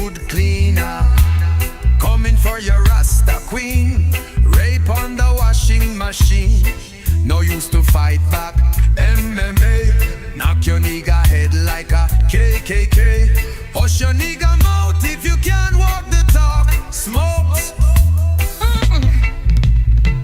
hood cleaner. Coming for your Rasta queen. Rape on the washing machine. No use to fight back. MMA. Knock your nigga head like a KKK. Hush your nigga mouth if you can't walk the talk. Smokes.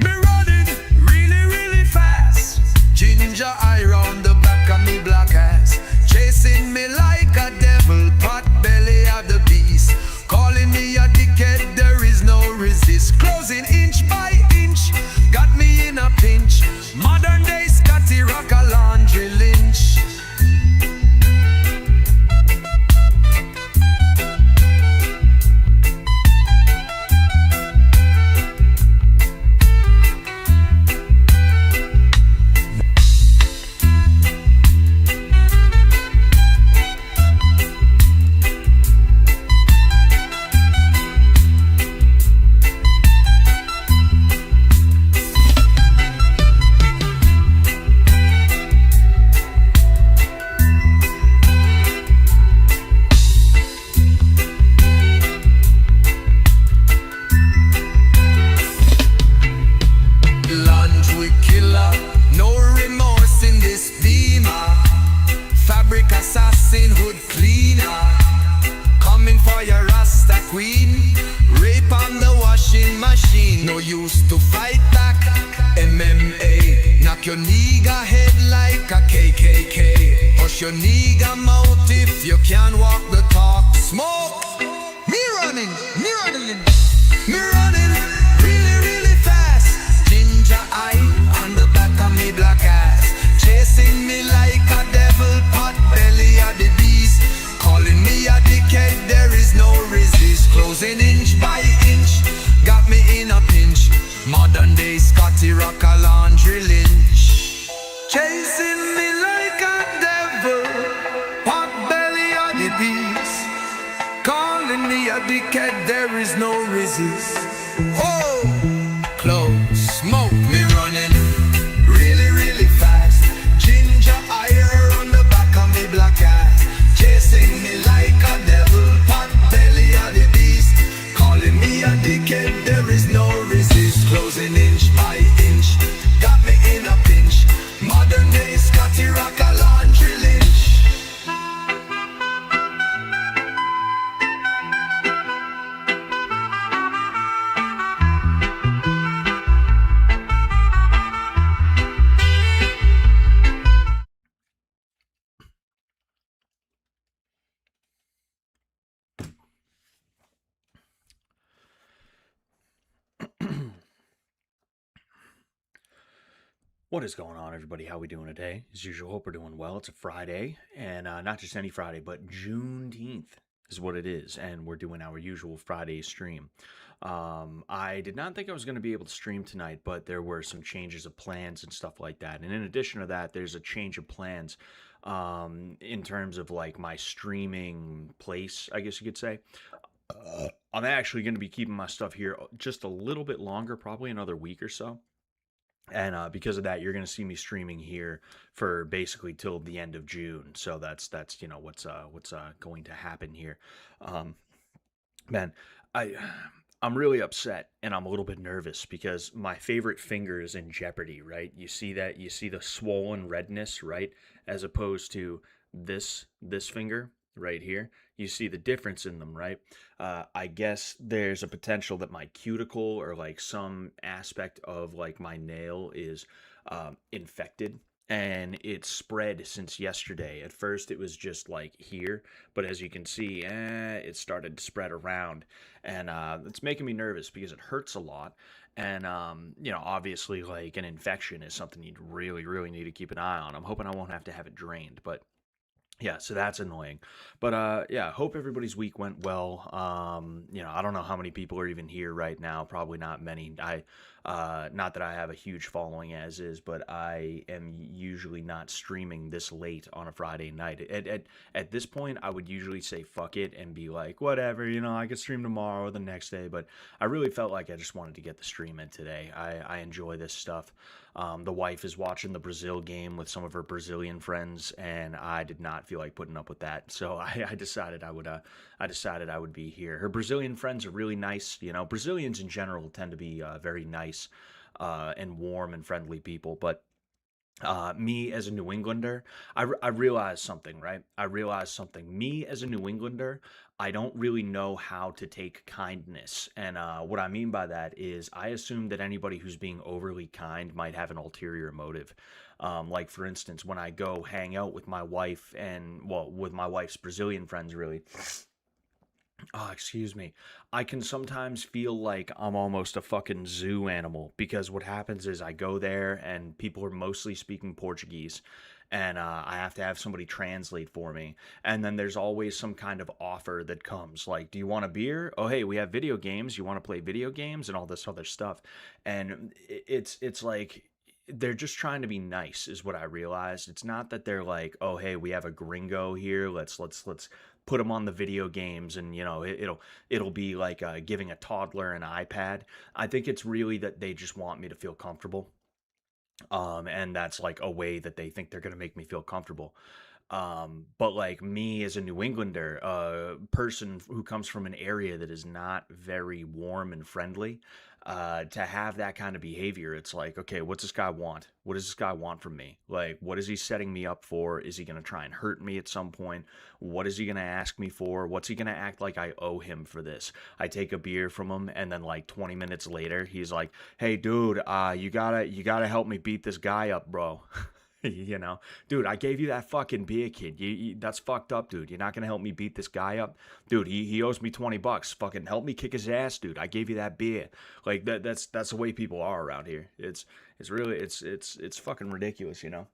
Me running really, really fast. Ginger eye round the back of me black ass. Chasing me like a devil. Pot belly of the beast. Calling me a dickhead, there is no resist. Closing inch by inch. Got me in a pinch. Modern day Scotty Rock a laundry lynch. Assassin hood cleaner. Coming for your Rasta queen. Rape on the washing machine. No use to fight back. MMA. Knock your nigga head like a KKK. Hush your nigga mouth if you can't walk the talk. Smoke. Me running really, really fast. Ginger eye on the back of me black ass. Chasing me like a devil, pot belly of the beast. Calling me a dickhead, there is no resist. Closing inch by inch, got me in a pinch. Modern day Scotty Rock a laundry lynch. Chasing me like a devil, pot belly of the beast. Calling me a dickhead, there is no resist. Oh, close, smoke, me running really, really fast. Ginger eye on the back of me black ass. Chasing me like a devil, pot belly of the beast. Calling me a dickhead, there is no resist. Closing inch by inch, got me in a pinch. Modern day Scotty Rock a laundry lynch. What is going on, everybody? How we doing today? As usual, hope we're doing well. It's a Friday, and not just any Friday, but Juneteenth is what it is, and we're doing our usual Friday stream. I did not think I was going to be able to stream tonight, but there were some changes of plans and stuff like that. And in addition to that, there's a change of plans in terms of like my streaming place, I guess you could say. I'm actually going to be keeping my stuff here just a little bit longer, probably another week or so. And because of that, you're going to see me streaming here for basically till the end of June. So that's you know what's going to happen here. Man, I'm really upset and I'm a little bit nervous because my favorite finger is in jeopardy, right? You see that? You see the swollen redness, right? As opposed to this finger right here. You see the difference in them, right? I guess there's a potential that my cuticle or like some aspect of like my nail is infected, and it's spread since yesterday. At first it was just like here, but as you can see, it started to spread around, and it's making me nervous because it hurts a lot. And, you know, obviously like an infection is something you'd really, really need to keep an eye on. I'm hoping I won't have to have it drained, but yeah, so that's annoying. But yeah, hope everybody's week went well. You know, I don't know how many people are even here right now. Probably not many. Not that I have a huge following as is, but I am usually not streaming this late on a Friday night. At this point, I would usually say fuck it and be like, whatever, you know, I could stream tomorrow or the next day. But I really felt like I just wanted to get the stream in today. I enjoy this stuff. The wife is watching the Brazil game with some of her Brazilian friends, and I did not feel like putting up with that. So I decided I would be here. Her Brazilian friends are really nice. You know, Brazilians in general tend to be very nice and warm and friendly people, but me as a New Englander, I realized something, right? I realized something. Me as a New Englander, I don't really know how to take kindness. And what I mean by that is I assume that anybody who's being overly kind might have an ulterior motive. Like, for instance, when I go hang out with my wife and, well, with my wife's Brazilian friends, really. Oh, excuse me. I can sometimes feel like I'm almost a fucking zoo animal because what happens is I go there and people are mostly speaking Portuguese and I have to have somebody translate for me. And then there's always some kind of offer that comes like, do you want a beer? Oh, hey, we have video games. You want to play video games and all this other stuff. And it's like they're just trying to be nice is what I realized. It's not that they're like, oh, hey, we have a gringo here. Let's put them on the video games and it'll be like giving a toddler an iPad. I think it's really that they just want me to feel comfortable, and that's like a way that they think they're going to make me feel comfortable. But like me as a New Englander, a person who comes from an area that is not very warm and friendly, to have that kind of behavior, it's like, okay, what's this guy want? What does this guy want from me? Like, what is he setting me up for? Is he going to try and hurt me at some point? What is he going to ask me for? What's he going to act like I owe him for this? I take a beer from him, and then like 20 minutes later, he's like, hey, dude, you gotta help me beat this guy up, bro. You know, dude, I gave you that fucking beer, kid. That's fucked up, dude. You're not gonna help me beat this guy up, dude. He owes me $20. Fucking help me kick his ass, dude. I gave you that beer. Like that's the way people are around here. It's really it's fucking ridiculous, you know.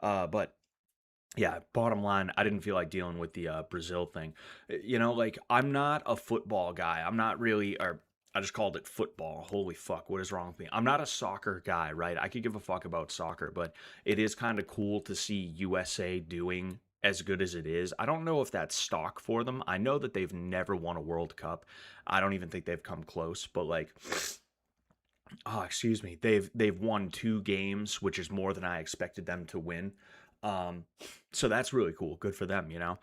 But yeah, bottom line, I didn't feel like dealing with the Brazil thing. You know, like I'm not a football guy. I'm not really, or I just called it football. Holy fuck, what is wrong with me? I'm not a soccer guy, right? I could give a fuck about soccer, but it is kind of cool to see USA doing as good as it is. I don't know if that's stock for them. I know that they've never won a World Cup. I don't even think they've come close, but like, oh, excuse me. They've won 2 games, which is more than I expected them to win. Um, so that's really cool. Good for them, you know.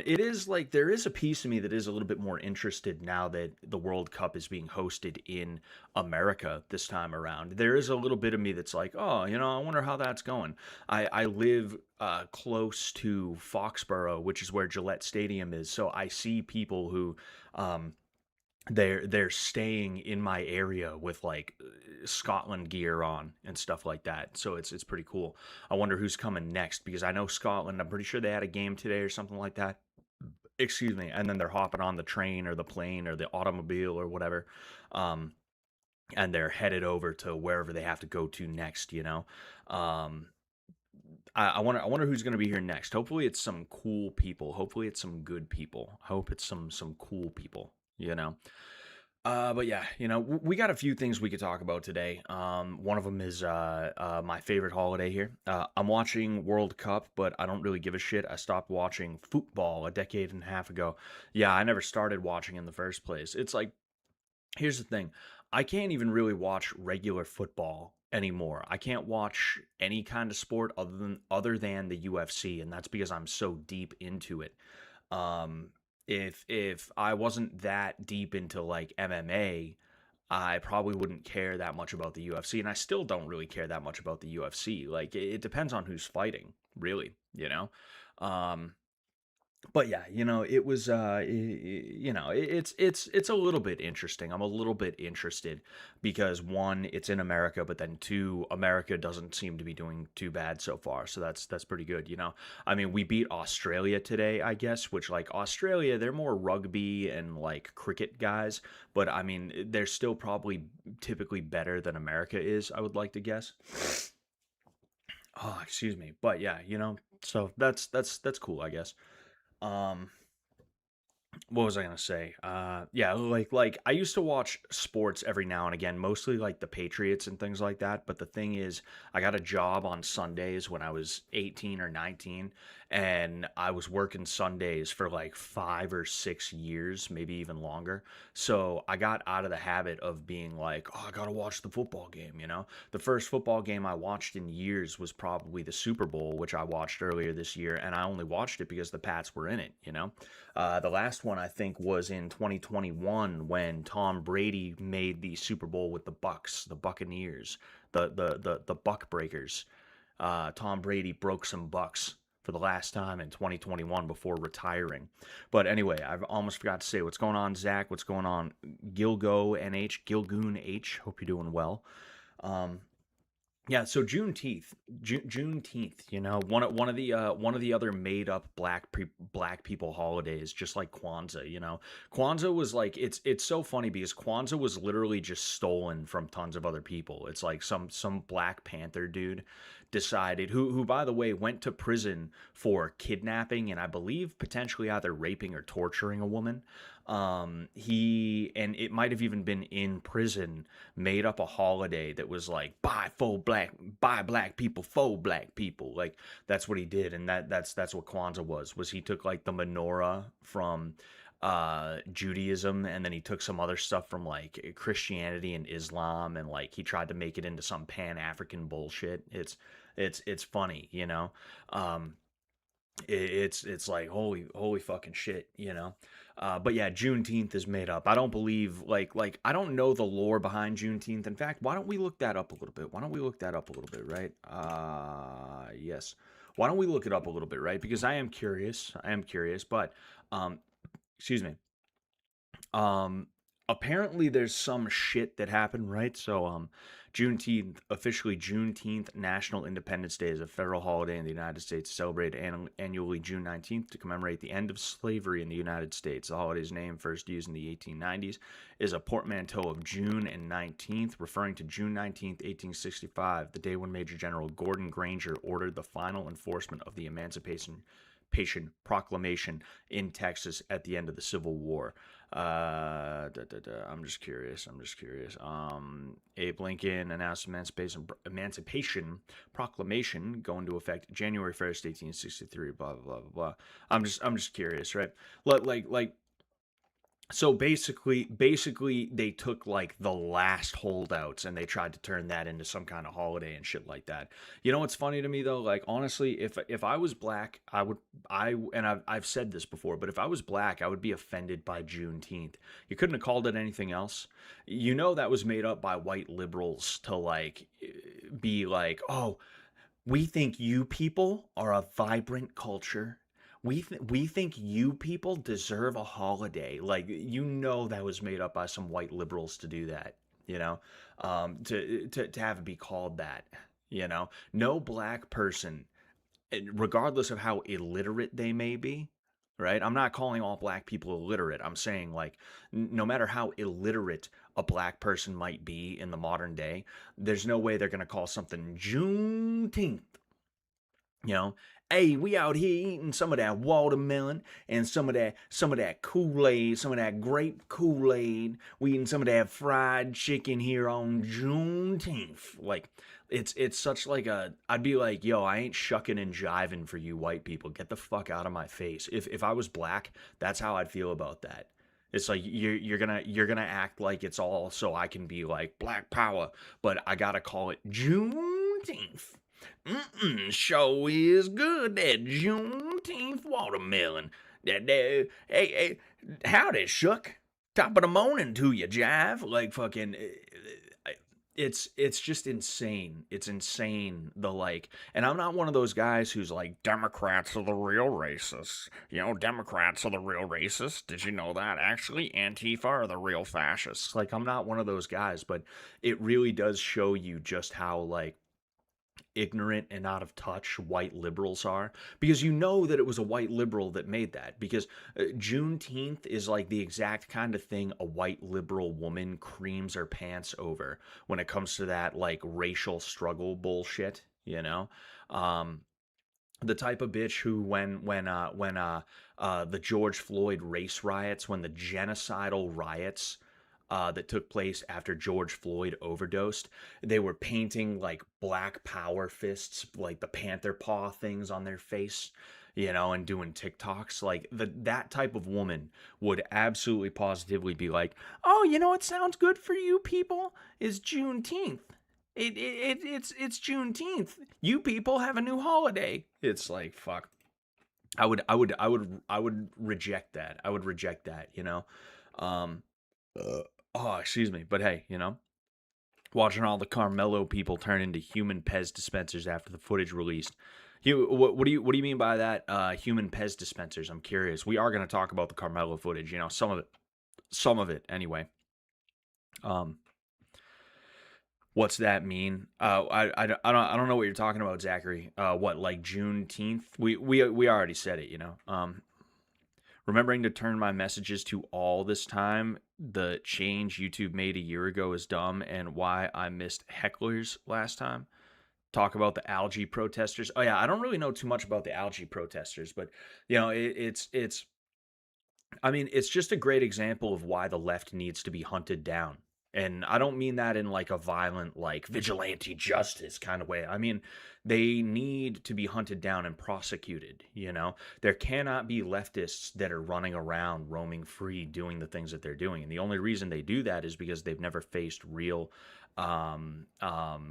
It is like there is a piece of me that is a little bit more interested now that the World Cup is being hosted in America this time around. There is a little bit of me that's like, oh, you know, I wonder how that's going. I live close to Foxborough, which is where Gillette Stadium is, so I see people who um, they're staying in my area with like Scotland gear on and stuff like that. So it's pretty cool. I wonder who's coming next because I know Scotland. I'm pretty sure they had a game today or something like that. Excuse me. And then they're hopping on the train or the plane or the automobile or whatever, um, and they're headed over to wherever they have to go to next. You know, um, I wonder who's going to be here next. Hopefully it's some cool people. Hopefully it's some good people. I hope it's some cool people. You know. But yeah, you know, we got a few things we could talk about today. One of them is my favorite holiday here. I'm watching World Cup, but I don't really give a shit. I stopped watching football a decade and a half ago. Yeah, I never started watching in the first place. It's like, here's the thing. I can't even really watch regular football anymore. I can't watch any kind of sport other than the UFC, and that's because I'm so deep into it. Um, if I wasn't that deep into like MMA, I probably wouldn't care that much about the UFC, and I still don't really care that much about the UFC. Like it depends on who's fighting, really, you know. Um, but yeah, you know, it was you know, it's a little bit interesting. I'm a little bit interested because one, it's in America, but then two, America doesn't seem to be doing too bad so far. So that's pretty good, you know. I mean, we beat Australia today, I guess, which like Australia, they're more rugby and like cricket guys, but I mean, they're still probably typically better than America is, I would like to guess. Oh, excuse me. But yeah, you know, so that's cool, I guess. Um, what was I gonna say? Yeah, like I used to watch sports every now and again, mostly like the Patriots and things like that. But the thing is, I got a job on Sundays when I was 18 or 19, and I was working Sundays for like 5 or 6 years, maybe even longer. So I got out of the habit of being like, oh, I gotta watch the football game, you know? The first football game I watched in years was probably the Super Bowl, which I watched earlier this year, and I only watched it because the Pats were in it, you know? The last one I think was in 2021 when Tom Brady made the Super Bowl with the Bucks, the Buccaneers, the Buck Breakers. Tom Brady broke some bucks for the last time in 2021 before retiring. But anyway, I've almost forgot to say what's going on, Zach. What's going on, Gilgo NH, Gilgoon H. Hope you're doing well. Um, yeah, so Juneteenth, you know, one of the other made up black people holidays, just like Kwanzaa, you know. Kwanzaa was like it's so funny because Kwanzaa was literally just stolen from tons of other people. It's like some Black Panther dude decided who by the way went to prison for kidnapping and I believe potentially either raping or torturing a woman. He and it might have even been in prison made up a holiday that was like buy black people for black people. Like that's what he did, and that's what Kwanzaa was he took like the menorah from Judaism, and then he took some other stuff from like Christianity and Islam, and like he tried to make it into some Pan-African bullshit. It's funny, you know. um it's like holy fucking shit, you know. But yeah, Juneteenth is made up. I don't believe like I don't know the lore behind Juneteenth. In fact, why don't we look that up a little bit? Why don't we look that up a little bit, right? Yes. Why don't we look it up a little bit, right? Because I am curious. I am curious, but um excuse me. Um, apparently there's some shit that happened, right? So, Juneteenth, officially Juneteenth, National Independence Day, is a federal holiday in the United States, celebrated annually June 19th to commemorate the end of slavery in the United States. The holiday's name, first used in the 1890s, is a portmanteau of June and 19th, referring to June 19th, 1865, the day when Major General Gordon Granger ordered the final enforcement of the Emancipation Proclamation in Texas at the end of the Civil War. I'm just curious. Abe Lincoln announced Emancipation Proclamation going into effect January 1st, 1863. Blah blah blah blah. I'm just curious, right? Like so basically they took like the last holdouts and they tried to turn that into some kind of holiday and shit like that. You know what's funny to me though? Like honestly, if I was black, I've said this before, but if I was black, I would be offended by Juneteenth. You couldn't have called it anything else. You know that was made up by white liberals to like be like, "Oh, we think you people are a vibrant culture. We think you people deserve a holiday." Like you know that was made up by some white liberals to do that. You know, to have it be called that. You know, no black person, regardless of how illiterate they may be. Right? I'm not calling all black people illiterate. I'm saying like no matter how illiterate a black person might be in the modern day, there's no way they're gonna call something Juneteenth, you know. Hey, we out here eating some of that watermelon and some of that Kool-Aid, some of that grape Kool-Aid. We eating some of that fried chicken here on Juneteenth. Like it's such like a I'd be like, yo, I ain't shucking and jiving for you white people. Get the fuck out of my face. If I was black, that's how I'd feel about that. It's like you're gonna act like it's all so I can be like black power, but I gotta call it Juneteenth. Show is good, that Juneteenth watermelon. Hey, howdy, Shuck. Top of the morning to you, Jive. Like fucking, it's just insane. It's insane. The like, and I'm not one of those guys who's like Democrats are the real racists. You know, Democrats are the real racists. Did you know that? Actually, Antifa are the real fascists. Like, I'm not one of those guys, but it really does show you just how like ignorant and out of touch white liberals are, because you know that it was a white liberal that made that, because Juneteenth is like the exact kind of thing a white liberal woman creams her pants over when it comes to that like racial struggle bullshit, you know. The type of bitch who when the George Floyd race riots, when the genocidal riots that took place after George Floyd overdosed, they were painting like black power fists, like the panther paw things on their face. and doing TikToks. Like that type of woman would absolutely positively be like, "Oh, what sounds good for you people is Juneteenth. It's Juneteenth. You people have a new holiday." It's like, fuck. I would reject that. I would reject that, Um oh, excuse me. But hey, watching all the Carmelo people turn into human Pez dispensers after the footage released. What do you mean by that? Human Pez dispensers. I'm curious. We are going to talk about the Carmelo footage. Some of it anyway. Um, what's that mean? I don't know what you're talking about, Zachary. What, like Juneteenth? We already said it. Remembering to turn my messages to all this time. The change YouTube made a year ago is dumb, and why I missed hecklers last time. Talk about the algae protesters. Oh yeah, I don't really know too much about the algae protesters, but it's I mean, it's just a great example of why the left needs to be hunted down. And I don't mean that in like a violent, like vigilante justice kind of way. I mean, they need to be hunted down and prosecuted. There cannot be leftists that are running around, roaming free, doing the things that they're doing. And the only reason they do that is because they've never faced real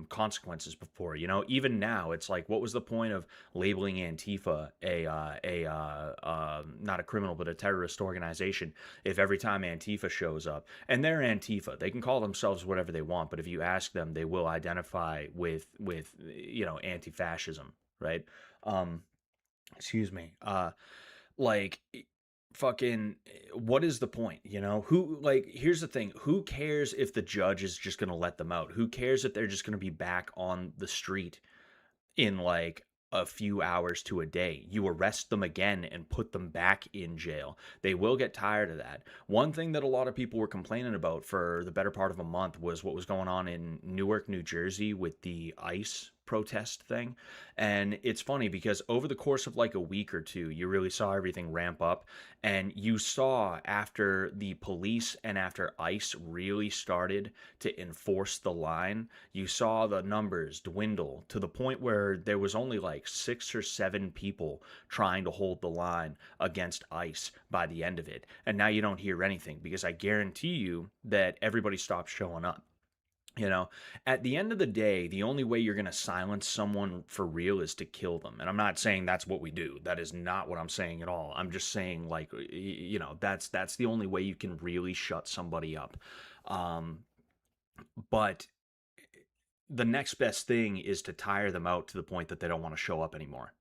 consequences before. Even now, it's like, what was the point of labeling Antifa not a criminal but a terrorist organization if every time Antifa shows up, and they're Antifa, they can call themselves whatever they want, but if you ask them, they will identify with anti-fascism, right? Excuse me. Like, fucking, what is the point? Who, like, here's the thing: who cares if the judge is just going to let them out? Who cares if they're just going to be back on the street in like a few hours to a day? You arrest them again and put them back in jail. They will get tired of that. One thing that a lot of people were complaining about for the better part of a month was what was going on in Newark, New Jersey with the ICE protest thing. And it's funny because over the course of like a week or two, you really saw everything ramp up. And you saw after the police and after ICE really started to enforce the line, you saw the numbers dwindle to the point where there was only like 6 or 7 people trying to hold the line against ICE by the end of it. And now you don't hear anything because I guarantee you that everybody stopped showing up. At the end of the day, the only way you're going to silence someone for real is to kill them. And I'm not saying that's what we do. That is not what I'm saying at all. I'm just saying, like, that's the only way you can really shut somebody up. But the next best thing is to tire them out to the point that they don't want to show up anymore.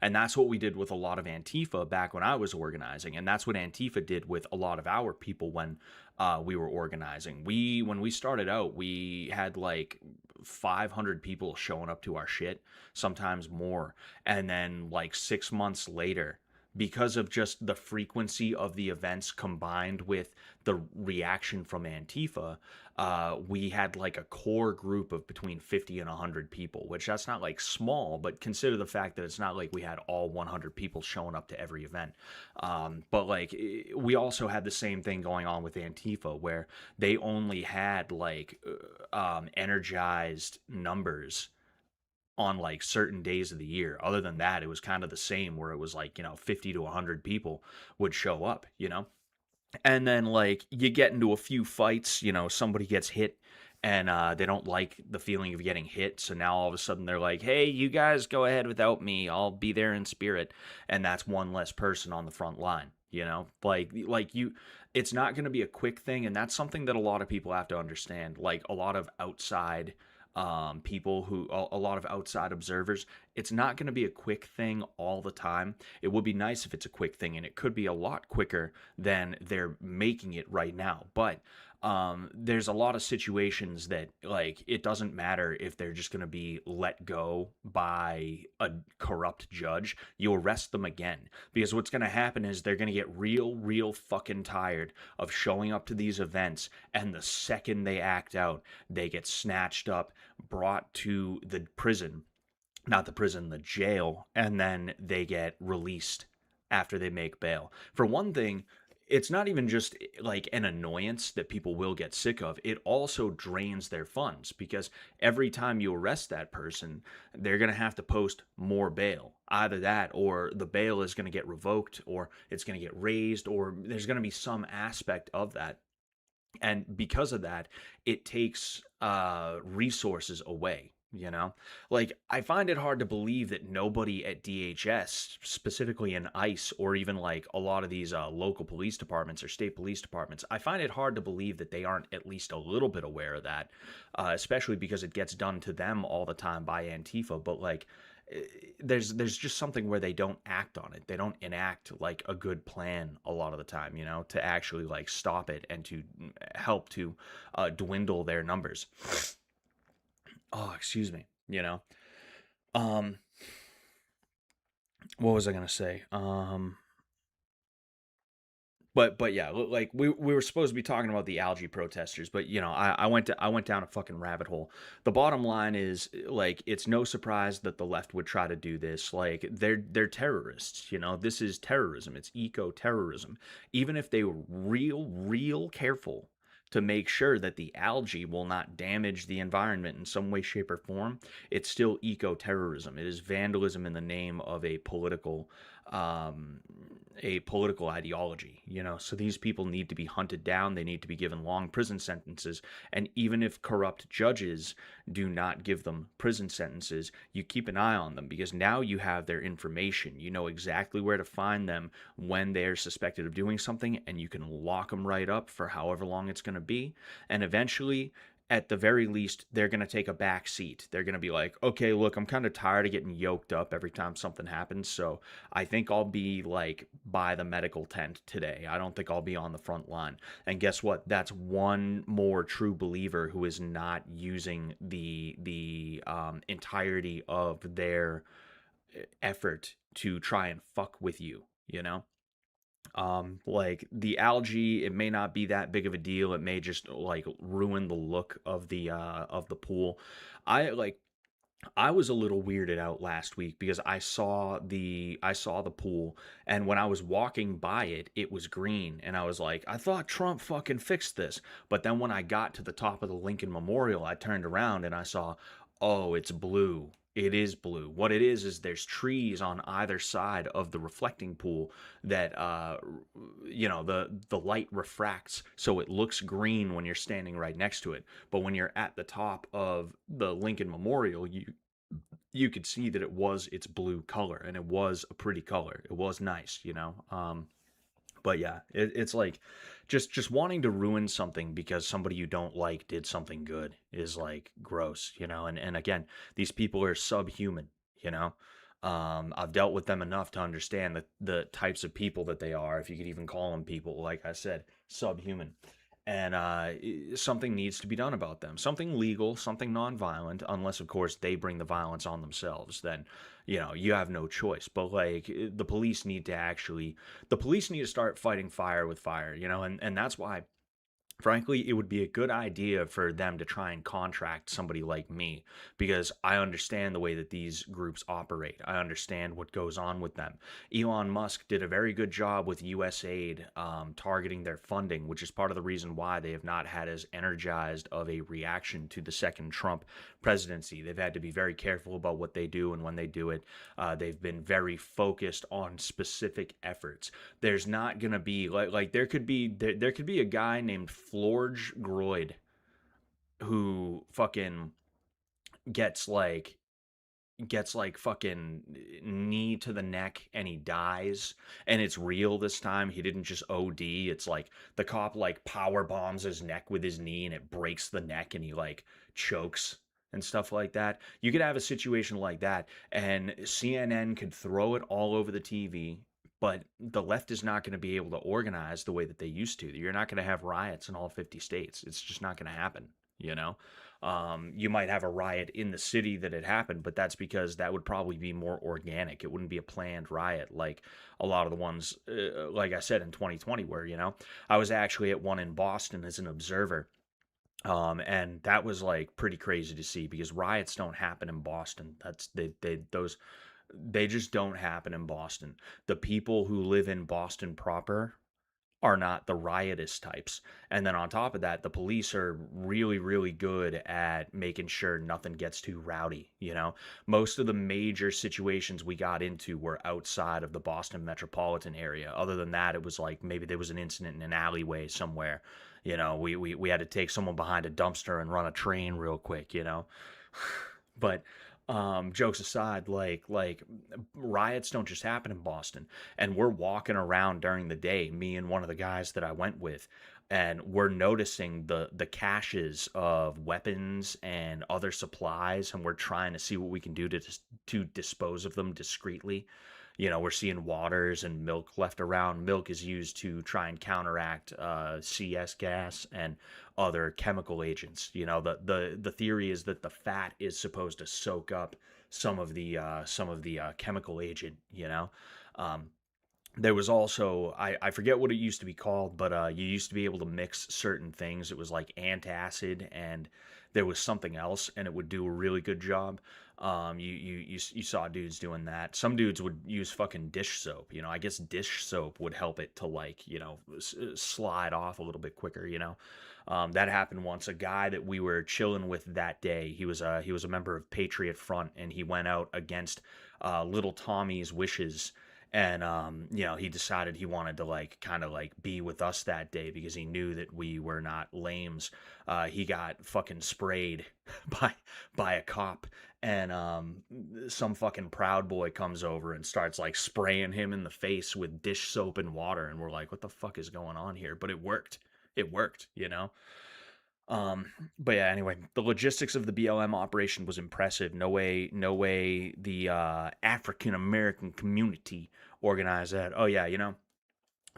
And that's what we did with a lot of Antifa back when I was organizing. And that's what Antifa did with a lot of our people when we were organizing. When we started out, we had like 500 people showing up to our shit, sometimes more. And then like 6 months later, because of just the frequency of the events combined with the reaction from Antifa, we had like a core group of between 50 and 100 people, which that's not like small, but consider the fact that it's not like we had all 100 people showing up to every event. But like we also had the same thing going on with Antifa, where they only had like energized numbers on like certain days of the year. Other than that, it was kind of the same, where it was like 50 to 100 people would show up. And then like you get into a few fights, somebody gets hit and they don't like the feeling of getting hit, so now all of a sudden they're like, hey, you guys go ahead without me, I'll be there in spirit. And that's one less person on the front line. Like you, it's not going to be a quick thing, and that's something that a lot of people have to understand. Like a lot of outside people a lot of outside observers, it's not going to be a quick thing all the time. It would be nice if it's a quick thing, and it could be a lot quicker than they're making it right now. But there's a lot of situations that, like, it doesn't matter if they're just going to be let go by a corrupt judge. You arrest them again, because what's going to happen is they're going to get real fucking tired of showing up to these events, and the second they act out, they get snatched up, brought to the prison, not the prison, the jail, and then they get released after they make bail. For one thing, it's not even just like an annoyance that people will get sick of. It also drains their funds because every time you arrest that person, they're going to have to post more bail. Either that or the bail is going to get revoked or it's going to get raised or there's going to be some aspect of that, and because of that it takes resources away, you know. Like, I find it hard to believe that nobody at DHS, specifically in ICE, or even like a lot of these local police departments or state police departments, I find it hard to believe that they aren't at least a little bit aware of that, especially because it gets done to them all the time by Antifa. But like, eh, there's just something where they don't act on it. They don't enact like a good plan a lot of the time, you know, to actually like stop it and to help to dwindle their numbers. Oh, excuse me. You know, um, what was I gonna say? But yeah, like we were supposed to be talking about the algae protesters, but you know, I went down a fucking rabbit hole. The bottom line is like it's no surprise that the left would try to do this. Like they're terrorists, you know. This is terrorism. It's eco terrorism. Even if they were real careful to make sure that the algae will not damage the environment in some way, shape, or form, it's still eco terrorism. It is vandalism in the name of um, a political ideology, you know. So these people need to be hunted down. They need to be given long prison sentences. And even if corrupt judges do not give them prison sentences, you keep an eye on them because now you have their information. You know exactly where to find them when they're suspected of doing something, and you can lock them right up for however long it's going to be. And eventually, at the very least, they're going to take a back seat. They're going to be like, okay, look, I'm kind of tired of getting yoked up every time something happens. So I think I'll be like by the medical tent today. I don't think I'll be on the front line. And guess what? That's one more true believer who is not using the entirety of their effort to try and fuck with you, you know? Like the algae, it may not be that big of a deal. It may just like ruin the look of the pool. I like I was a little weirded out last week because I saw the pool, and when I was walking by it, it was green, and I was like, I thought Trump fucking fixed this. But then when I got to the top of the Lincoln Memorial, I turned around and I saw, oh, it's blue. It is blue. What it is there's trees on either side of the reflecting pool that you know, the light refracts, so it looks green when you're standing right next to it. But when you're at the top of the Lincoln Memorial, you could see that it was its blue color, and it was a pretty color. It was nice, you know. But yeah, it's like just wanting to ruin something because somebody you don't like did something good is like gross, you know. And again, these people are subhuman, you know. I've dealt with them enough to understand the types of people that they are, if you could even call them people. Like I said, subhuman. And something needs to be done about them. Something legal, something nonviolent, unless, of course, they bring the violence on themselves. Then, you know, you have no choice. But, like, the police need to start fighting fire with fire, you know? And that's why, frankly, it would be a good idea for them to try and contract somebody like me because I understand the way that these groups operate. I understand what goes on with them. Elon Musk did a very good job with USAID targeting their funding, which is part of the reason why they have not had as energized of a reaction to the second Trump presidency. They've had to be very careful about what they do and when they do it. They've been very focused on specific efforts. There's not gonna be like there could be a guy named Florge Groyd who fucking gets like fucking knee to the neck and he dies, and it's real this time. He didn't just OD. It's like the cop like power bombs his neck with his knee and it breaks the neck and he like chokes and stuff like that. You could have a situation like that and CNN could throw it all over the TV, but the left is not going to be able to organize the way that they used to. You're not going to have riots in all 50 states. It's just not going to happen, you know? You might have a riot in the city that it happened, but that's because that would probably be more organic. It wouldn't be a planned riot like a lot of the ones, like I said, in 2020, where, you know, I was actually at one in Boston as an observer. And that was like pretty crazy to see because riots don't happen in Boston. They just don't happen in Boston. The people who live in Boston proper are not the riotous types. And then on top of that, the police are really, really good at making sure nothing gets too rowdy. You know, most of the major situations we got into were outside of the Boston metropolitan area. Other than that, it was like maybe there was an incident in an alleyway somewhere. You know, we had to take someone behind a dumpster and run a train real quick, you know. But jokes aside, like riots don't just happen in Boston. And we're walking around during the day, me and one of the guys that I went with, and we're noticing the caches of weapons and other supplies, and we're trying to see what we can do to dispose of them discreetly. You know, we're seeing waters and milk left around. Milk is used to try and counteract CS gas and other chemical agents. You know, the theory is that the fat is supposed to soak up some of the chemical agent. You know, um, there was also I forget what it used to be called, but you used to be able to mix certain things. It was like antacid, and there was something else, and it would do a really good job. You saw dudes doing that. Some dudes would use fucking dish soap. You know, I guess dish soap would help it to, like, you know, slide off a little bit quicker. You know, that happened once. A guy that we were chilling with that day, he was a member of Patriot Front, and he went out against Little Tommy's wishes, and you know, he decided he wanted to, like, kind of like be with us that day because he knew that we were not lames. He got fucking sprayed by a cop, and some fucking Proud Boy comes over and starts like spraying him in the face with dish soap and water, and we're like, what the fuck is going on here? But it worked, you know. um, but yeah, anyway, the logistics of the BLM operation was impressive. No way the African American community organized that. Oh yeah, you know,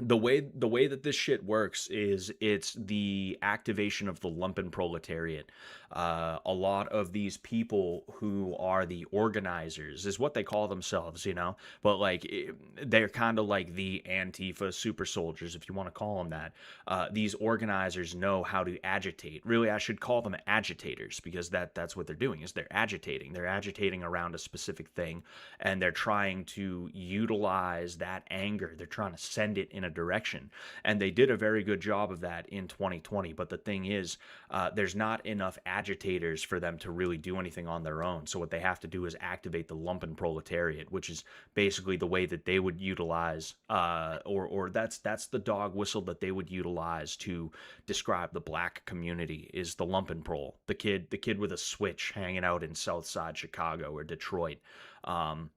the way that this shit works is it's the activation of the lumpen proletariat. A lot of these people who are the organizers is what they call themselves, you know. But like they're kind of like the Antifa super soldiers, if you want to call them that. These organizers know how to agitate. Really, I should call them agitators because that's what they're doing is they're agitating. They're agitating around a specific thing, and they're trying to utilize that anger. They're trying to send it in a direction, and they did a very good job of that in 2020. But the thing is, there's not enough agitators for them to really do anything on their own. So what they have to do is activate the lumpen proletariat, which is basically the way that they would utilize, or that's the dog whistle that they would utilize to describe the black community is the lumpen prole, the kid with a switch hanging out in South Side Chicago or Detroit. Um,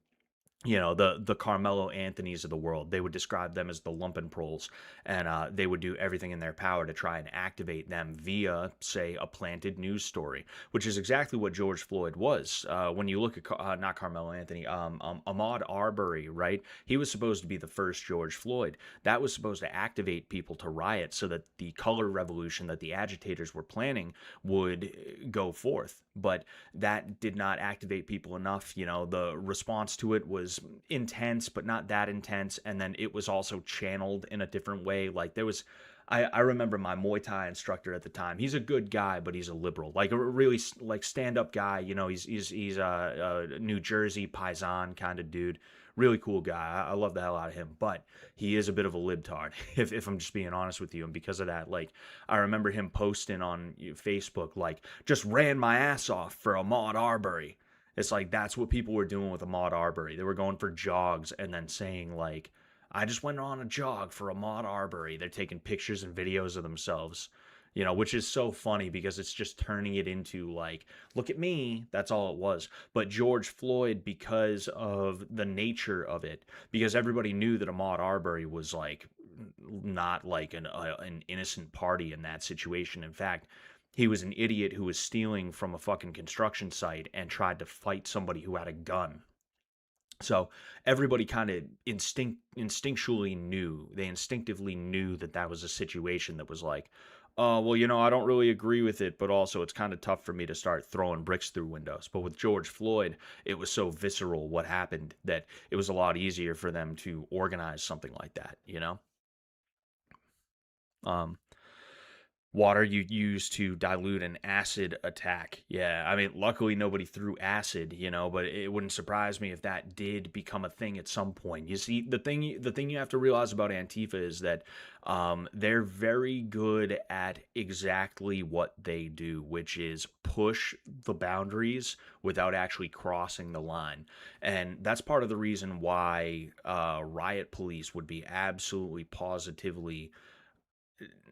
you know, the Carmelo Anthonys of the world, they would describe them as the lumpenproles, and they would do everything in their power to try and activate them via, say, a planted news story, which is exactly what George Floyd was. When you look at not Carmelo Anthony, Ahmaud Arbery, right? He was supposed to be the first George Floyd. That was supposed to activate people to riot so that the color revolution that the agitators were planning would go forth. But that did not activate people enough. You know, the response to it was intense, but not that intense. And then it was also channeled in a different way. Like there was, I remember my Muay Thai instructor at the time. He's a good guy, but he's a liberal, like a really like stand up guy. You know, he's a New Jersey paisan kind of dude. Really cool guy. I love the hell out of him, but he is a bit of a libtard, if I'm just being honest with you. And because of that, like, I remember him posting on Facebook, like, just ran my ass off for Ahmaud Arbery. It's like that's what people were doing with Ahmaud Arbery. They were going for jogs and then saying, like, I just went on a jog for Ahmaud Arbery. They're taking pictures and videos of themselves, you know, which is so funny because it's just turning it into like, look at me. That's all it was. But George Floyd, because of the nature of it, because everybody knew that Ahmaud Arbery was like not like an innocent party in that situation. In fact, he was an idiot who was stealing from a fucking construction site and tried to fight somebody who had a gun. So everybody kind of instinctually knew, they instinctively knew that that was a situation that was like, oh, well, you know, I don't really agree with it, but also it's kind of tough for me to start throwing bricks through windows. But with George Floyd, it was so visceral what happened that it was a lot easier for them to organize something like that, you know? Um, Water you use to dilute an acid attack. Yeah, I mean, luckily nobody threw acid, but it wouldn't surprise me if that did become a thing at some point. You see, the thing you have to realize about Antifa is that they're very good at exactly what they do, which is push the boundaries without actually crossing the line. And that's part of the reason why riot police would be absolutely positively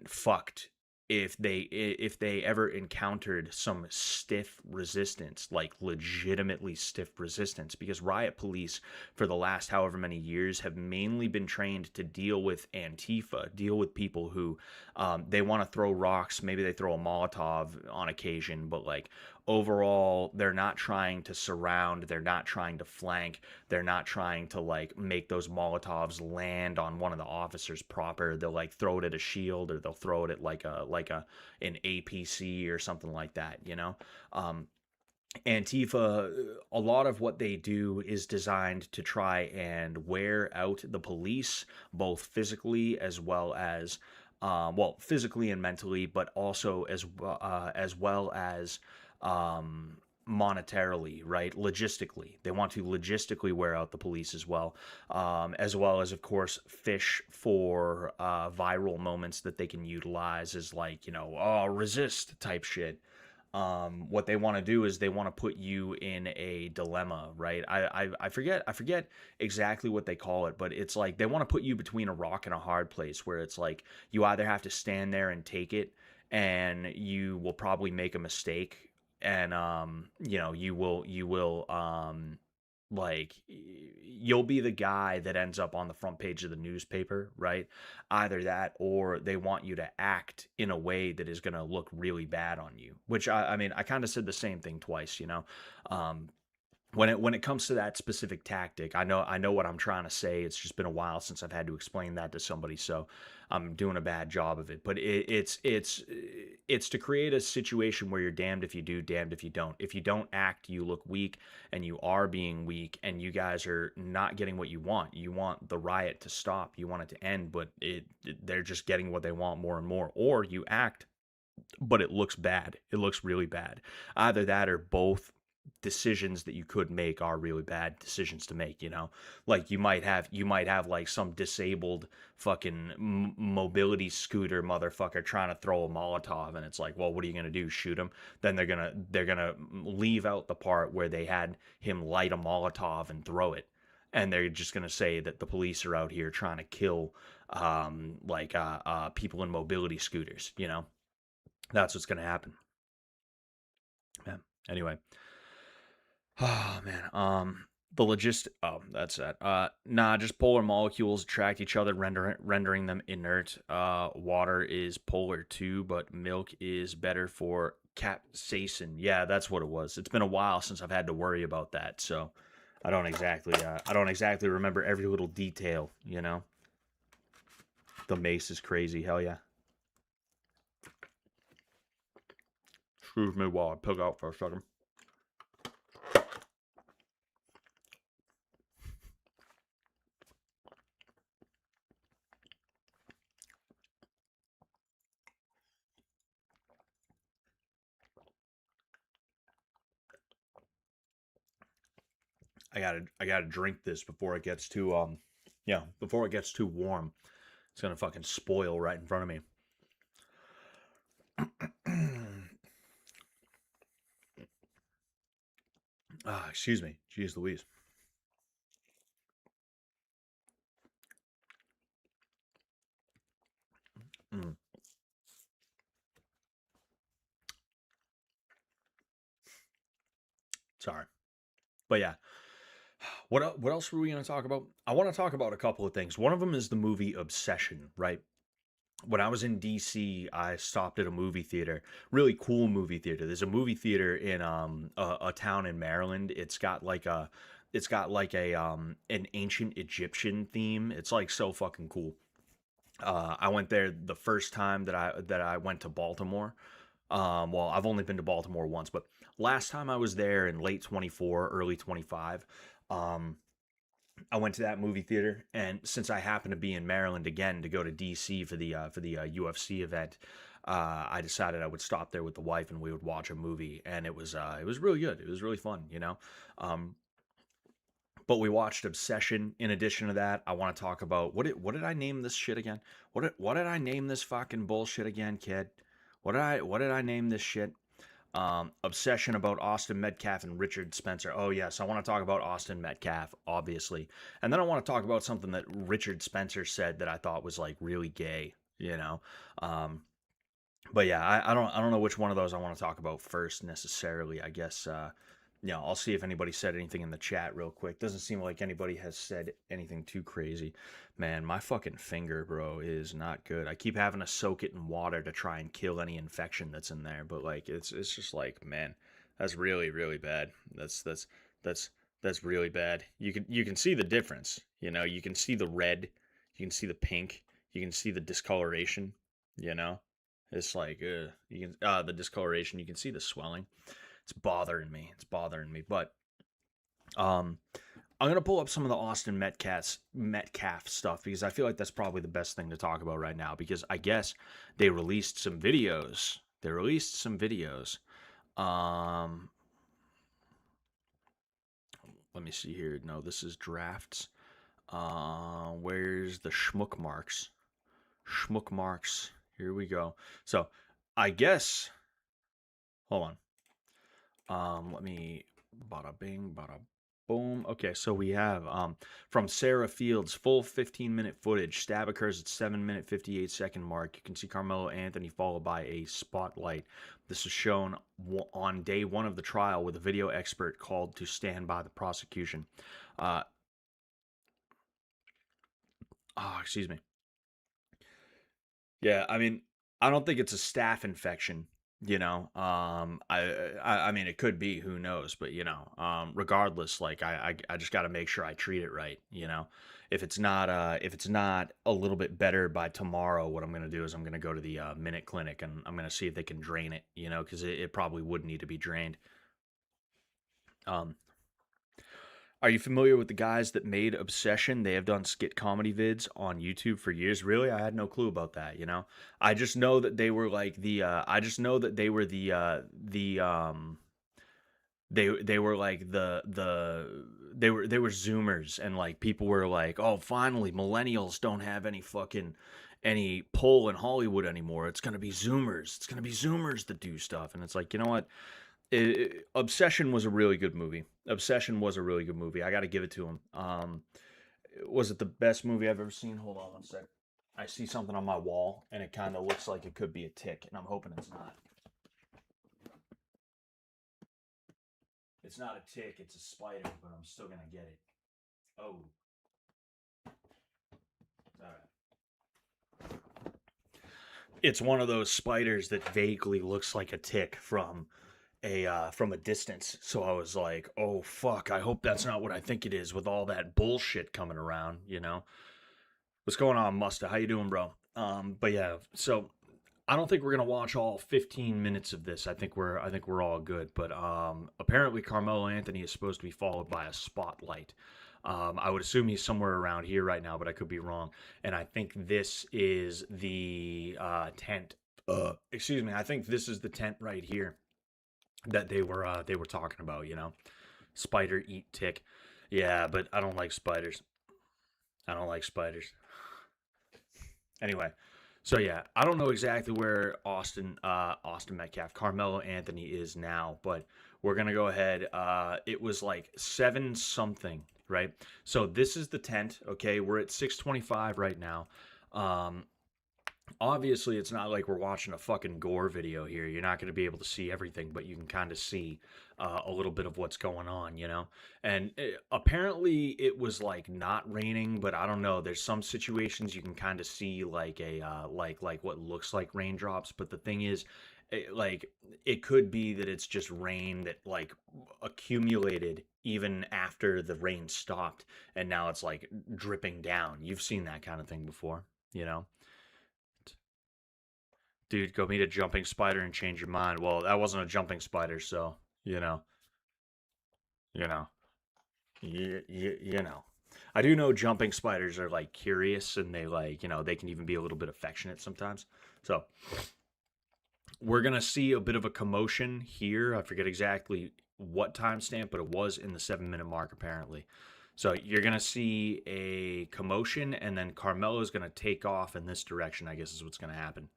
fucked if they ever encountered some stiff resistance, like legitimately stiff resistance, because riot police for the last however many years have mainly been trained to deal with Antifa, deal with people who they want to throw rocks, maybe they throw a Molotov on occasion, but like overall they're not trying to surround, they're not trying to flank, they're not trying to like make those Molotovs land on one of the officers proper. They'll like throw it at a shield, or they'll throw it at like an APC or something like that. Antifa, a lot of what they do is designed to try and wear out the police, both physically as well as, physically and mentally, but also as well as monetarily, right? Logistically, they want to logistically wear out the police as well as, of course, fish for viral moments that they can utilize as like, oh, resist type shit. What they want to do is they want to put you in a dilemma, right? I forget exactly what they call it, but it's like they want to put you between a rock and a hard place, where it's like you either have to stand there and take it, and you will probably make a mistake, and you will like you'll be the guy that ends up on the front page of the newspaper, right? Either that, or they want you to act in a way that is going to look really bad on you, which I mean, I kind of said the same thing twice. um, when it comes to that specific tactic, I know what I'm trying to say. It's just been a while since I've had to explain that to somebody, so I'm doing a bad job of it. But it's to create a situation where you're damned if you do, damned if you don't. If you don't act, you look weak, and you are being weak, and you guys are not getting what you want. You want the riot to stop, you want it to end, but they're just getting what they want more and more. Or you act, but it looks bad. It looks really bad. Either that, or both decisions that you could make are really bad decisions to make. Like you might have like some disabled fucking mobility scooter motherfucker trying to throw a Molotov, and it's like, well, what are you going to do, shoot him? Then they're going to leave out the part where they had him light a Molotov and throw it, and they're just going to say that the police are out here trying to kill people in mobility scooters. That's what's going to happen. Yeah. Anyway. Oh man. That's that. Nah, just polar molecules attract each other, rendering them inert. Water is polar too, but milk is better for capsaicin. Yeah, that's what it was. It's been a while since I've had to worry about that, so I don't exactly remember every little detail. The mace is crazy. Hell yeah. Excuse me while I pug out for a second. I gotta drink this before it gets too before it gets too warm. It's gonna fucking spoil right in front of me. Excuse me. Jeez Louise. Mm, sorry. But yeah. What else were we gonna talk about? I want to talk about a couple of things. One of them is the movie Obsession, right? When I was in DC, I stopped at a movie theater, really cool movie theater. There's a movie theater in a town in Maryland. It's got like a an ancient Egyptian theme. It's like so fucking cool. I went there the first time that I went to Baltimore. Well, I've only been to Baltimore once, but last time I was there in late 24, early 25. Um, I went to that movie theater, and since I happened to be in Maryland again to go to DC for the UFC event, I decided I would stop there with the wife and we would watch a movie, and it was really good. It was really fun, you know. Um, but we watched Obsession. In addition to that, I want to talk about what did I name this shit again? What did I name this fucking bullshit again, kid? What did I name this shit? Obsession about Austin Metcalf and Richard Spencer. Oh yes, I want to talk about Austin Metcalf, obviously, and then I want to talk about something that Richard Spencer said that I thought was like really gay. You know, um, but yeah, I don't know which one of those I want to talk about first necessarily. I guess I'll see if anybody said anything in the chat real quick. Doesn't seem like anybody has said anything too crazy. Man, my fucking finger, bro, is not good. I keep having to soak it in water to try and kill any infection that's in there, but like it's just like, man, that's really really bad. That's that's really bad. You can see the difference. You know, you can see the red, you can see the pink, you can see the discoloration, you know? It's like you can the discoloration, you can see the swelling. It's bothering me. It's bothering me. But um, I'm gonna pull up some of the Austin Metcalf stuff because I feel like that's probably the best thing to talk about right now because I guess they released some videos. They released some videos. Um, Let me see here. No, this is drafts. Where's the schmuck marks? Schmuck marks. Here we go. So I guess. Hold on. Let me bada bing, bada boom. Okay, so we have from Sarah Fields, full 15-minute footage. Stab occurs at 7-minute 58-second mark. You can see Carmelo Anthony followed by a spotlight. This is shown on day one of the trial with a video expert called to stand by the prosecution. Excuse me. Yeah, I mean, I don't think it's a staph infection. You know, I mean, it could be. Who knows? But regardless, like I just got to make sure I treat it right. You know, if it's not a little bit better by tomorrow, what I'm gonna do is I'm gonna go to the Minute Clinic and I'm gonna see if they can drain it. You know, because it probably would need to be drained. Um, Are you familiar with the guys that made Obsession? They have done skit comedy vids on YouTube for years. Really, I had no clue about that. You know, I just know that they were like the. I just know that they were the. They were like they were Zoomers, and like people were like, oh, finally, millennials don't have any pull in Hollywood anymore. It's gonna be Zoomers. It's gonna be Zoomers that do stuff, and it's like, you know what? Obsession was a really good movie. Obsession was a really good movie. I got to give it to him. Was it the best movie I've ever seen? Hold on one sec. I see something on my wall, and it kind of looks like it could be a tick, and I'm hoping it's not. It's not a tick. It's a spider, but I'm still gonna get it. Oh, all right. It's one of those spiders that vaguely looks like a tick from a distance. So I was like, "Oh fuck, I hope that's not what I think it is with all that bullshit coming around, you know." What's going on, Musta? How you doing, bro? But yeah, so I don't think we're going to watch all 15 minutes of this. I think we're all good, but apparently Carmelo Anthony is supposed to be followed by a spotlight. I would assume he's somewhere around here right now, but I could be wrong. And I think this is the tent. Excuse me. I think this is the tent right here that they were talking about, you know. Spider eat tick. Yeah, but I don't like spiders. I don't like spiders. Anyway, so yeah, I don't know exactly where Austin Metcalf, Carmelo Anthony is now, but we're gonna go ahead. It was like 7 something, right? So this is the tent. Okay, we're at 6:25 right now. Um, Obviously it's not like we're watching a fucking gore video here. You're not going to be able to see everything, but you can kind of see a little bit of what's going on, you know. And apparently it was like not raining, but I don't know, there's some situations you can kind of see like a like what looks like raindrops, but the thing is, like, it could be that it's just rain that like accumulated even after the rain stopped, and now it's like dripping down. You've seen that kind of thing before, you know. Dude, go meet a jumping spider and change your mind. Well, that wasn't a jumping spider, so you know, you know, you know. I do know jumping spiders are like curious, and they like, they can even be a little bit affectionate sometimes. So We're gonna see a bit of a commotion here. I forget exactly what timestamp, but it was in the 7 minute mark apparently. So you're gonna see a commotion, and then Carmelo's gonna take off in this direction. I guess is what's gonna happen.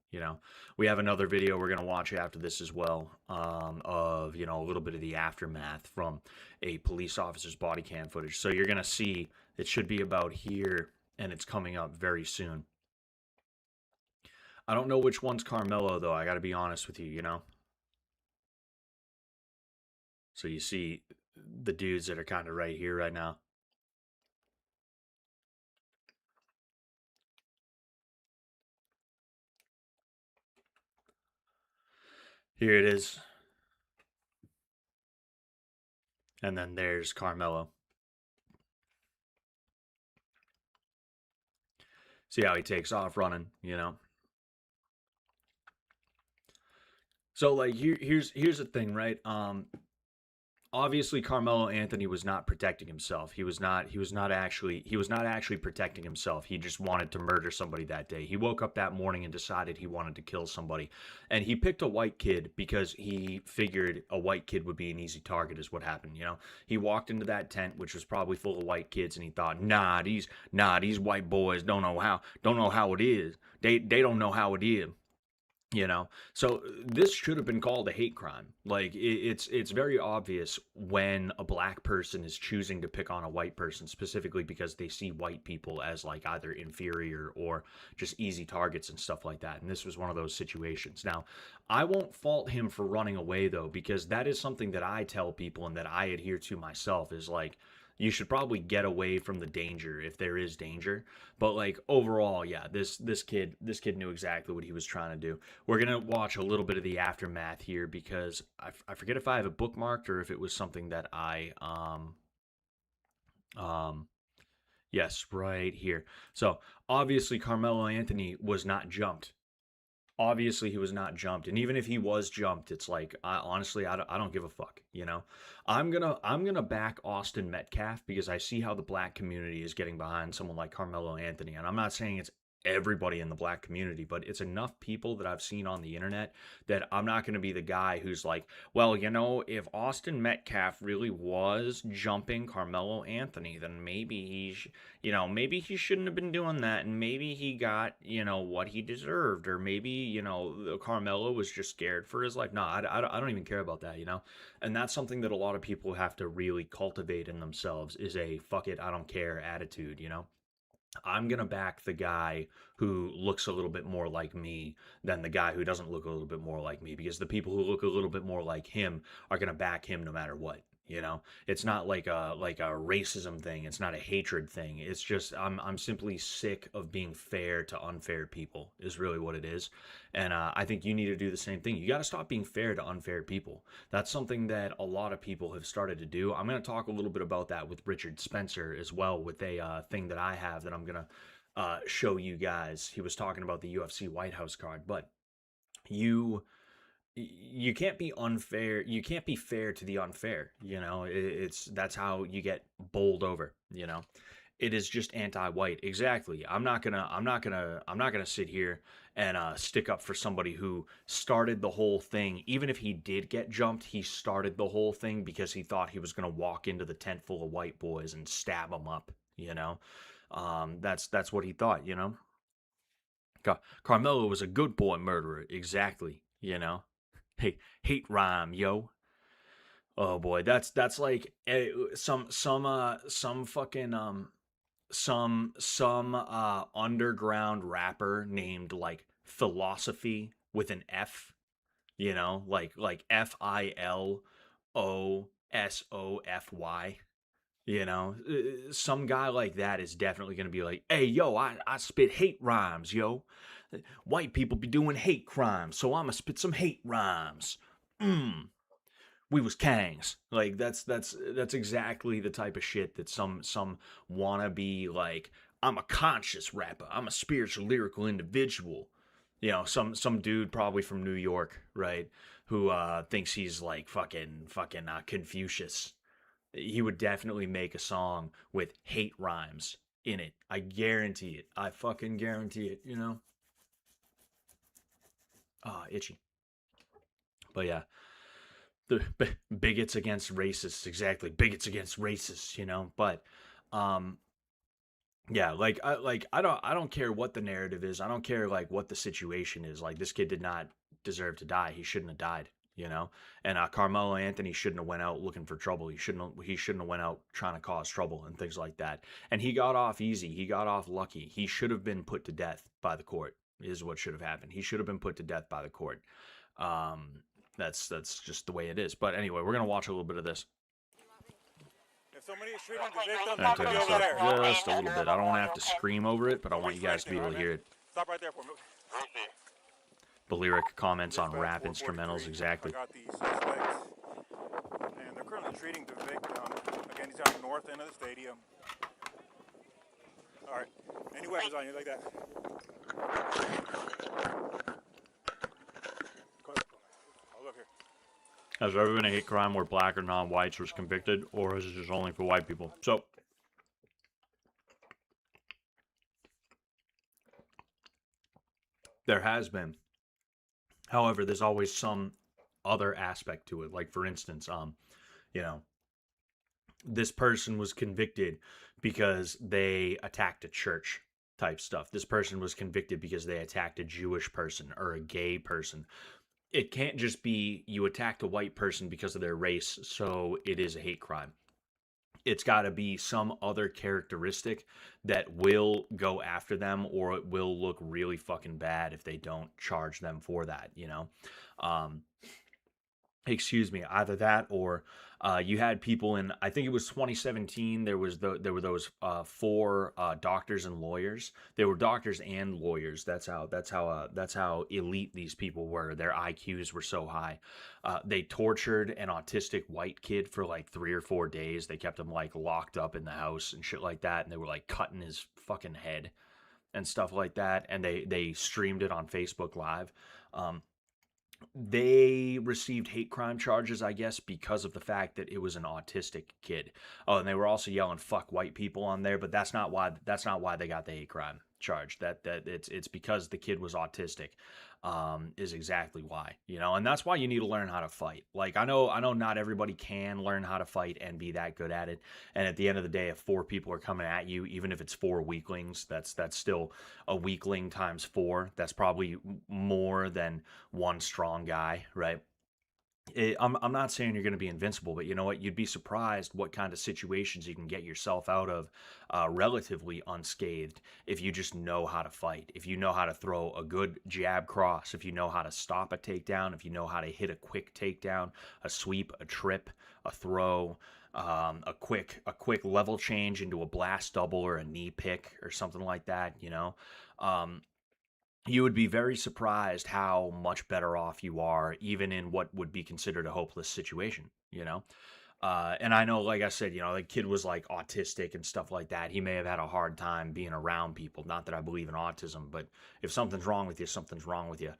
We have another video we're gonna watch after this as well, of a little bit of the aftermath from a police officer's body cam footage. So you're gonna see it should be about here, and it's coming up very soon. I don't know which one's Carmelo though. I got to be honest with you. So you see the dudes that are kind of right here right now. Here it is. And then there's Carmelo. See how he takes off running. So like here's the thing, right? Obviously Carmelo Anthony was not protecting himself. He was not actually protecting himself. He just wanted to murder somebody that day. He woke up that morning and decided he wanted to kill somebody. And he picked a white kid because he figured a white kid would be an easy target is what happened. He walked into that tent which was probably full of white kids and he thought, these white boys don't know how it is. They don't know how it is. So this should have been called a hate crime. Like it's very obvious when a black person is choosing to pick on a white person specifically because they see white people as like either inferior or just easy targets and stuff like that, and this was one of those situations. Now I won't fault him for running away though, because that is something that I tell people and that I adhere to myself, is like you should probably get away from the danger if there is danger. But like overall, yeah, this kid knew exactly what he was trying to do. We're gonna watch a little bit of the aftermath here because I forget if I have it bookmarked or if it was something that I um yes, right here. So obviously Carmelo Anthony was not jumped. Obviously he was not jumped, and even if he was jumped, it's like honestly I don't give a fuck. I'm gonna back Austin Metcalf because I see how the black community is getting behind someone like Carmelo Anthony, and I'm not saying it's everybody in the black community, but it's enough people that I've seen on the internet that I'm not going to be the guy who's like, well, if Austin Metcalf really was jumping Carmelo Anthony, then maybe maybe he shouldn't have been doing that, and maybe he got what he deserved, or maybe Carmelo was just scared for his life. No, I don't even care about that. And that's something that a lot of people have to really cultivate in themselves, is a fuck it, I don't care attitude. I'm going to back the guy who looks a little bit more like me than the guy who doesn't look a little bit more like me, because the people who look a little bit more like him are going to back him no matter what. It's not like a racism thing. It's not a hatred thing. It's just I'm simply sick of being fair to unfair people is really what it is. And I think you need to do the same thing. You got to stop being fair to unfair people. That's something that a lot of people have started to do. I'm going to talk a little bit about that with Richard Spencer as well, with a thing that I have that I'm going to show you guys. He was talking about the UFC White House card, but you can't be unfair. You can't be fair to the unfair. It's that's how you get bowled over. It is just anti-white. Exactly. I'm not gonna sit here and stick up for somebody who started the whole thing. Even if he did get jumped, he started the whole thing because he thought he was gonna walk into the tent full of white boys and stab them up. That's what he thought. Carmelo was a good boy murderer. Exactly. Hate rhyme, yo. Oh boy, that's like some fucking some underground rapper named like Philosophy with an F. Like Filosofy. Some guy like that is definitely going to be like, hey, yo, I spit hate rhymes, yo. White people be doing hate crimes, so I'm going to spit some hate rhymes. We was kangs. Like, that's exactly the type of shit that some wanna be like, I'm a conscious rapper. I'm a spiritual lyrical individual. Some dude probably from New York, right? Who thinks he's like fucking Confucius. He would definitely make a song with hate rhymes in it. I guarantee it. I fucking guarantee it. Ah, itchy. But yeah, the bigots against racists, exactly. Bigots against racists, you know. But yeah, I don't care what the narrative is. I don't care like what the situation is. Like this kid did not deserve to die. He shouldn't have died, you know. And Carmelo Anthony shouldn't have went out looking for trouble. He shouldn't have went out trying to cause trouble and things like that. And he got off easy. He got off lucky. He should have been put to death by the court. Is what should have happened. He should have been put to death by the court. That's just the way it is. But anyway, we're gonna watch a little bit of this. If somebody is treating the victim, And turn be this over up there. just a little bit. I don't want to have to scream over it, but I want you guys to be able to hear it. Stop right there for me. The lyric comments on rap instrumentals, exactly. I got the suspects, and they're currently treating the victim. Again, he's on the north end of the stadium. All right. Any weapons on you like that? Hold up here. Has there ever been a hate crime where black or non-whites was convicted, or is it just only for white people? So, there has been. However, there's always some other aspect to it. Like, for instance, you know, this person was convicted because they attacked a church type stuff. This person was convicted because they attacked a Jewish person or a gay person. It can't just be you attacked a white person because of their race, so it is a hate crime. It's got to be some other characteristic that will go after them, or it will look really fucking bad if they don't charge them for that, you know? Excuse me, either that or you had people in, I think it was 2017, there were those 4 doctors and lawyers. They were doctors and lawyers. That's how elite these people were. Their IQs were so high. They tortured an autistic white kid for like 3 or 4 days. They kept him like locked up in the house and shit like that, and they were like cutting his fucking head and stuff like that, and they streamed it on Facebook Live. They received hate crime charges, I guess, because of the fact that it was an autistic kid. Oh, and they were also yelling "fuck white people" on there, but that's not why they got the hate crime charge. That it's because the kid was autistic, is exactly why, you know. And that's why you need to learn how to fight. Like I know not everybody can learn how to fight and be that good at it. And at the end of the day, if 4 people are coming at you, even if it's 4 weaklings, that's still a weakling times 4. That's probably more than one strong guy, right? I'm not saying you're going to be invincible, but you know what? You'd be surprised what kind of situations you can get yourself out of relatively unscathed if you just know how to fight. If you know how to throw a good jab cross, if you know how to stop a takedown, if you know how to hit a quick takedown, a sweep, a trip, a throw, a quick level change into a blast double or a knee pick or something like that, you know. You would be very surprised how much better off you are, even in what would be considered a hopeless situation, you know? And I know, like I said, you know, the kid was like autistic and stuff like that. He may have had a hard time being around people. Not that I believe in autism, but if something's wrong with you, something's wrong with you.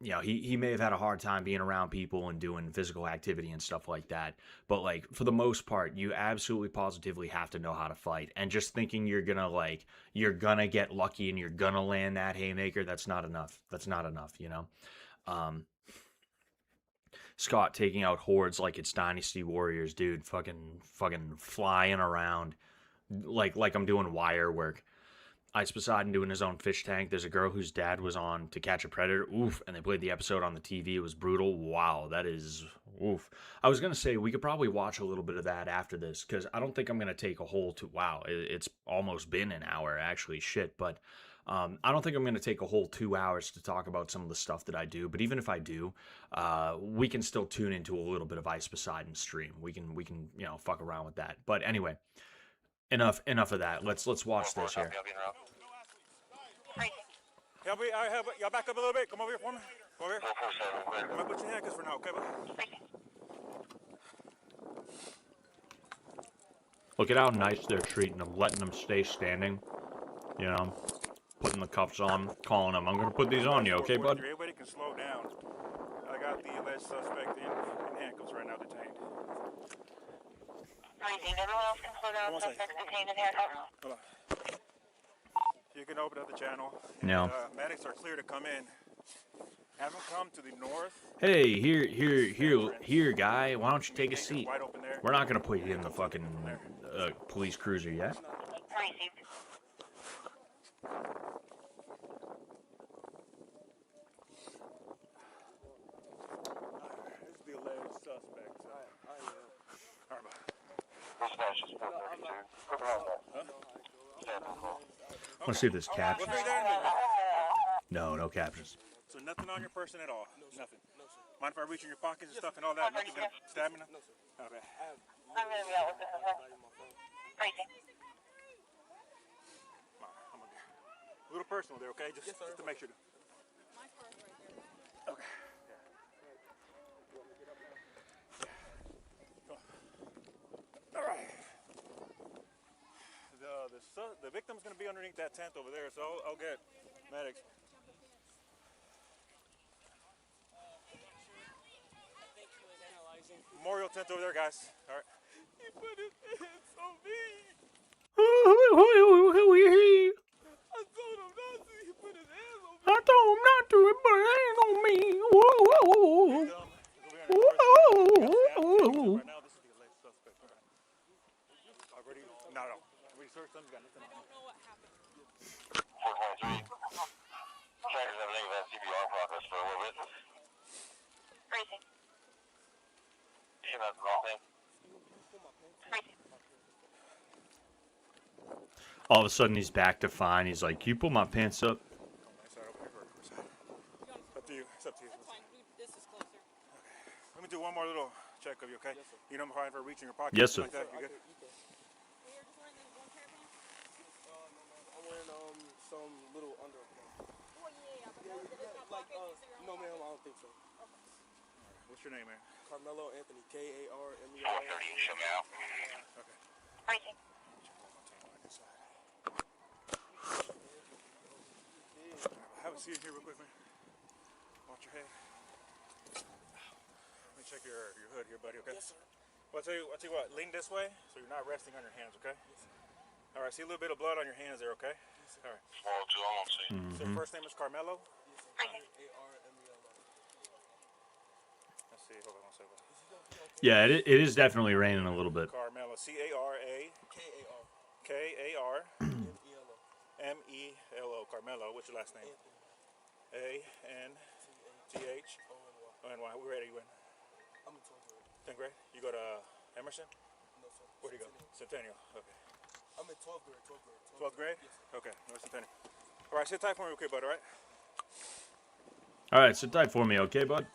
You know, he may have had a hard time being around people and doing physical activity and stuff like that. But like for the most part, you absolutely positively have to know how to fight. And just thinking you're gonna get lucky and you're gonna land that haymaker, that's not enough. That's not enough, you know. Scott taking out hordes like it's Dynasty Warriors, dude. Fucking flying around like I'm doing wire work. Ice Poseidon doing his own fish tank. There's a girl whose dad was on To Catch a Predator. Oof. And they played the episode on the TV. It was brutal. Wow. That is oof. I was going to say we could probably watch a little bit of that after this because I don't think I'm going to take a whole wow. It's almost been an hour actually. Shit. But I don't think I'm going to take a whole 2 hours to talk about some of the stuff that I do. But even if I do, we can still tune into a little bit of Ice Poseidon stream. We can you know, fuck around with that. But anyway. Enough of that. Let's watch this here. Y'all back up a little bit. Come over here for me. Come over here. I'm gonna put your handcuffs for now, okay? Look at how nice they're treating them, letting them stay standing. You know, putting the cuffs on, calling them. I'm gonna put these on you, okay, bud? Everybody can slow down. I got the alleged suspect in handcuffs right now, detained. Everyone else can slow down. Suspects detained in handcuffs. Hold on. You can open up the channel. No. Medics are clear to come in. Have him come to the north. Hey, here, guy. Why don't you take a seat? Wide open there. We're not gonna put you in the fucking police cruiser yet. Received. This is the alleged suspect. All right, Dispatch is 432. Let's see if there's Was captions. there there? No captions. So nothing on your person at all? Nothing? Mind if I reach in your pockets and stuff and all that? Nothing gonna stab me? No, sir. Okay. I'm going to be out with this as well. Racing. I'm gonna get a little personal there, okay? Just to make sure. Okay. All right. The victim's gonna be underneath that tent over there, so I'll get medics. Memorial tent over there, guys. All right. He put his hands on me. I told him not to. He put his hands on me. I told him not to put his hands on me. Right now, this is the alleged suspect. All right. Already? No. We searched them. Got nothing on him. 423. Trackers have negative CPR progress for a little bit. Racing. That's the wrong thing. Racing. All of a sudden, he's back to fine. He's like, "You pull my pants up." Sorry, over here for a side. Up to you. It's up to you. This is closer. Let me do one more little check of you, okay? Yes, sir. You know, I'm trying for reaching your pocket. Yes, sir. Like that. You good? You're just wearing the one pair of pants? I'm wearing some little underwear. Well, yeah, but most of it's not pockets. No, ma'am, I don't think so. What's your name, man? Carmelo Anthony, K-A-R-M-E-L-O. 430, show me out. Okay. Racing. Have a seat here real quick, man. Watch your head. Let me check your hood here, buddy, okay? Yes, sir. Well, I'll tell you what, lean this way so you're not resting on your hands, okay? Yes, sir. All right, see a little bit of blood on your hands there, okay? Yes, sir. All right. 402, I'm on scene. So your first name is Carmelo? Yes, sir. Racing. A-R-M-E-L-O. Let's see, hold on one second. Yeah, it is definitely raining a little bit. Carmelo, C-A-R-A. K-A-R. K-A-R-M-E-L-O, M-E-L-O. Carmelo. What's your last name? Anthony. A-N-T-H. O-N-Y. O-N-Y. What grade are you in? I'm in 12th grade. 10th grade? You go to Emerson? No, sir. Where do you go? Centennial. Okay. I'm in 12th grade. 12th grade? Yes, sir. Okay. North Centennial. All right, sit tight for me real quick, bud, all right? All right, sit tight for me, okay, bud?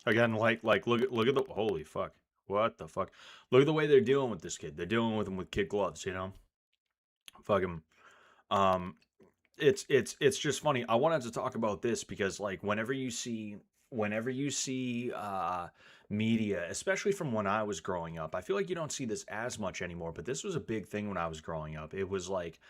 Again, like, look at the holy fuck. What the fuck? Look at the way they're dealing with this kid. They're dealing with him with kid gloves, you know. Fucking, it's just funny. I wanted to talk about this because like whenever you see media, especially from when I was growing up, I feel like you don't see this as much anymore. But this was a big thing when I was growing up. It was like,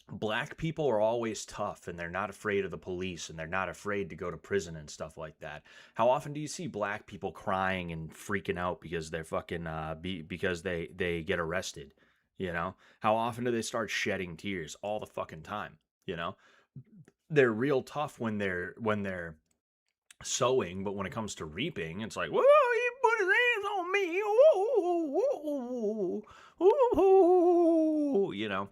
black people are always tough and they're not afraid of the police and they're not afraid to go to prison and stuff like that. How often do you see black people crying and freaking out because they're fucking because they get arrested? You know, how often do they start shedding tears? All the fucking time. You know, they're real tough when they're sowing, but when it comes to reaping, it's like, whoa, he put his hands on me. Ooh, you know.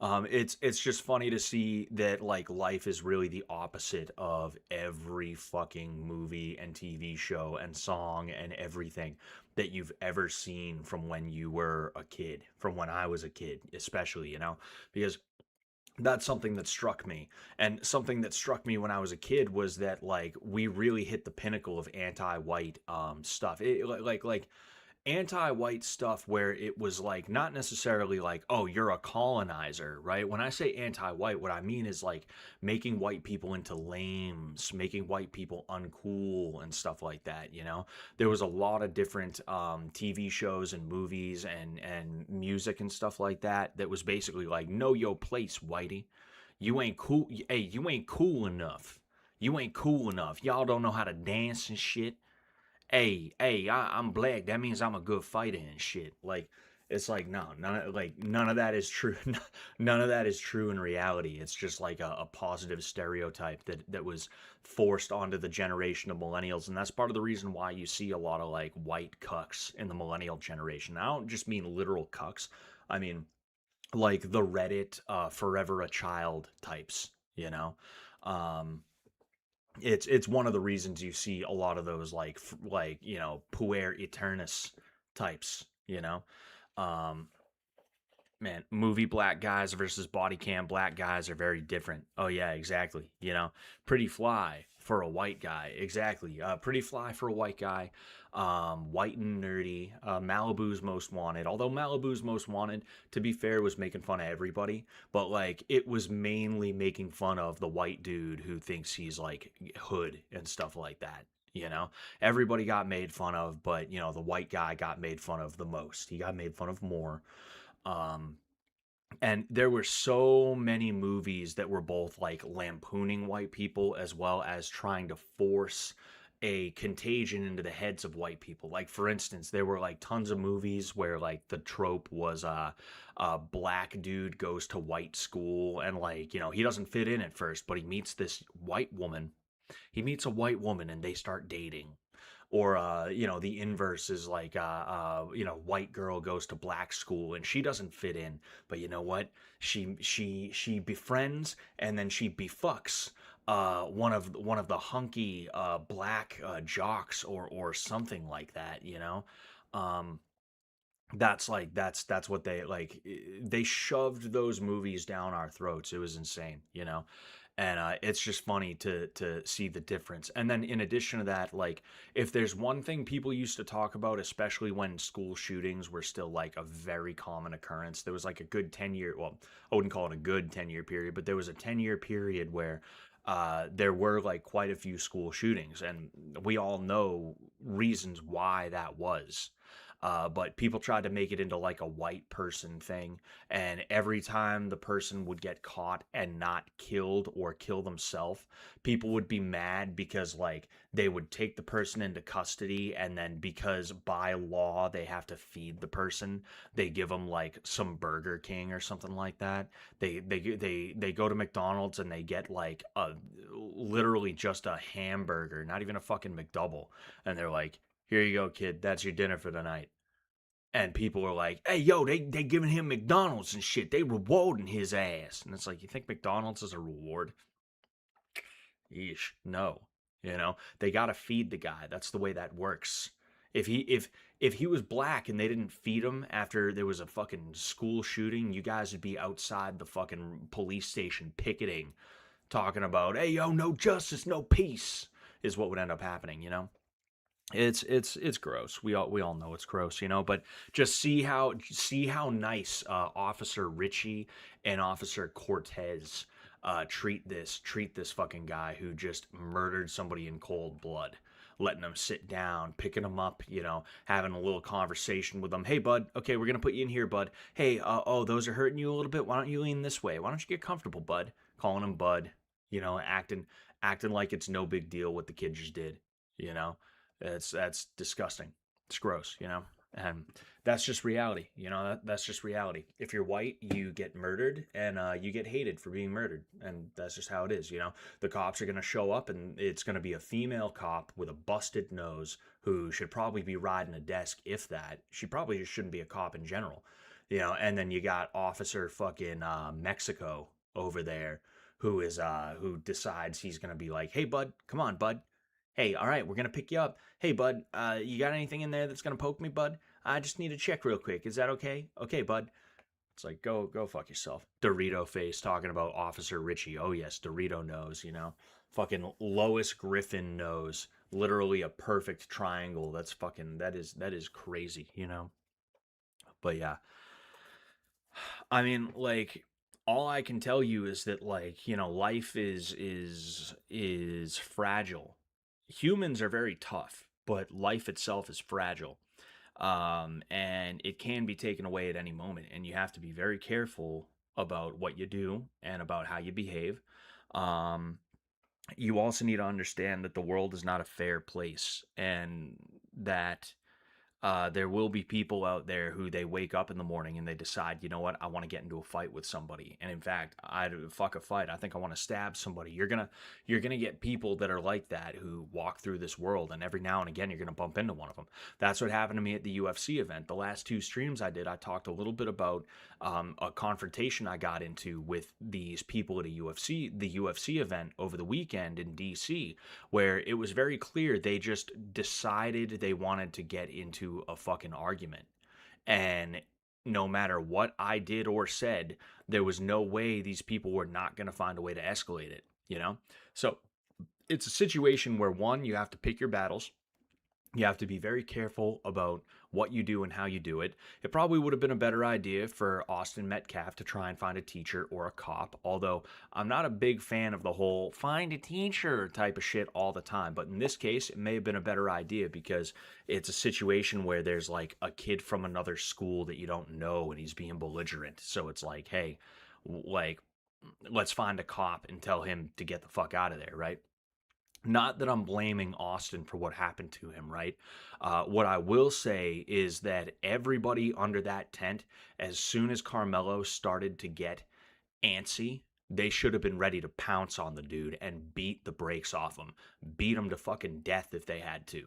It's just funny to see that like life is really the opposite of every fucking movie and TV show and song and everything that you've ever seen from when you were a kid, from when I was a kid, especially, you know, because that's something that struck me. And something that struck me when I was a kid was that like we really hit the pinnacle of anti-white stuff. Like anti-white stuff where it was like not necessarily like, oh, you're a colonizer, right? When I say anti-white, what I mean is like making white people into lames, making white people uncool and stuff like that, you know? There was a lot of different TV shows and movies and music and stuff like that that was basically like, know your place, whitey. You ain't cool. Hey, you ain't cool enough. You ain't cool enough. Y'all don't know how to dance and shit. Hey, I'm black. That means I'm a good fighter and shit. Like, It's like no, none of that is true. None of that is true in reality. It's just like a positive stereotype that was forced onto the generation of millennials, and that's part of the reason why you see a lot of like white cucks in the millennial generation. I don't just mean literal cucks. I mean like the Reddit forever a child types, you know. Um it's one of the reasons you see a lot of those like you know, puer aeternus types, you know. Um Man, movie black guys versus body cam black guys are very different. Oh yeah, exactly. You know, pretty fly for a white guy. Exactly. Pretty fly for a white guy. White and nerdy. Malibu's most wanted. Although Malibu's most wanted, to be fair, was making fun of everybody, but like it was mainly making fun of the white dude who thinks he's like hood and stuff like that. You know, everybody got made fun of, but you know, the white guy got made fun of the most. He got made fun of more. Um, and there were so many movies that were both like lampooning white people as well as trying to force a contagion into the heads of white people. Like for instance, there were like tons of movies where like the trope was a black dude goes to white school and like, you know, he doesn't fit in at first, but he meets this white woman. He meets a white woman and they start dating. Or you know, the inverse is like you know, white girl goes to black school and she doesn't fit in, but you know what, she befriends and then she befucks one of the hunky black jocks or something like that, you know. um that's like that's what they like, they shoved those movies down our throats. It was insane, you know. And it's just funny to see the difference. And then in addition to that, like if there's one thing people used to talk about, especially when school shootings were still like a very common occurrence, there was like a good 10-year, well, I wouldn't call it a good 10-year period, but there was a 10-year period where there were like quite a few school shootings, and we all know reasons why that was. But people tried to make it into like a white person thing. And every time the person would get caught and not killed or kill themselves, people would be mad because like they would take the person into custody. And then because by law they have to feed the person, they give them like some Burger King or something like that. They go to McDonald's and they get like a literally just a hamburger, not even a fucking McDouble. And they're like, here you go, kid. That's your dinner for the night. And people are like, hey, yo, they giving him McDonald's and shit. They rewarding his ass. And it's like, you think McDonald's is a reward? Yeesh. No. You know, they got to feed the guy. That's the way that works. If he was black and they didn't feed him after there was a fucking school shooting, you guys would be outside the fucking police station picketing, talking about, hey, yo, no justice, no peace, is what would end up happening, you know? It's gross. We all know it's gross, you know. But just see how nice Officer Richie and Officer Cortez treat this fucking guy who just murdered somebody in cold blood. Letting them sit down, picking them up, you know, having a little conversation with them. Hey, bud. Okay, we're gonna put you in here, bud. Hey, oh, those are hurting you a little bit. Why don't you lean this way? Why don't you get comfortable, bud? Calling him bud, you know, acting like it's no big deal what the kid just did, you know. That's disgusting. It's gross, you know. And that's just reality, you know. That's just reality. If you're white, you get murdered, and you get hated for being murdered, and that's just how it is, you know. The cops are gonna show up, and it's gonna be a female cop with a busted nose who should probably be riding a desk, if that. She probably just shouldn't be a cop in general, you know. And then you got Officer fucking Mexico over there, who decides he's gonna be like, hey bud, come on bud. Hey, all right, we're gonna pick you up. Hey, bud, you got anything in there that's gonna poke me, bud? I just need to check real quick. Is that okay? Okay, bud. It's like, go fuck yourself. Dorito face talking about Officer Richie. Oh yes, Dorito nose, you know. Fucking Lois Griffin nose. Literally a perfect triangle. That is crazy, you know. But yeah. I mean, like, all I can tell you is that, like, you know, life is fragile. Humans are very tough, but life itself is fragile. And it can be taken away at any moment, and you have to be very careful about what you do and about how you behave. Um, you also need to understand that the world is not a fair place, and that There will be people out there who they wake up in the morning and they decide, you know what, I want to get into a fight with somebody. And in fact, fuck a fight. I think I want to stab somebody. You're gonna get people that are like that who walk through this world, and every now and again you're gonna bump into one of them. That's what happened to me at the UFC event. The last two streams I did, I talked a little bit about a confrontation I got into with these people at the UFC event over the weekend in DC, where it was very clear they just decided they wanted to get into a fucking argument. And no matter what I did or said, there was no way these people were not going to find a way to escalate it, you know? So it's a situation where, one, you have to pick your battles. You have to be very careful about what you do and how you do it. It probably would have been a better idea for Austin Metcalf to try and find a teacher or a cop, although I'm not a big fan of the whole find a teacher type of shit all the time. But in this case, it may have been a better idea because it's a situation where there's like a kid from another school that you don't know and he's being belligerent. So it's like, hey, like, let's find a cop and tell him to get the fuck out of there, right? Not that I'm blaming Austin for what happened to him, right? What I will say is that everybody under that tent, as soon as Carmelo started to get antsy, they should have been ready to pounce on the dude and beat the brakes off him. Beat him to fucking death if they had to.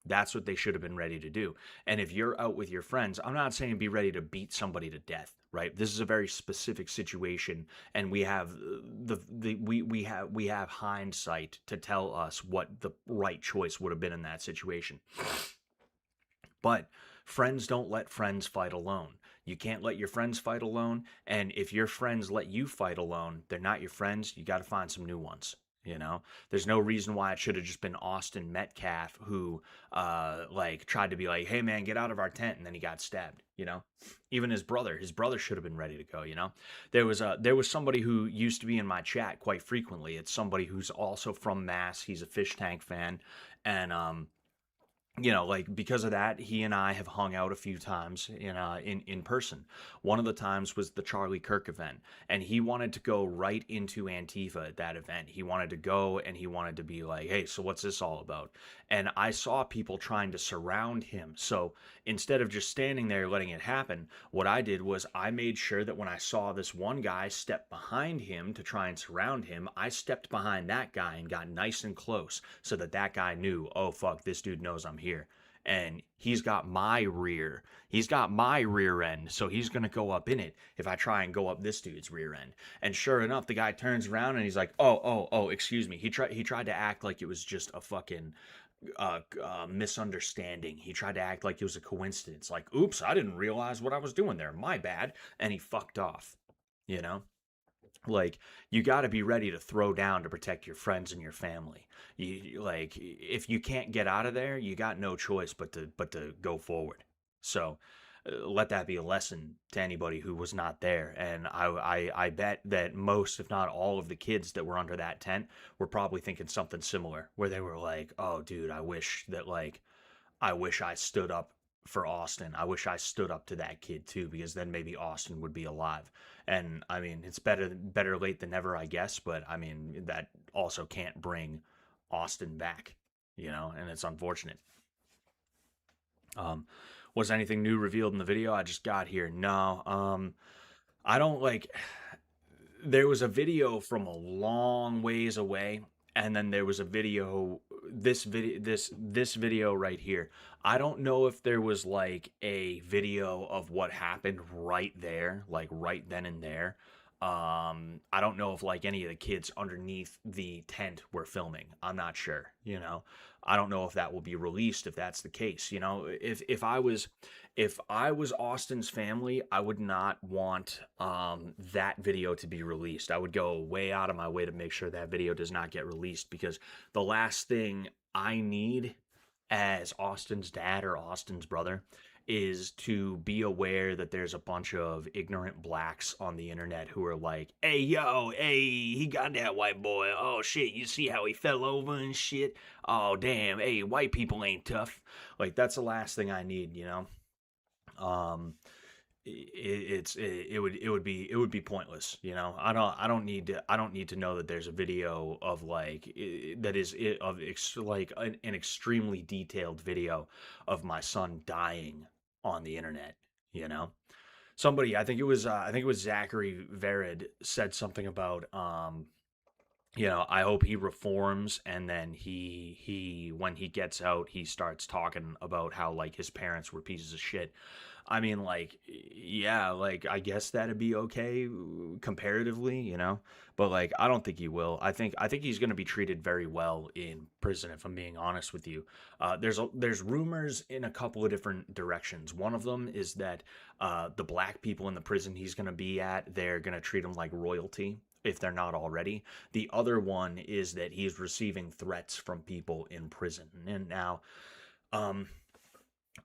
That's what they should have been ready to do. And if you're out with your friends, I'm not saying be ready to beat somebody to death, right? This is a very specific situation, and we have we have hindsight to tell us what the right choice would have been in that situation. But friends don't let friends fight alone. You can't let your friends fight alone, and if your friends let you fight alone, they're not your friends. You got to find some new ones. You know, there's no reason why it should have just been Austin Metcalf who, like, tried to be like, hey, man, get out of our tent. And then he got stabbed, you know, even his brother should have been ready to go. You know, there was somebody who used to be in my chat quite frequently. It's somebody who's also from Mass. He's a fish tank fan. And, you know, like, because of that, he and I have hung out a few times in person. One of the times was the Charlie Kirk event, and he wanted to go right into Antifa at that event. He wanted to go and he wanted to be like, hey, so what's this all about? And I saw people trying to surround him. So instead of just standing there letting it happen, what I did was I made sure that when I saw this one guy step behind him to try and surround him, I stepped behind that guy and got nice and close so that that guy knew, oh, fuck, this dude knows I'm here. And he's got my rear end, so he's gonna go up in it if I try and go up this dude's rear end. And sure enough, the guy turns around and he's like, oh, excuse me. He tried to act like it was just a fucking misunderstanding. He tried to act like it was a coincidence, like, oops, I didn't realize what I was doing there, my bad. And he fucked off, you know. Like, you got to be ready to throw down to protect your friends and your family. Like, if you can't get out of there, you got no choice but to go forward. So let that be a lesson to anybody who was not there. And I bet that most, if not all, of the kids that were under that tent were probably thinking something similar, where they were like, oh, dude, I wish I stood up for Austin. I wish I stood up to that kid too, because then maybe Austin would be alive. And I mean, it's better late than never, I guess. But I mean, that also can't bring Austin back, you know, and it's unfortunate. Was anything new revealed in the video I just got here? No. I don't like. There was a video from a long ways away, and then there was a video. This video right here. I don't know if there was like a video of what happened right there, like right then and there. I don't know if like any of the kids underneath the tent were filming. I'm not sure, you know. I don't know if that will be released if that's the case, you know. If I was Austin's family, I would not want that video to be released. I would go way out of my way to make sure that video does not get released, because the last thing I need as Austin's dad or Austin's brother is to be aware that there's a bunch of ignorant blacks on the internet who are like, hey, yo, hey, he got that white boy. Oh, shit, you see how he fell over and shit? Oh, damn, hey, white people ain't tough. Like, that's the last thing I need, you know? it would be pointless, you know. I don't need to know that there's a video of like that is of like an extremely detailed video of my son dying on the internet, you know. Somebody, I think it was Zachary Vered said something about you know, I hope he reforms, and then he when he gets out, he starts talking about how like his parents were pieces of shit. I mean, like, yeah, like I guess that'd be okay comparatively, you know, but like I don't think he will. I think he's going to be treated very well in prison, if I'm being honest with you. There's rumors in a couple of different directions. One of them is that the black people in the prison he's going to be at, they're going to treat him like royalty if they're not already. The other one is that he's receiving threats from people in prison. And now, um,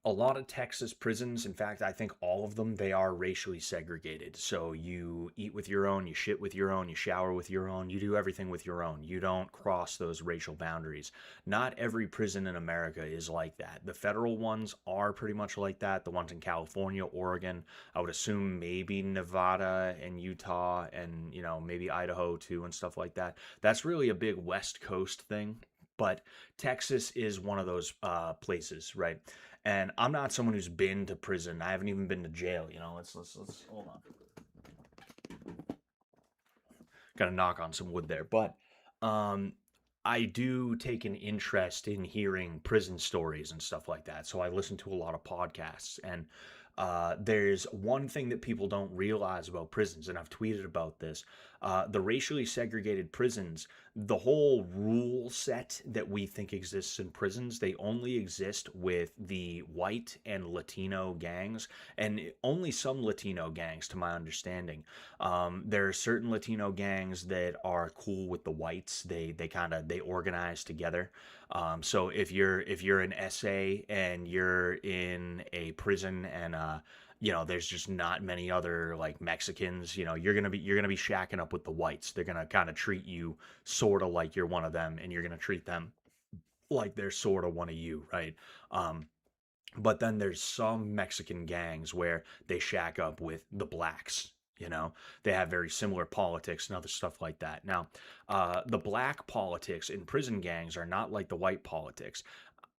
a lot of Texas prisons, in fact, I think all of them, they are racially segregated. So you eat with your own, you shit with your own, you shower with your own, you do everything with your own. You don't cross those racial boundaries. Not every prison in America is like that. The federal ones are pretty much like that. The ones in California, Oregon, I would assume maybe Nevada and Utah and, you know, maybe Idaho too and stuff like that. That's really a big West Coast thing. But Texas is one of those places, right? And I'm not someone who's been to prison. I haven't even been to jail. You know, let's hold on. Got to knock on some wood there, but um, I do take an interest in hearing prison stories and stuff like that. So I listen to a lot of podcasts, and there's one thing that people don't realize about prisons, and I've tweeted about this. The racially segregated prisons, the whole rule set that we think exists in prisons, they only exist with the white and Latino gangs, and only some Latino gangs, to my understanding. There are certain Latino gangs that are cool with the whites. They organize together. So if you're an SA and you're in a prison and you know, there's just not many other like Mexicans, you know, you're gonna be shacking up with the whites. They're gonna kind of treat you sort of like you're one of them, and you're gonna treat them like they're sort of one of you, right? Um, but then there's some Mexican gangs where they shack up with the blacks. You know, they have very similar politics and other stuff like that. Now, the black politics in prison gangs are not like the white politics.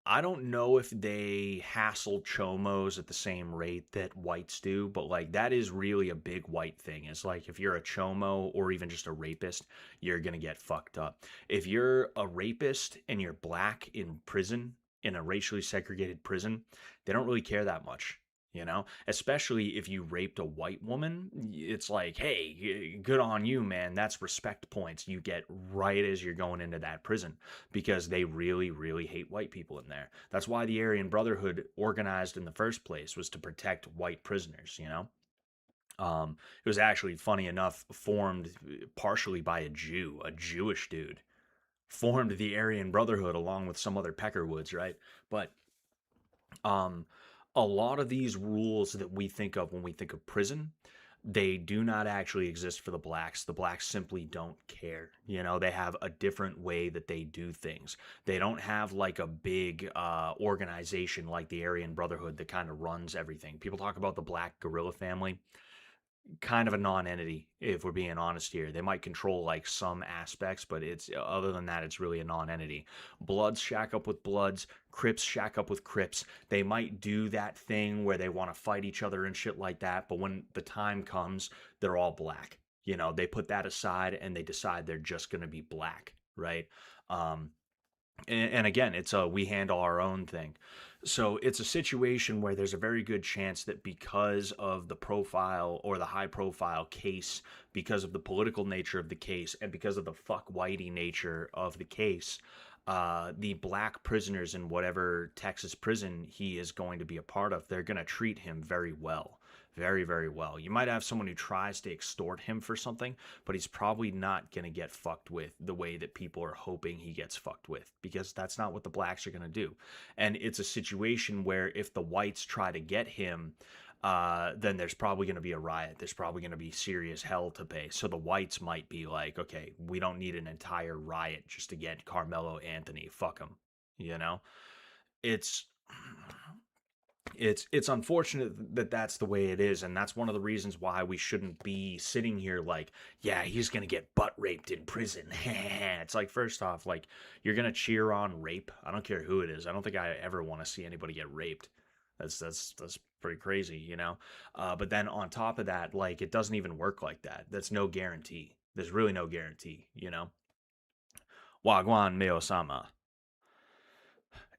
I don't know if they hassle chomos at the same rate that whites do, but like that is really a big white thing. It's like if you're a chomo or even just a rapist, you're gonna get fucked up. If you're a rapist and you're black in prison, in a racially segregated prison, they don't really care that much. You know, especially if you raped a white woman, it's like, hey, good on you, man. That's respect points you get right as you're going into that prison because they really, really hate white people in there. That's why the Aryan Brotherhood organized in the first place was to protect white prisoners, you know? It was actually, funny enough, formed partially by a Jew, a Jewish dude, formed the Aryan Brotherhood along with some other Peckerwoods, right? But um, a lot of these rules that we think of when we think of prison, they do not actually exist for the blacks. The blacks simply don't care. You know, they have a different way that they do things. They don't have like a big organization like the Aryan Brotherhood that kind of runs everything. People talk about the Black Guerrilla family, kind of a non-entity if we're being honest here. They might control like some aspects, but it's other than that it's really a non-entity. Bloods shack up with Bloods, Crips shack up with Crips. They might do that thing where they want to fight each other and shit like that, but when the time comes, they're all black. You know, they put that aside and they decide they're just going to be black, right? um and again, it's a we handle our own thing. So it's a situation where there's a very good chance that because of the profile or the high profile case, because of the political nature of the case, and because of the fuck whitey nature of the case, the black prisoners in whatever Texas prison he is going to be a part of, they're going to treat him very well. Very, very well. You might have someone who tries to extort him for something, but he's probably not going to get fucked with the way that people are hoping he gets fucked with, because that's not what the blacks are going to do. And it's a situation where if the whites try to get him, then there's probably going to be a riot. There's probably going to be serious hell to pay. So the whites might be like, okay, we don't need an entire riot just to get Carmelo Anthony. Fuck him. You know? It's it's unfortunate that that's the way it is, and that's one of the reasons why we shouldn't be sitting here like, yeah, he's gonna get butt raped in prison. It's like, first off, like, you're gonna cheer on rape. I don't care who it is. I don't think I ever want to see anybody get raped. That's pretty crazy, you know. But then on top of that, like, it doesn't even work like that. That's no guarantee. There's really no guarantee, you know. Wagwan Meo-sama.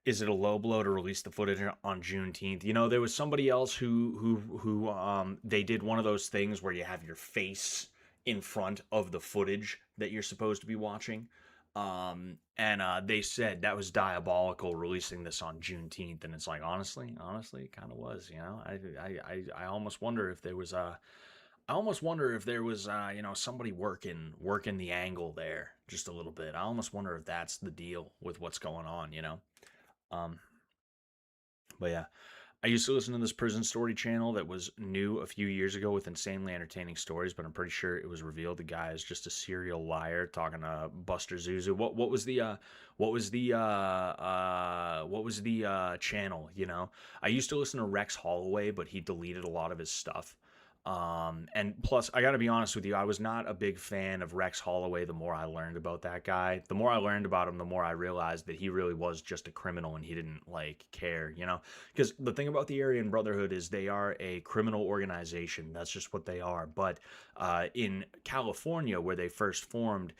Is it a low blow to release the footage on Juneteenth? You know, there was somebody else who they did one of those things where you have your face in front of the footage that you're supposed to be watching. And they said that was diabolical releasing this on Juneteenth, and it's like, honestly, it kind of was, you know. I almost wonder if there was you know, somebody working the angle there just a little bit. I almost wonder if that's the deal with what's going on, you know. Um, but yeah, I used to listen to this prison story channel that was new a few years ago with insanely entertaining stories, but I'm pretty sure it was revealed the guy is just a serial liar talking to Buster Zuzu. What was the channel, you know? I used to listen to Rex Holloway, but he deleted a lot of his stuff. And plus, I got to be honest with you, I was not a big fan of Rex Holloway. The more I learned about that guy, the more I learned about him, the more I realized that he really was just a criminal and he didn't like care, you know? Because the thing about the Aryan Brotherhood is they are a criminal organization. That's just what they are. But in California, where they formed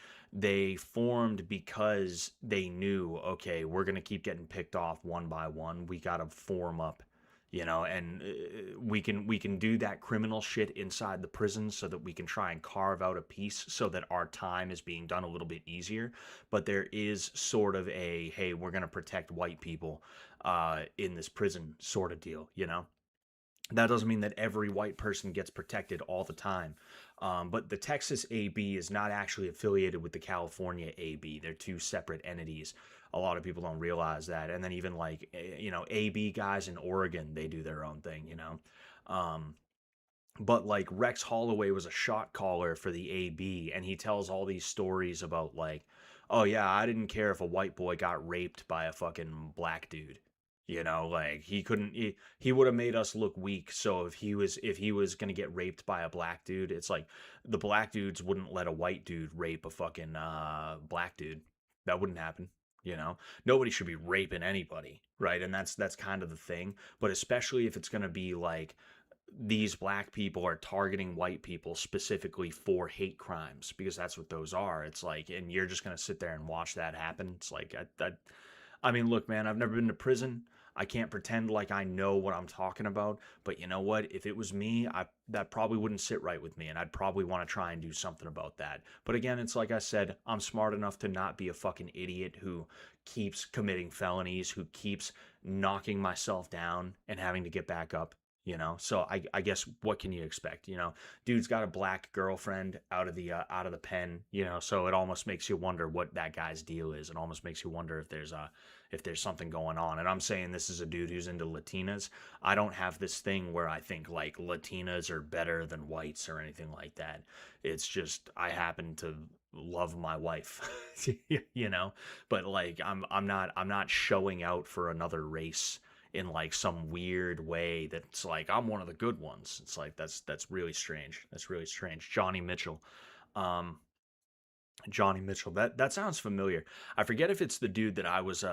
because they knew, okay, we're going to keep getting picked off one by one. We got to form up, you know, and we can do that criminal shit inside the prison so that we can try and carve out a piece so that our time is being done a little bit easier. But there is sort of a, hey, we're going to protect white people in this prison sort of deal, you know. That doesn't mean that every white person gets protected all the time. But the Texas AB is not actually affiliated with the California AB. They're two separate entities. A lot of people don't realize that. And then even like, you know, AB guys in Oregon, they do their own thing, you know. But like Rex Holloway was a shot caller for the AB, and he tells all these stories about like, oh yeah, I didn't care if a white boy got raped by a fucking black dude. You know, like he would have made us look weak. So if he was gonna get raped by a black dude, it's like the black dudes wouldn't let a white dude rape a fucking black dude. That wouldn't happen. You know, nobody should be raping anybody, right? And that's kind of the thing. But especially if it's gonna be like these black people are targeting white people specifically for hate crimes, because that's what those are. It's like, and you're just gonna sit there and watch that happen. It's like, I mean, look, man, I've never been to prison. I can't pretend like I know what I'm talking about, but you know what? If it was me, that probably wouldn't sit right with me, and I'd probably want to try and do something about that. But again, it's like I said, I'm smart enough to not be a fucking idiot who keeps committing felonies, who keeps knocking myself down and having to get back up. You know, so I guess what can you expect? You know, dude's got a black girlfriend out of the pen. You know, so it almost makes you wonder what that guy's deal is. It almost makes you wonder if there's something going on. And I'm saying this is a dude who's into Latinas. I don't have this thing where I think like Latinas are better than whites or anything like that. It's just I happen to love my wife, you know. But like I'm not showing out for another race in like some weird way that's like I'm one of the good ones. It's like that's really strange. That's really strange. Johnny Mitchell. Johnny Mitchell. That sounds familiar. I forget if it's the dude that I was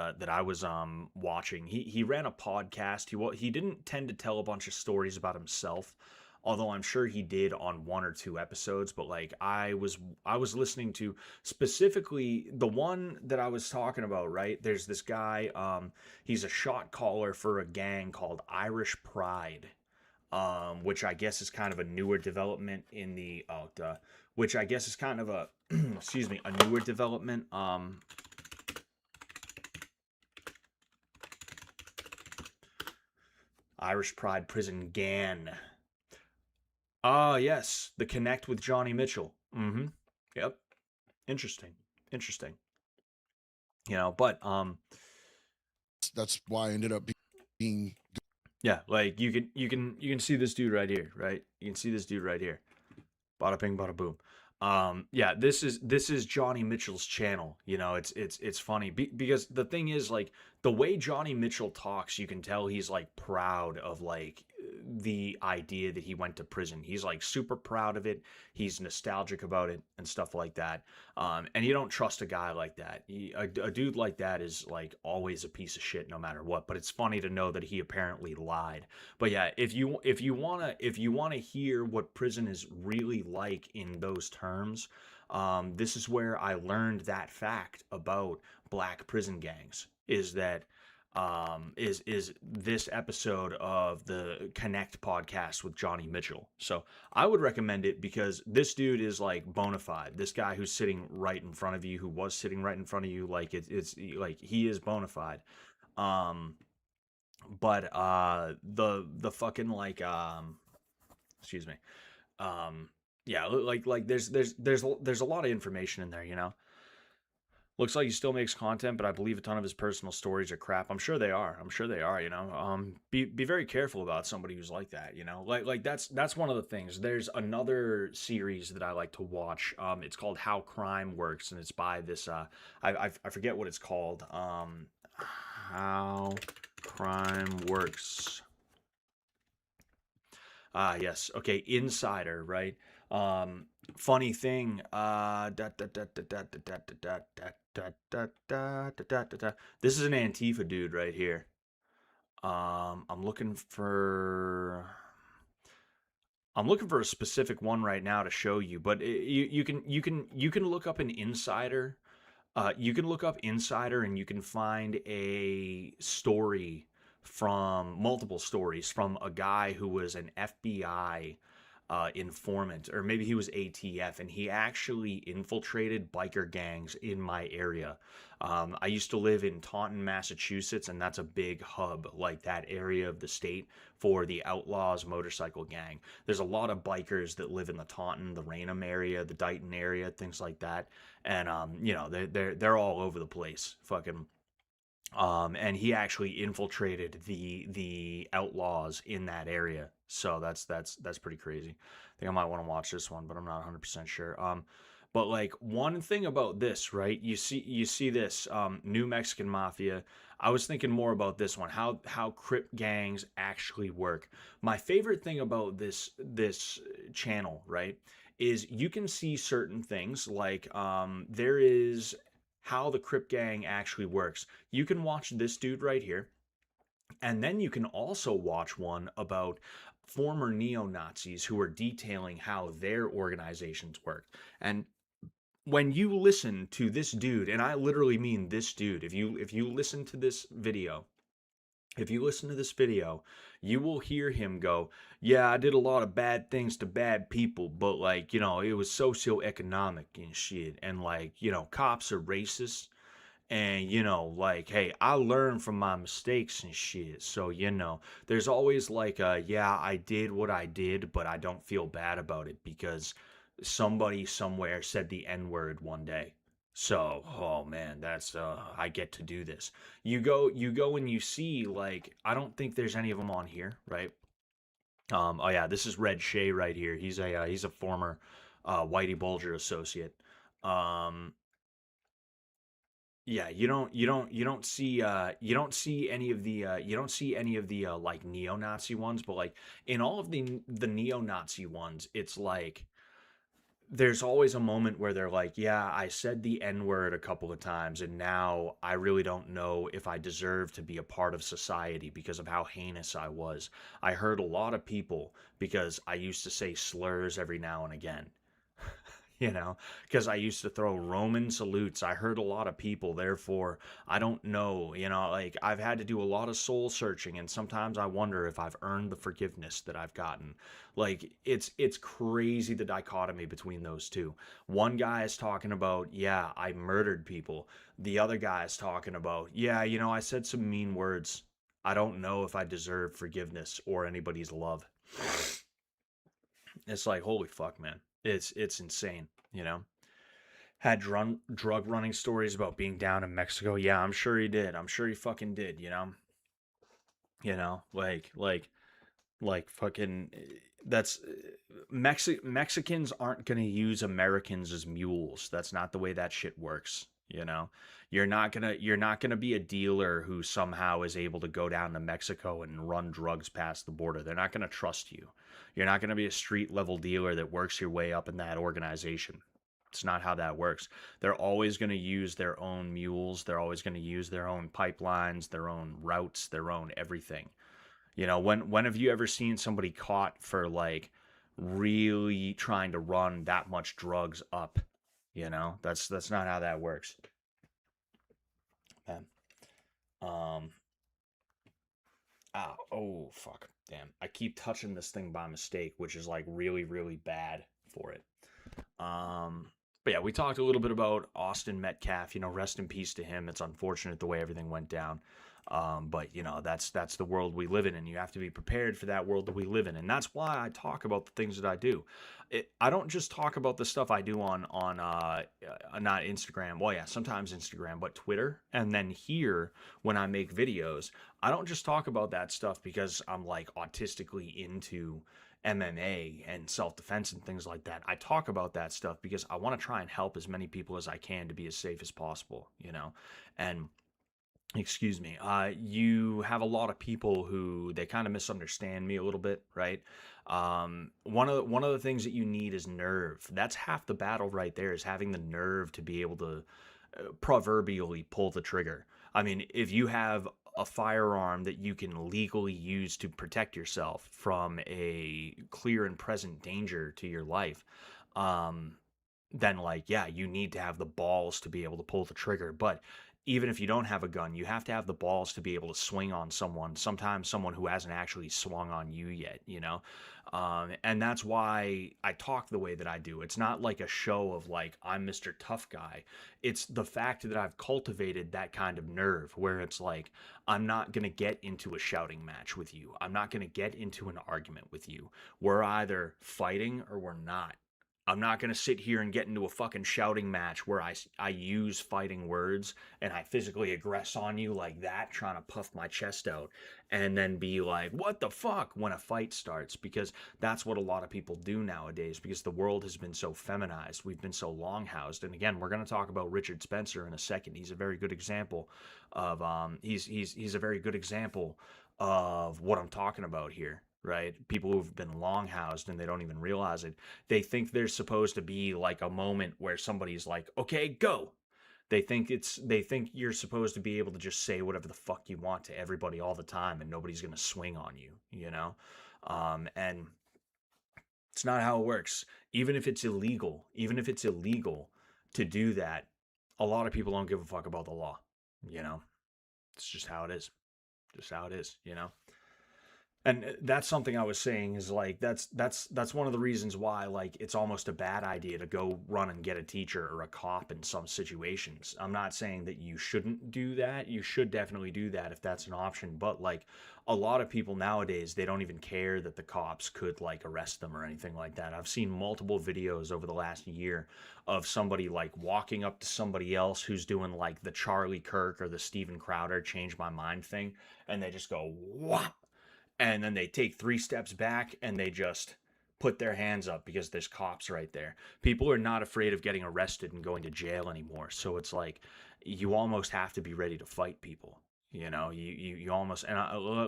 watching. He ran a podcast. He didn't tend to tell a bunch of stories about himself, although I'm sure he did on one or two episodes. But like I was listening to specifically the one that I was talking about, right? There's this guy, he's a shot caller for a gang called Irish Pride, which I guess is kind of a newer development in the which I guess is kind of a excuse me, a newer development. Irish Pride Prison Gan. Ah, yes, the connect with Johnny Mitchell. Mm-hmm. Yep. Interesting. You know, but that's why I ended up being. Yeah, like you can see this dude right here, right? You can see this dude right here. Bada bing, bada boom. Yeah, this is Johnny Mitchell's channel. You know, it's funny because the thing is, like, the way Johnny Mitchell talks, you can tell he's like proud of like the idea that he went to prison. He's like super proud of it. He's nostalgic about it and stuff like that. And you don't trust a guy like that. A dude like that is like always a piece of shit no matter what. But it's funny to know that he apparently lied. But yeah, if you wanna hear what prison is really like in those terms, this is where I learned that fact about black prison gangs. Is that is this episode of the Connect podcast with Johnny Mitchell. So I would recommend it because this dude is like bona fide. This guy who's sitting right in front of you, who was sitting right in front of you, like it's like he is bona fide. Um, but the fucking like excuse me, yeah, like there's a lot of information in there, you know. Looks like he still makes content, but I believe a ton of his personal stories are crap. I'm sure they are. I'm sure they are. You know, be very careful about somebody who's like that. You know, like that's one of the things. There's another series that I like to watch. It's called How Crime Works, and it's by this. I forget what it's called. How Crime Works. Ah, yes. Okay, Insider, right? Funny thing. This is an Antifa dude right here. I'm looking for. I'm looking for a specific one right now to show you, but you can look up an insider. You can look up insider and you can find a story from multiple stories from a guy who was an FBI informant, or maybe he was ATF, and he actually infiltrated biker gangs in my area. I used to live in Taunton, Massachusetts, and that's a big hub, like that area of the state for the Outlaws motorcycle gang. There's a lot of bikers that live in the Taunton, the Raynham area, the Dighton area, things like that, and you know, they're all over the place, fucking. And he actually infiltrated the outlaws in that area. So that's pretty crazy. I think I might want to watch this one, but I'm not 100% sure. But like one thing about this, right? You see this New Mexican Mafia. I was thinking more about this one, how Crip gangs actually work. My favorite thing about this channel, right, is you can see certain things like there is how the Crip gang actually works. You can watch this dude right here, and then you can also watch one about former neo-Nazis who are detailing how their organizations work. And when you listen to this dude, and I literally mean this dude, if you listen to this video, if you listen to this video, you will hear him go, yeah, I did a lot of bad things to bad people, but like, you know, it was socioeconomic and shit. And like, you know, cops are racist. And, you know, like, hey, I learned from my mistakes and shit. So, you know, there's always like yeah, I did what I did, but I don't feel bad about it because somebody somewhere said the N-word one day. So, oh man, that's I get to do this. You go and you see, like, I don't think there's any of them on here, right? Oh yeah, this is Red Shea right here. He's a former Whitey Bulger associate. Um, yeah, you don't see any of the like neo-Nazi ones, but like in all of the neo-Nazi ones, it's like there's always a moment where they're like, yeah, I said the N-word a couple of times, and now I really don't know if I deserve to be a part of society because of how heinous I was. I hurt a lot of people because I used to say slurs every now and again. You know, because I used to throw Roman salutes. I hurt a lot of people, therefore, I don't know. You know, like I've had to do a lot of soul searching, and sometimes I wonder if I've earned the forgiveness that I've gotten. Like it's crazy the dichotomy between those two. One guy is talking about, yeah, I murdered people. The other guy is talking about, yeah, you know, I said some mean words. I don't know if I deserve forgiveness or anybody's love. It's like, holy fuck, man. It's insane, you know? Had drug running stories about being down in Mexico. Yeah, I'm sure he did. I'm sure he fucking did, you know? You know, like fucking that's Mexicans aren't going to use Americans as mules. That's not the way that shit works, you know. You're not going to be a dealer who somehow is able to go down to Mexico and run drugs past the border. They're not going to trust you. You're not going to be a street level dealer that works your way up in that organization. It's not how that works. They're always going to use their own mules. They're always going to use their own pipelines, their own routes, their own everything. When have you ever seen somebody caught for like really trying to run that much drugs up? That's not how that works. Man. Um oh fuck. Damn. I keep touching this thing by mistake, which is like really, really bad for it. But yeah, we talked a little bit about Austin Metcalf. Rest in peace to him. It's unfortunate the way everything went down. But that's the world we live in, and you have to be prepared for that world that we live in, and that's why I talk about the things that I do. I don't just talk about the stuff I do on not Instagram. Well, yeah, sometimes Instagram, but Twitter, and then here when I make videos, I don't just talk about that stuff because I'm like autistically into MMA and self-defense and things like that. I talk about that stuff because I want to try and help as many people as I can to be as safe as possible, and excuse me, you have a lot of people who they kind of misunderstand me a little bit, right? One of the things that you need is nerve. That's half the battle right there, is having the nerve to be able to proverbially pull the trigger. I mean, if you have a firearm that you can legally use to protect yourself from a clear and present danger to your life, then like, yeah, you need to have the balls to be able to pull the trigger. But even if you don't have a gun, you have to have the balls to be able to swing on someone, sometimes someone who hasn't actually swung on you yet, and that's why I talk the way that I do. It's not like a show of like, I'm Mr. Tough Guy. It's the fact that I've cultivated that kind of nerve where it's like, I'm not going to get into a shouting match with you. I'm not going to get into an argument with you. We're either fighting or we're not. I'm not going to sit here and get into a fucking shouting match where I use fighting words and I physically aggress on you like that, trying to puff my chest out and then be like, what the fuck, when a fight starts, because that's what a lot of people do nowadays, because the world has been so feminized. We've been so long-housed. And again, we're going to talk about Richard Spencer in a second. He's a very good example of, he's a very good example of what I'm talking about here. Right? People who've been long housed and they don't even realize it. They think there's supposed to be like a moment where somebody's like, okay, go. They think you're supposed to be able to just say whatever the fuck you want to everybody all the time and nobody's going to swing on you, and it's not how it works. Even if it's illegal to do that, a lot of people don't give a fuck about the law, It's just how it is. And that's something I was saying is like, that's one of the reasons why like it's almost a bad idea to go run and get a teacher or a cop in some situations. I'm not saying that you shouldn't do that. You should definitely do that if that's an option. But like a lot of people nowadays, they don't even care that the cops could like arrest them or anything like that. I've seen multiple videos over the last year of somebody like walking up to somebody else who's doing like the Charlie Kirk or the Steven Crowder change my mind thing. And they just go, whop. And then they take 3 steps back and they just put their hands up because there's cops right there. People are not afraid of getting arrested and going to jail anymore. So it's like you almost have to be ready to fight people. You almost, and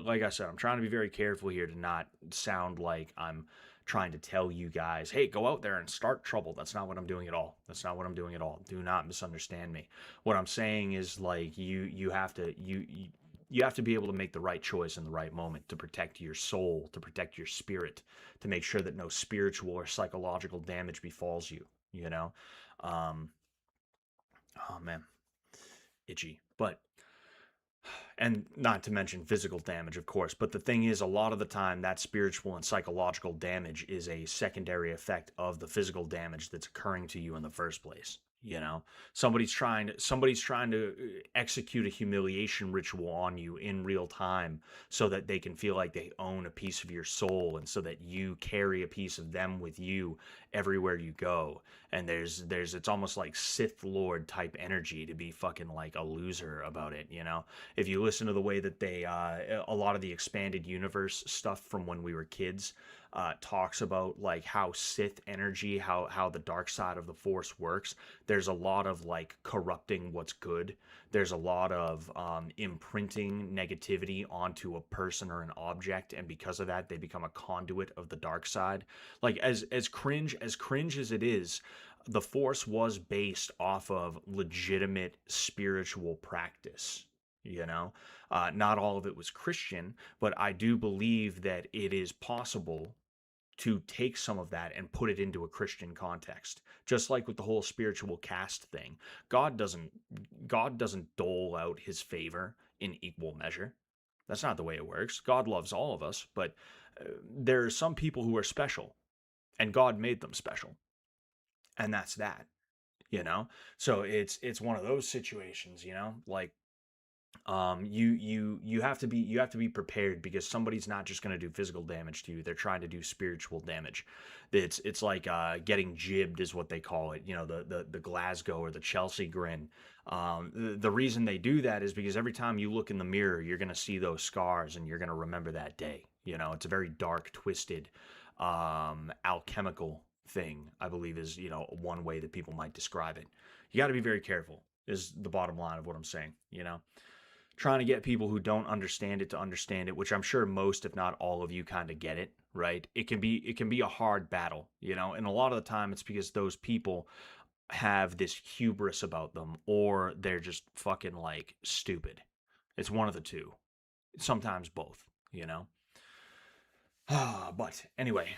like I said, I'm trying to be very careful here to not sound like I'm trying to tell you guys, hey, go out there and start trouble. That's not what I'm doing at all. Do not misunderstand me. What I'm saying is like you have to be able to make the right choice in the right moment to protect your soul, to protect your spirit, to make sure that no spiritual or psychological damage befalls you, oh man, itchy. But, and not to mention physical damage, of course, but the thing is, a lot of the time that spiritual and psychological damage is a secondary effect of the physical damage that's occurring to you in the first place. Somebody's trying to execute a humiliation ritual on you in real time so that they can feel like they own a piece of your soul and so that you carry a piece of them with you everywhere you go. And it's almost like Sith Lord type energy to be fucking like a loser about it. If you listen to the way that they a lot of the expanded universe stuff from when we were kids, talks about like how Sith energy, how the dark side of the Force works. There's a lot of like corrupting what's good. There's a lot of imprinting negativity onto a person or an object, and because of that, they become a conduit of the dark side. Like as cringe as it is, the Force was based off of legitimate spiritual practice. You know, not all of it was Christian, but I do believe that it is possible to take some of that and put it into a Christian context. Just like with the whole spiritual caste thing. God doesn't dole out his favor in equal measure. That's not the way it works. God loves all of us, but there are some people who are special, and God made them special. And that's that, you know? So it's one of those situations, you know? Like you have to be prepared, because somebody's not just going to do physical damage to you. They're trying to do spiritual damage. It's like getting jibbed is what they call it, you know, the Glasgow or the Chelsea grin. The reason they do that is because every time you look in the mirror, you're going to see those scars and you're going to remember that day. You know, it's a very dark, twisted, alchemical thing, I believe, is, you know, one way that people might describe it. You got to be very careful is the bottom line of what I'm saying, you know? Trying to get people who don't understand it to understand it, which I'm sure most, if not all of you, kind of get it, right? It can be a hard battle, you know, and a lot of the time it's because those people have this hubris about them, or they're just fucking like stupid. It's one of the two, sometimes both, you know. But anyway,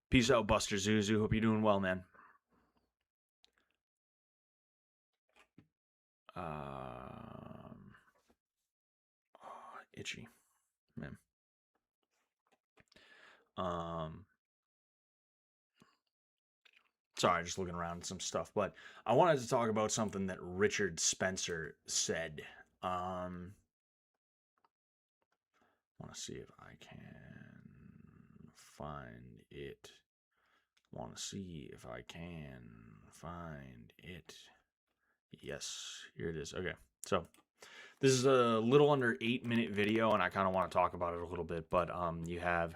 peace out, Buster Zuzu. Hope you're doing well, man. Itchy, man. Sorry, just looking around at some stuff, but I wanted to talk about something that Richard Spencer said. Want to see if I can find it. Want to see if I can find it. Yes, here it is. Okay, so this is a little under 8-minute video, and I kind of want to talk about it a little bit. But you have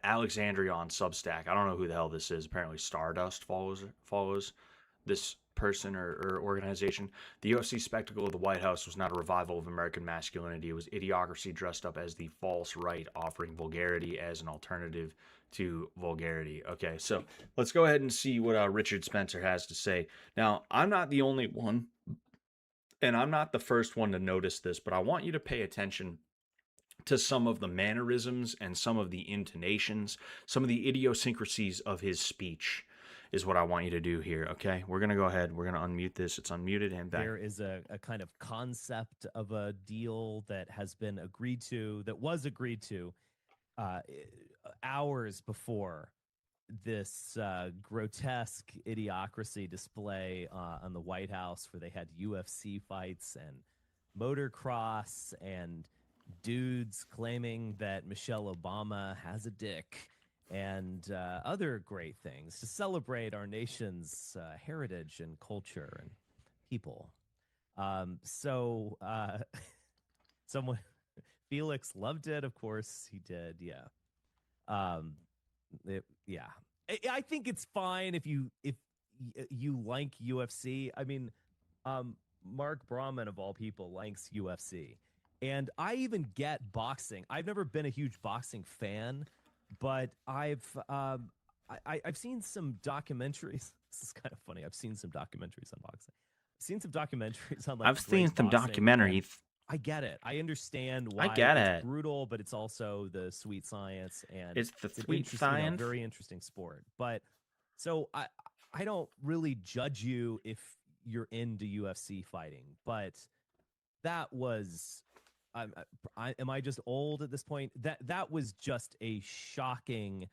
Alexandria on Substack. I don't know who the hell this is. Apparently, Stardust follows this person or organization. The UFC spectacle of the White House was not a revival of American masculinity. It was idiocracy dressed up as the false right, offering vulgarity as an alternative to vulgarity. Okay, so let's go ahead and see what Richard Spencer has to say. Now, I'm not the only one, and I'm not the first one to notice this, but I want you to pay attention to some of the mannerisms and some of the intonations, some of the idiosyncrasies of his speech is what I want you to do here, okay? We're going to go ahead. We're going to unmute this. It's unmuted and back. There is a kind of concept of a deal that has been agreed to, that was agreed to hours before this grotesque idiocracy display on the White House, where they had UFC fights and motocross and dudes claiming that Michelle Obama has a dick and other great things to celebrate our nation's heritage and culture and people. Someone, Felix loved it. Of course he did. Yeah. Yeah. I think it's fine if you like UFC. I mean, Mark Brahman of all people likes UFC. And I even get boxing. I've never been a huge boxing fan, but I've seen some documentaries. This is kind of funny. I've seen some documentaries on boxing. I've seen some documentaries on like I've seen some documentaries. I get it. I understand why it's brutal, but it's also the sweet science, and it's the sweet science. Very interesting sport. But so I don't really judge you if you're into UFC fighting, but that was. Am I just old at this point? That was just a shocking,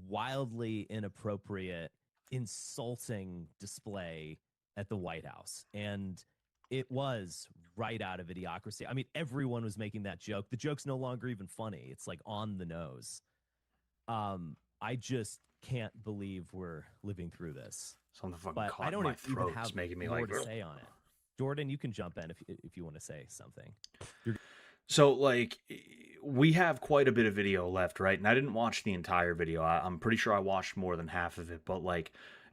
wildly inappropriate, insulting display at the White House. And it was right out of Idiocracy. I mean, everyone was making that joke. The joke's no longer even funny. It's like on the nose. I just can't believe we're living through this. Something fucking caught in my throat. It's making me more like to say on it. Jordan, you can jump in if you want to say something. So, like, we have quite a bit of video left, right? And I didn't watch the entire video. I'm pretty sure I watched more than half of it. But, like,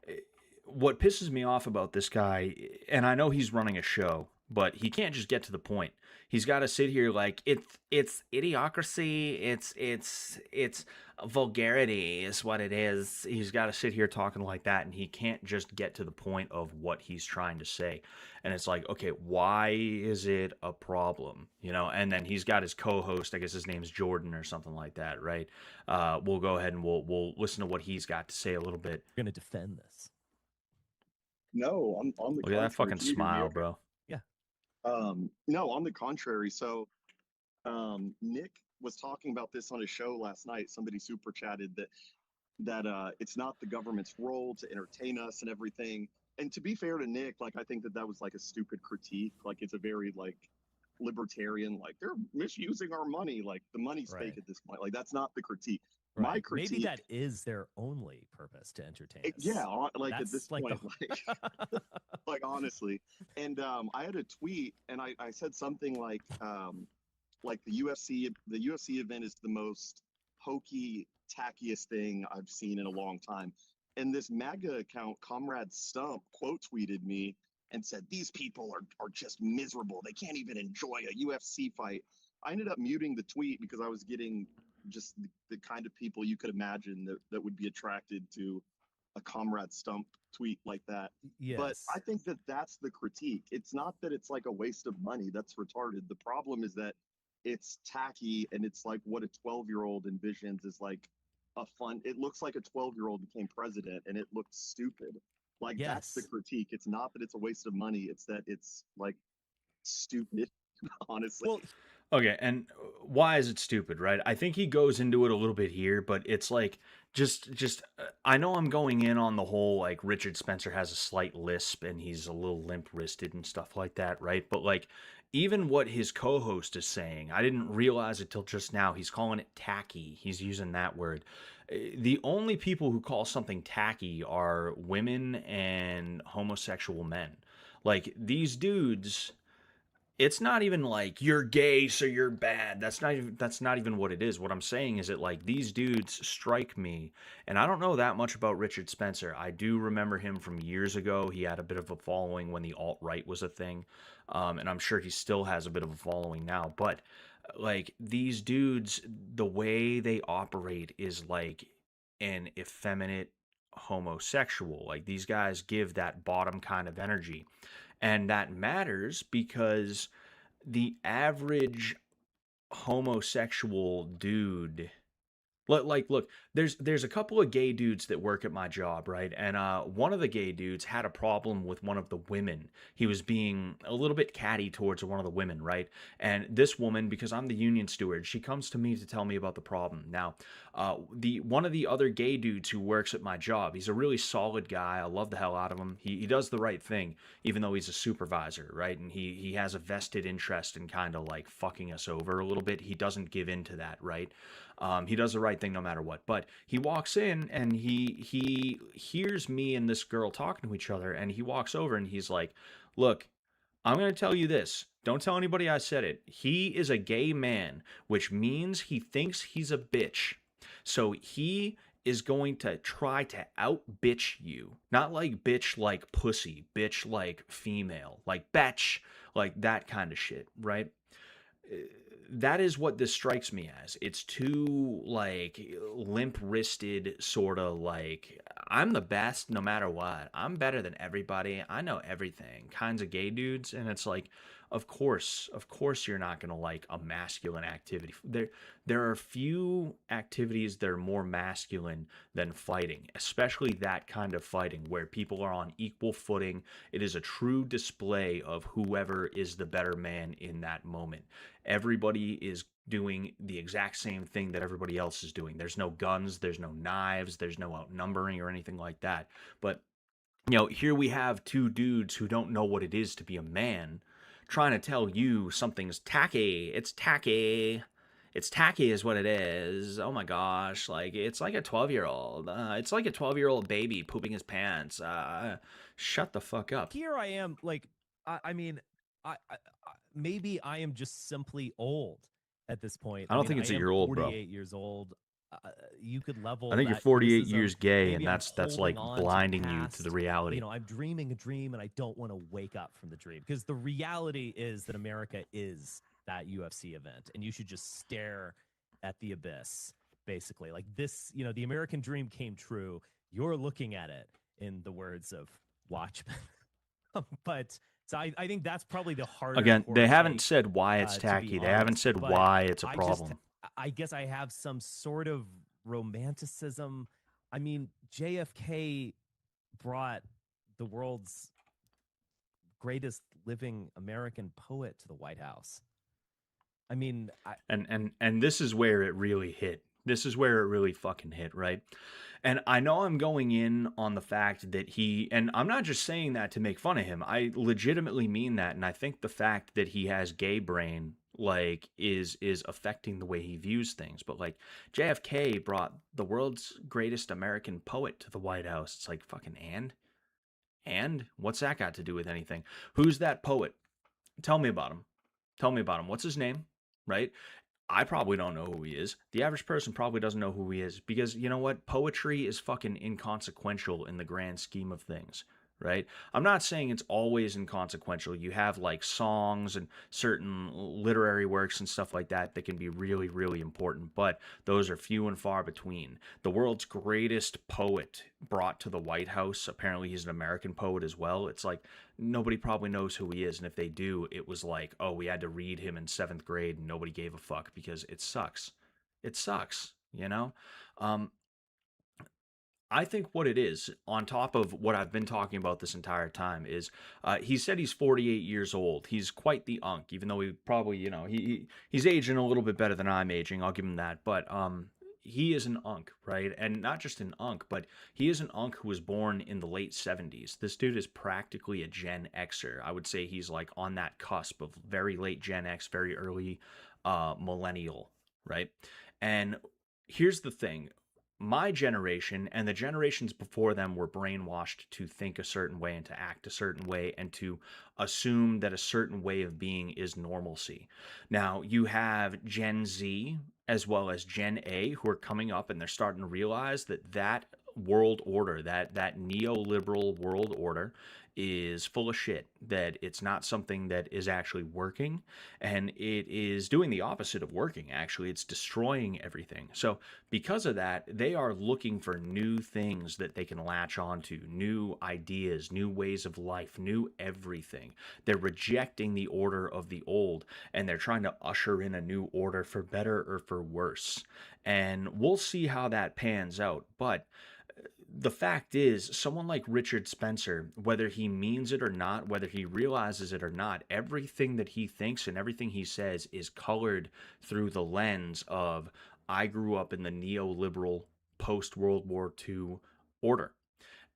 eh, what pisses me off about this guy, and I know he's running a show, but he can't just get to the point. He's got to sit here like it's idiocracy, it's vulgarity is what it is. He's got to sit here talking like that, and he can't just get to the point of what he's trying to say. And it's like, okay, why is it a problem? You know, and then he's got his co-host, I guess his name's Jordan or something like that, right? We'll go ahead and we'll listen to what he's got to say a little bit. You're going to defend this. No, on the Look at that contrary, fucking can you hear me smile, okay? bro. No, on the contrary. So, Nick was talking about this on his show last night. Somebody super chatted that it's not the government's role to entertain us and everything. And to be fair to Nick, like I think that was like a stupid critique. Like it's a very like libertarian, like they're misusing our money, like the money's fake Right. at this point. Like that's not the critique. My Right. critique, Maybe that is their only purpose to entertain us. yeah, like at That's this like point, the like honestly. And I had a tweet, and I said something like the UFC event is the most hokey, tackiest thing I've seen in a long time. And this MAGA account, Comrade Stump, quote tweeted me and said, "These people are just miserable. They can't even enjoy a UFC fight." I ended up muting the tweet because I was getting just the kind of people you could imagine that would be attracted to a Comrade Stump tweet like that. But yes. I think that that's the critique. It's not that it's like a waste of money. That's retarded. The problem is that it's tacky and it's like what a 12-year-old envisions is like a fun. It looks like a 12-year-old became president and it looks stupid. Like that's the Yes. critique. It's not that it's a waste of money. It's that it's like stupid, honestly. Well, Okay, and why is it stupid, right? I think he goes into it a little bit here, but it's like just I know I'm going in on the whole like Richard Spencer has a slight lisp and he's a little limp-wristed and stuff like that, right? But like even what his co-host is saying, I didn't realize it till just now. He's calling it tacky. He's using that word. The only people who call something tacky are women and homosexual men. Like these dudes, it's not even like you're gay so you're bad. That's not even what it is. What I'm saying is that like these dudes strike me, and I don't know that much about Richard Spencer. I do remember him from years ago. He had a bit of a following when the alt-right was a thing, and I'm sure he still has a bit of a following now. But like these dudes, the way they operate is like an effeminate homosexual. Like these guys give that bottom kind of energy. And that matters because the average homosexual dude, look, there's a couple of gay dudes that work at my job, right? And one of the gay dudes had a problem with one of the women. He was being a little bit catty towards one of the women, right? And this woman, because I'm the union steward, she comes to me to tell me about the problem. Now, the one of the other gay dudes who works at my job, he's a really solid guy. I love the hell out of him. He does the right thing, even though he's a supervisor, right? And he has a vested interest in kind of like fucking us over a little bit. He doesn't give in to that, right? He does the right thing no matter what. But he walks in and he hears me and this girl talking to each other, and he walks over and he's like, "Look, I'm going to tell you this. Don't tell anybody I said it. He is a gay man, which means he thinks he's a bitch. So he is going to try to out bitch you. Not like bitch like pussy, bitch like female, like bitch, like that kind of shit, right?" That is what this strikes me as. It's too like limp wristed, sort of like I'm the best no matter what. I'm better than everybody. I know everything. Kinds of gay dudes, and it's like, of course, you're not gonna like a masculine activity. There are few activities that are more masculine than fighting, especially that kind of fighting where people are on equal footing. It is a true display of whoever is the better man in that moment. Everybody is doing the exact same thing that everybody else is doing. There's no guns, there's no knives, there's no outnumbering or anything like that. But here we have two dudes who don't know what it is to be a man trying to tell you something's tacky. It's tacky. It's tacky is what it is. Oh my gosh, like it's like a 12-year-old. It's like a 12-year-old baby pooping his pants. Shut the fuck up. here I am, like, I mean, maybe I am just simply old at this point. I don't mean, think it's I that am you're old, bro. 48 years old. You could level I think you're that 48 criticism. years gay, and Maybe I'm that's like holding on to the blinding you to the past. reality. You know, I'm dreaming a dream, and I don't want to wake up from the dream, because the reality is that America is that UFC event, and you should just stare at the abyss, basically. Like this, you know, the American dream came true. You're looking at it, in the words of Watchmen. But so I think that's probably the harder. Again, core they haven't take, said why it's to be tacky. They haven't honest. said But why it's a I problem. I guess I have some sort of romanticism. I mean, JFK brought the world's greatest living American poet to the White House. I mean, And this is where it really hit. This is where it really fucking hit, right? And I know I'm going in on the fact that and I'm not just saying that to make fun of him. I legitimately mean that, and I think the fact that he has gay brain like is affecting the way he views things. But like JFK brought the world's greatest American poet to the White House. It's like fucking and what's that got to do with anything? Who's that poet? Tell me about him. Tell me about him. What's his name? Right? I probably don't know who he is. The average person probably doesn't know who he is, because you know what? Poetry is fucking inconsequential in the grand scheme of things, right? I'm not saying it's always inconsequential. You have like songs and certain literary works and stuff like that that can be really, really important, but those are few and far between. The world's greatest poet brought to the White House, apparently he's an American poet as well. It's like nobody probably knows who he is, and if they do, it was like, oh, we had to read him in 7th grade and nobody gave a fuck, because it sucks. It sucks, you know? I think what it is, on top of what I've been talking about this entire time, is he said he's 48 years old. He's quite the unk, even though he probably, you know, he's aging a little bit better than I'm aging. I'll give him that. But he is an unk, right? And not just an unk, but he is an unk who was born in the late 70s. This dude is practically a Gen Xer. I would say he's like on that cusp of very late Gen X, very early millennial, right? And here's the thing. My generation and the generations before them were brainwashed to think a certain way and to act a certain way and to assume that a certain way of being is normalcy. Now, you have Gen Z as well as Gen A who are coming up, and they're starting to realize that that world order, that neoliberal world order, is full of shit, that it's not something that is actually working, and it is doing the opposite of working. Actually, it's destroying everything. So because of that, they are looking for new things that they can latch onto, new ideas, new ways of life, new everything. They're rejecting the order of the old, and they're trying to usher in a new order, for better or for worse. And we'll see how that pans out. But the fact is, someone like Richard Spencer, whether he means it or not, whether he realizes it or not, everything that he thinks and everything he says is colored through the lens of, I grew up in the neoliberal post-World War II order.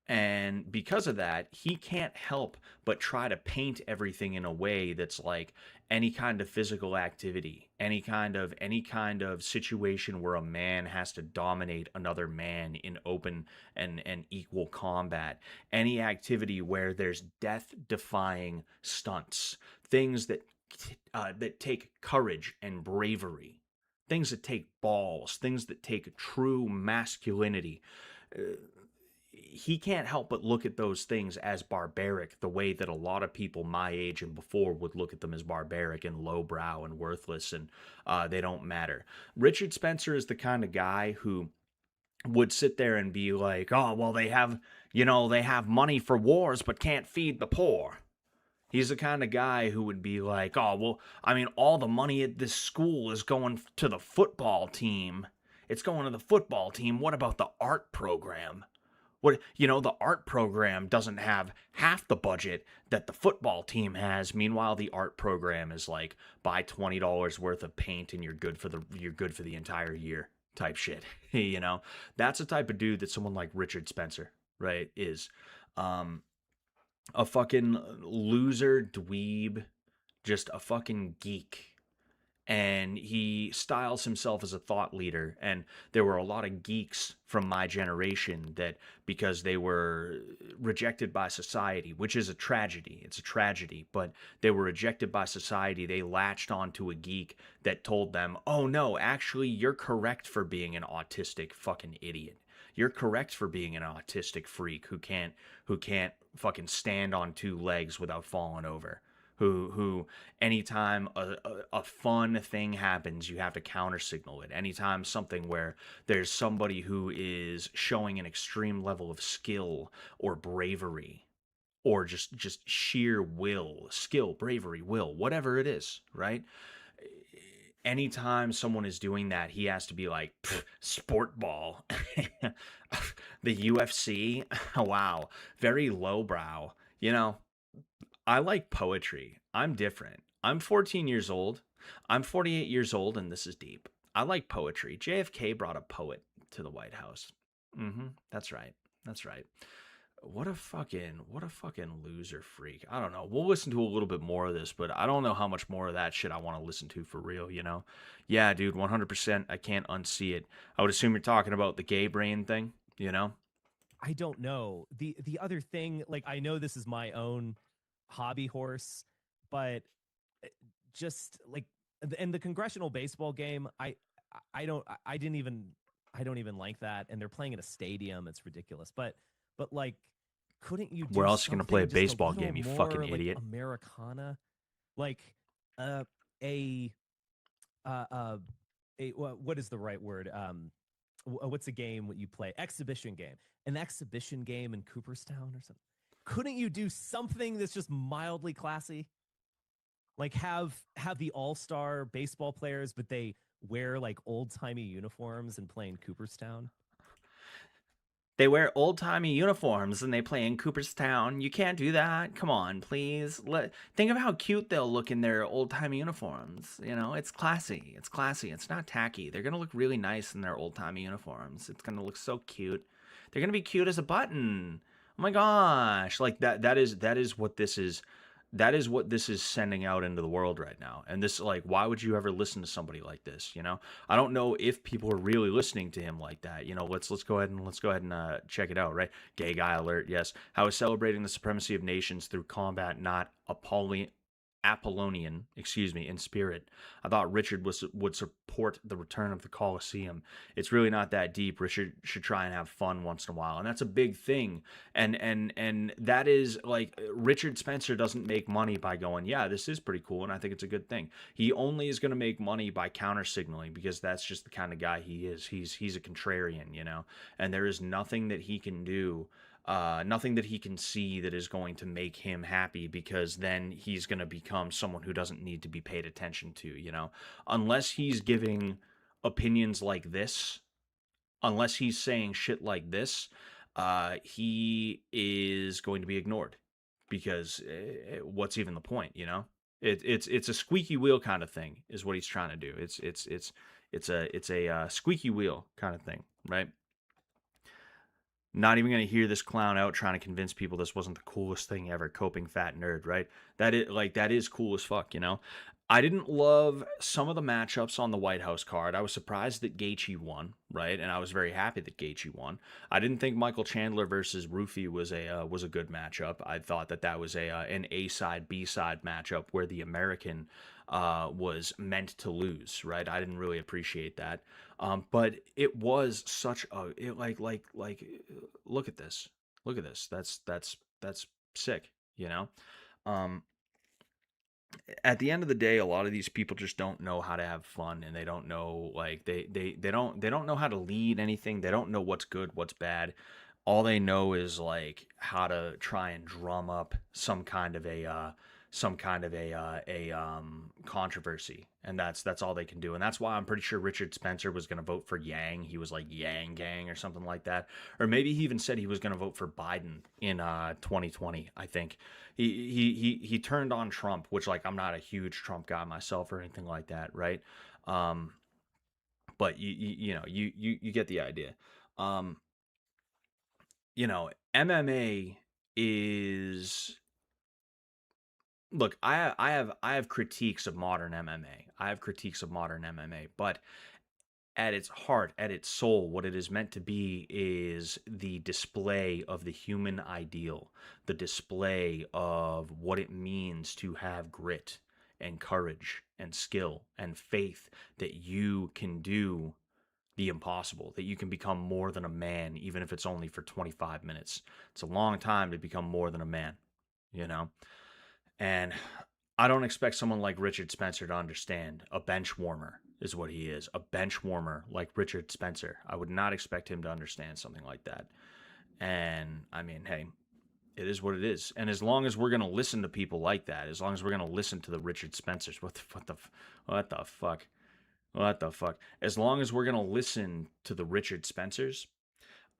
And because of that, he can't help but try to paint everything in a way that's like any kind of physical activity, any kind of situation where a man has to dominate another man in open and equal combat, any activity where there's death-defying stunts, things that take courage and bravery, things that take balls, things that take true masculinity. He can't help but look at those things as barbaric, the way that a lot of people my age and before would look at them as barbaric and lowbrow and worthless, and they don't matter. Richard Spencer is the kind of guy who would sit there and be like, oh, well, they have money for wars but can't feed the poor. He's the kind of guy who would be like, oh, well, I mean, all the money at this school is going to the football team. It's going to the football team. What about the art program? The art program doesn't have half the budget that the football team has. Meanwhile, the art program is like, buy $20 worth of paint and you're good for the entire year type shit. That's the type of dude that someone like Richard Spencer, right, is. A fucking loser dweeb, just a fucking geek. and he styles himself as a thought leader. And there were a lot of geeks from my generation that, because they were rejected by society, which is a tragedy, it's a tragedy, but they were rejected by society, they latched onto a geek that told them, oh no, actually you're correct for being an autistic fucking idiot. You're correct for being an autistic freak who can't fucking stand on two legs without falling over. Who anytime a fun thing happens, you have to counter signal it. Anytime something where there's somebody who is showing an extreme level of skill or bravery, or just sheer will, skill, bravery, will, whatever it is, right? Anytime someone is doing that, he has to be like, sport ball. The UFC, wow, very lowbrow. You know, I like poetry. I'm different. I'm 14 years old. I'm 48 years old, and this is deep. I like poetry. JFK brought a poet to the White House. That's right. That's right. What a fucking loser freak. I don't know. We'll listen to a little bit more of this, but I don't know how much more of that shit I want to listen to for real, you know? Yeah, dude, 100%. I can't unsee it. I would assume you're talking about the gay brain thing, you know? I don't know. The other thing, like, I know this is my own hobby horse, but uh, just like, and the congressional baseball game, I didn't even, I don't even like that, and they're playing in a stadium. It's ridiculous. But like, couldn't you do Where else are you going to play a something just a baseball little game, you more fucking like idiot? Americana, like uh a uh uh what is the right word? What's a game what you play? Exhibition game. An exhibition game in Cooperstown or something. Couldn't you do something that's just mildly classy? Like have the all-star baseball players, but they wear like old-timey uniforms and play in Cooperstown? They wear old-timey uniforms and they play in Cooperstown. You can't do that. Come on, please. Think of how cute they'll look in their old-timey uniforms. You know, it's classy. It's classy. It's not tacky. They're going to look really nice in their old-timey uniforms. It's going to look so cute. They're going to be cute as a button. Oh my gosh. Like that is what this is. That is what this is sending out into the world right now. And this, like, why would you ever listen to somebody like this, you know? I don't know if people are really listening to him like that. You know, let's go ahead and check it out, right? Gay guy alert. Yes. How is celebrating the supremacy of nations through combat not Apollonian, in spirit. I thought Richard would support the return of the Colosseum. It's really not that deep. Richard should try and have fun once in a while, and that's a big thing. And that is like, Richard Spencer doesn't make money by going, yeah, this is pretty cool, and I think it's a good thing. He only is going to make money by counter signaling, because that's just the kind of guy he is. He's a contrarian, you know, and there is nothing that he can do, nothing that he can see that is going to make him happy, because then he's going to become someone who doesn't need to be paid attention to, you know, unless he's giving opinions like this, unless he's saying shit like this, he is going to be ignored, because what's even the point, you know? It's a squeaky wheel kind of thing is what he's trying to do. It's a squeaky wheel kind of thing, right? Not even going to hear this clown out trying to convince people this wasn't the coolest thing ever, coping fat nerd, right? That is cool as fuck, you know? I didn't love some of the matchups on the White House card. I was surprised that Gaethje won, right? And I was very happy that Gaethje won. I didn't think Michael Chandler versus Rufi was a good matchup. I thought that was an A side B side matchup where the American was meant to lose, right? I didn't really appreciate that. But it was such a look at this, look at this. That's sick, you know. Um, at the end of the day, a lot of these people just don't know how to have fun, and they don't know, like, they don't know how to lead anything. They don't know what's good, what's bad. All they know is like how to try and drum up some kind of a controversy, and that's all they can do. And that's why I'm pretty sure Richard Spencer was going to vote for Yang. He was like Yang Gang or something like that, or maybe he even said he was going to vote for Biden in 2020. I think he turned on Trump, which, like, I'm not a huge Trump guy myself or anything like that, right? Um, but you get the idea. Um, you know, MMA is look, I have critiques of modern MMA. I have critiques of modern MMA, but at its heart, at its soul, what it is meant to be is the display of the human ideal, the display of what it means to have grit and courage and skill and faith that you can do the impossible, that you can become more than a man, even if it's only for 25 minutes. It's a long time to become more than a man, you know? And I don't expect someone like Richard Spencer to understand. A bench warmer is what he is. A bench warmer like Richard Spencer. I would not expect him to understand something like that. And I mean, hey, it is what it is. And as long as we're going to listen to people like that, as long as we're going to listen to the Richard Spencers, what the fuck? What the fuck? As long as we're going to listen to the Richard Spencers,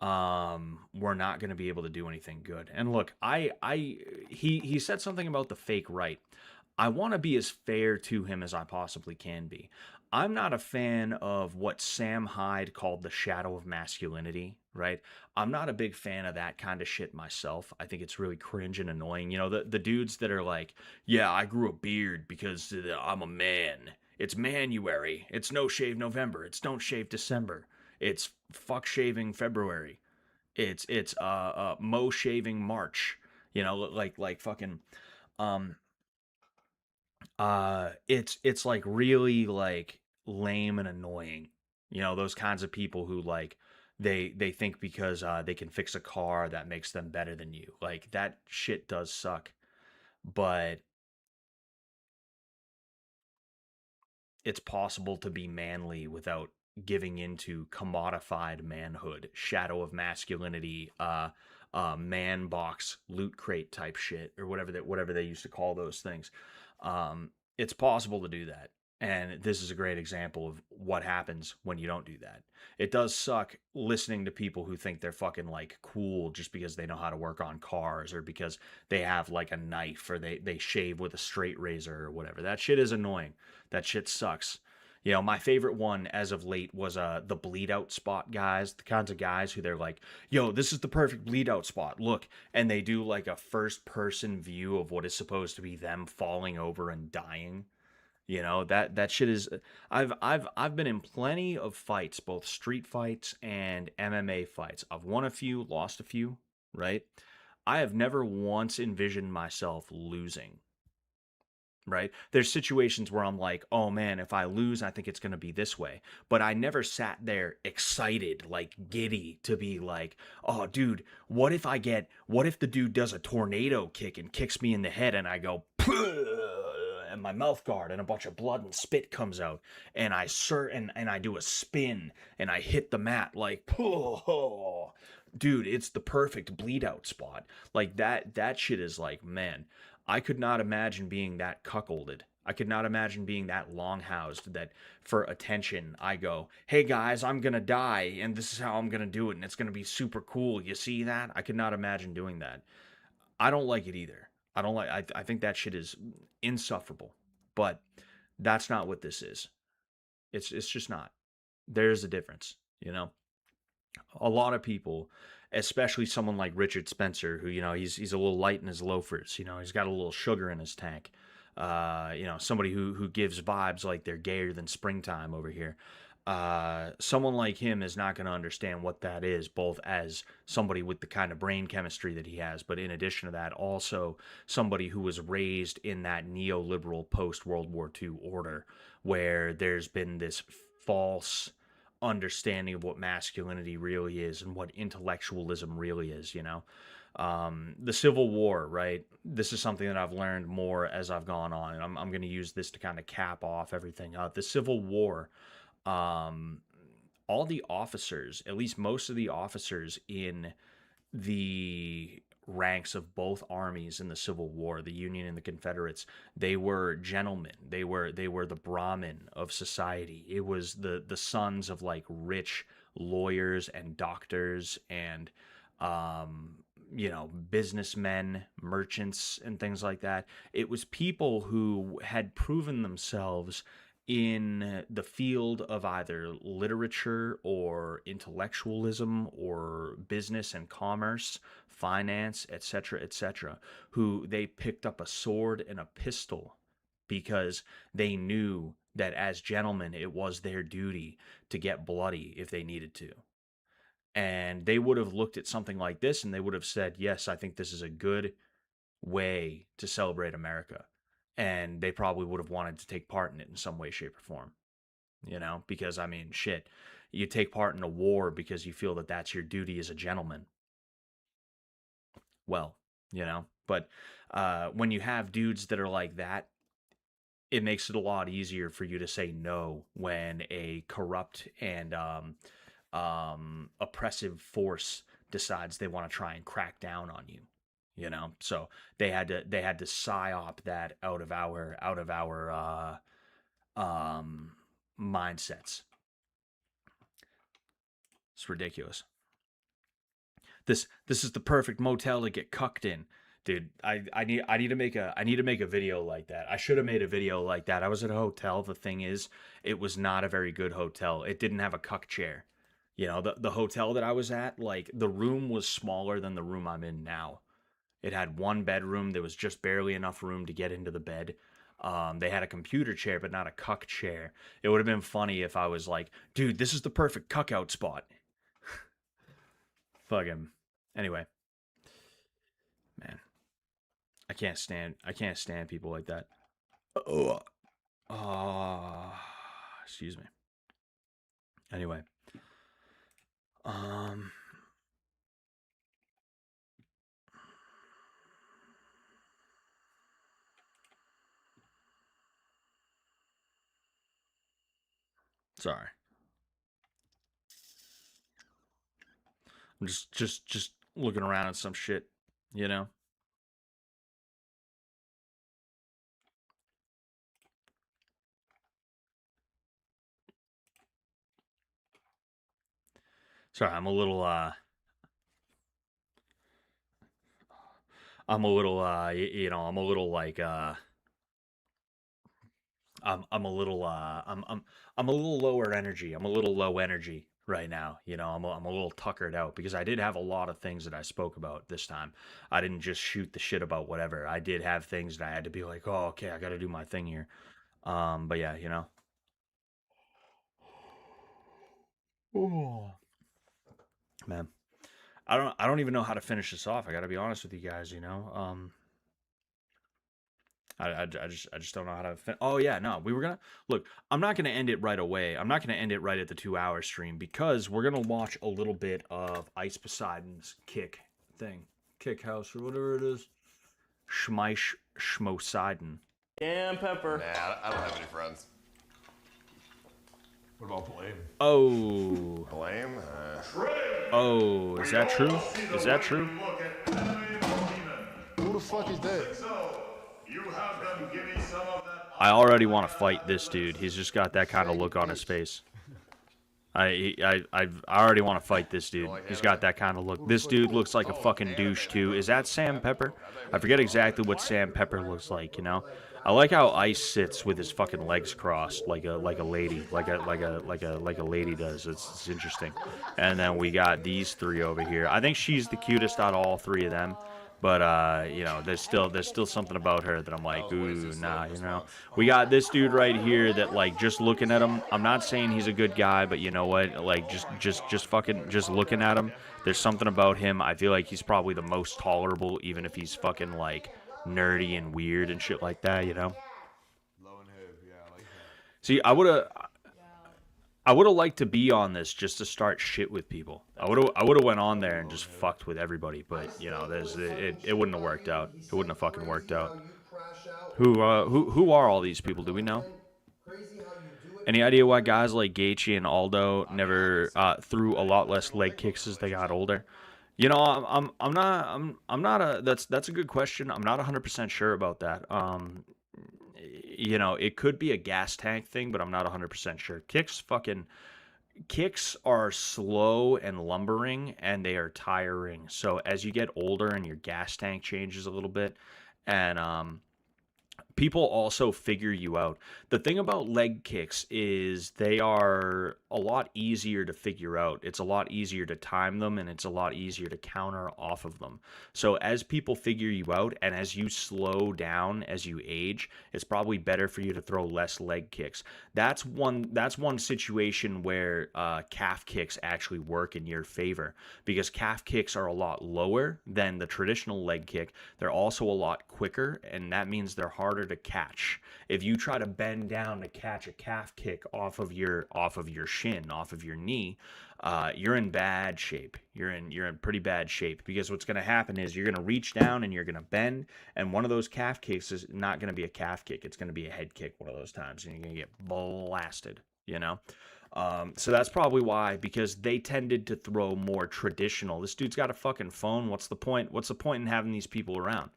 we're not going to be able to do anything good. And look, he said something about the fake right. I want to be as fair to him as I possibly can be. I'm not a fan of what Sam Hyde called the shadow of masculinity, right? I'm not a big fan of that kind of shit myself. I think it's really cringe and annoying. You know, the dudes that are like, yeah, I grew a beard because I'm a man. It's Manuary. It's no shave November. It's don't shave December. It's fuck shaving February. It's mo shaving March. You know, like fucking um it's like really like lame and annoying. You know, those kinds of people who like they think because they can fix a car that makes them better than you. Like that shit does suck. But it's possible to be manly without giving into commodified manhood, shadow of masculinity, man box, loot crate type shit, or whatever they used to call those things. It's possible to do that. And this is a great example of what happens when you don't do that. It does suck listening to people who think they're fucking like cool just because they know how to work on cars or because they have like a knife or they shave with a straight razor or whatever. That shit is annoying. That shit sucks. You know, my favorite one as of late was the bleed out spot guys, the kinds of guys who they're like, yo, this is the perfect bleed out spot. Look, and they do like a first person view of what is supposed to be them falling over and dying. You know, that shit is I've been in plenty of fights, both street fights and MMA fights. I've won a few, lost a few, right? I have never once envisioned myself losing, right? There's situations where I'm like, oh man, if I lose, I think it's going to be this way. But I never sat there excited, like giddy to be like, oh dude, what if the dude does a tornado kick and kicks me in the head and I go, and my mouth guard and a bunch of blood and spit comes out and and I do a spin and I hit the mat like, dude, it's the perfect bleed out spot. Like that shit is like, man, I could not imagine being that cuckolded. I could not imagine being that long-housed that for attention I go, hey guys, I'm gonna die and this is how I'm gonna do it and it's gonna be super cool. You see that? I could not imagine doing that. I don't like it either. I don't like I think that shit is insufferable. But that's not what this is. It's just not. There's a difference, you know? A lot of people, especially someone like Richard Spencer, who, you know, he's a little light in his loafers, you know, he's got a little sugar in his tank. You know, somebody who gives vibes like they're gayer than springtime over here. Someone like him is not going to understand what that is, both as somebody with the kind of brain chemistry that he has, but in addition to that, also somebody who was raised in that neoliberal post World War II order where there's been this false understanding of what masculinity really is and what intellectualism really is, you know? The Civil War, right? This is something that I've learned more as I've gone on, and I'm going to use this to kind of cap off everything. The Civil War, um, all the officers, at least most of the officers in the ranks of both armies in the Civil War, the Union and the Confederates, they were gentlemen. They were the Brahmin of society. It was the sons of like rich lawyers and doctors and you know, businessmen, merchants and things like that. It was people who had proven themselves in the field of either literature or intellectualism or business and commerce, finance, etc., who they picked up a sword and a pistol because they knew that as gentlemen it was their duty to get bloody if they needed to. And they would have looked at something like this and they would have said, yes, I think this is a good way to celebrate America. And they probably would have wanted to take part in it in some way, shape, or form. You know, because I mean, shit, you take part in a war because you feel that that's your duty as a gentleman. Well, you know, but when you have dudes that are like that, it makes it a lot easier for you to say no when a corrupt and oppressive force decides they want to try and crack down on you. You know, so they had to psyop that out of our mindsets. It's ridiculous. This is the perfect motel to get cucked in. Dude, I need to make a video like that. I should have made a video like that. I was at a hotel. The thing is, it was not a very good hotel. It didn't have a cuck chair. You know, the hotel that I was at, like the room was smaller than the room I'm in now. It had one bedroom. There was just barely enough room to get into the bed. They had a computer chair, but not a cuck chair. It would have been funny if I was like, dude, this is the perfect cuck out spot. Fuck him. Anyway. Man. I can't stand people like that. Oh. Excuse me. Anyway. Sorry. I'm just looking around at some shit, you know? Sorry, I'm a little you know, I'm a little like I'm a little I'm a little lower energy. I'm a little low energy right now. You know, I'm a little tuckered out because I did have a lot of things that I spoke about this time. I didn't just shoot the shit about whatever. I did have things that I had to be like, "Oh, okay, I got to do my thing here." But yeah, you know. Oh. Man. I don't even know how to finish this off. I got to be honest with you guys, you know. I just don't know how to. Oh yeah, no, we were gonna look. I'm not gonna end it right away. I'm not gonna end it right at the 2 hour stream because we're gonna watch a little bit of Ice Poseidon's kick house or whatever it is. Schmosidon. Damn pepper. Nah, I don't have any friends. What about Blame? Oh. Blame? Oh, is that true? Is that true? Who the fuck is that? I already want to fight this dude. He's just got that kind of look on his face. I already want to fight this dude. He's got that kind of look. This dude looks like a fucking douche too. Is that Sam Pepper? I forget exactly what Sam Pepper looks like. You know, I like how Ice sits with his fucking legs crossed like a lady, like a lady does. It's interesting. And then we got these three over here. I think she's the cutest out of all three of them. But you know, there's still something about her that I'm like, ooh, nah, you know. We got this dude right here that, like, just looking at him, I'm not saying he's a good guy, but you know what? Like, just fucking looking at him, there's something about him. I feel like he's probably the most tolerable, even if he's fucking like nerdy and weird and shit like that, you know. See, I would have liked to be on this just to start shit with people. I would have went on there and just fucked with everybody, but you know, it wouldn't have worked out. It wouldn't have fucking worked out. Who are all these people? Do we know? Any idea why guys like Gaethje and Aldo never threw a lot less leg kicks as they got older? You know, I'm not a that's a good question. I'm not 100% sure about that. You know, it could be a gas tank thing, but I'm not 100% sure. Kicks are slow and lumbering, and they are tiring. So as you get older and your gas tank changes a little bit, and people also figure you out. The thing about leg kicks is they are a lot easier to figure out. It's a lot easier to time them, and it's a lot easier to counter off of them. So as people figure you out and as you slow down as you age, it's probably better for you to throw less leg kicks. That's one situation where calf kicks actually work in your favor, because calf kicks are a lot lower than the traditional leg kick. They're also a lot quicker, and that means they're harder to catch. If you try to bend down to catch a calf kick off of your shin, off of your knee, you're in bad shape. You're in pretty bad shape, because what's going to happen is you're going to reach down and you're going to bend, and one of those calf kicks is not going to be a calf kick. It's going to be a head kick one of those times, and you're going to get blasted, you know? So that's probably why, because they tended to throw more traditional. This dude's got a fucking phone. What's the point? What's the point in having these people around?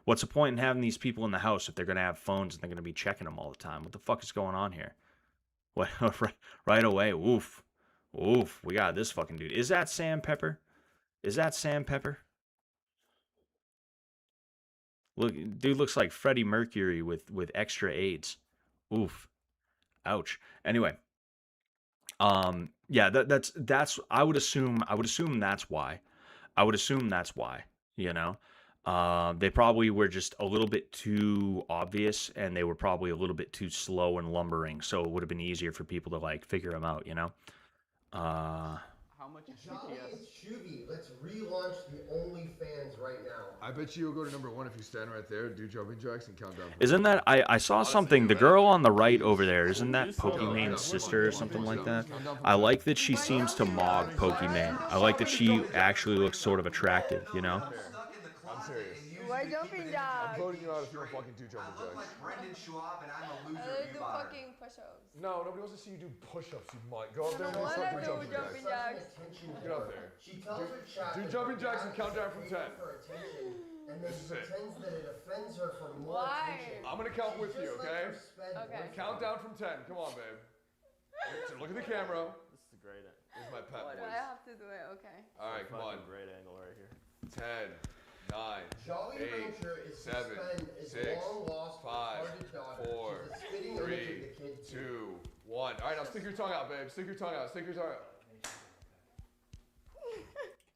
What's the point in having these people in the house if they're going to have phones and they're going to be checking them all the time? What the fuck is going on here? What, right away, oof. Oof, we got this fucking dude. Is that Sam Pepper? Is that Sam Pepper? Look, dude looks like Freddie Mercury with extra AIDS. Oof. Ouch. Anyway, yeah, that's I would assume that's why. I would assume that's why, you know. They probably were just a little bit too obvious, and they were probably a little bit too slow and lumbering, so it would have been easier for people to like figure them out, you know. How much is BTS? Shuvi, let's relaunch the OnlyFans right now. I bet you'll go to #1 if you stand right there, do jumping jacks, and count down. Isn't that I saw something? The girl on the right over there, isn't that Pokemon's sister or something like that? I like that she seems to mock Pokemon. I like that she actually looks sort of attractive, you know. I'm serious. Why jumping jacks? I'm voting you out if you don't fucking do jumping jacks. Like Brendan Schwab, and I'm a loser. I do fucking push-ups. No, nobody wants to see you do push-ups. You might go up there and I start wanna doing do jumping jumping jacks. jacks. Get up there. She tells her chat Do that jumping the jacks and guy count down is from waiting 10. for attention, and then This is it. pretends that it offends her for more Why? attention. I'm gonna count with She's you, just okay? like her sped Okay. boyfriend. Count down from 10. Come on, babe. So look at the camera. This is a great, This is my pet Do voice. I have to do it? Okay. All right, come on. great angle right here. 10, 9, Jolly 8, Rancher is 7, suspend is 6, long lost 5, retarded daughter. 4, She's a spitting image 3, of the kid too. 2, 1. All right, now stick your tongue out, babe. Stick your tongue out. Stick your tongue out.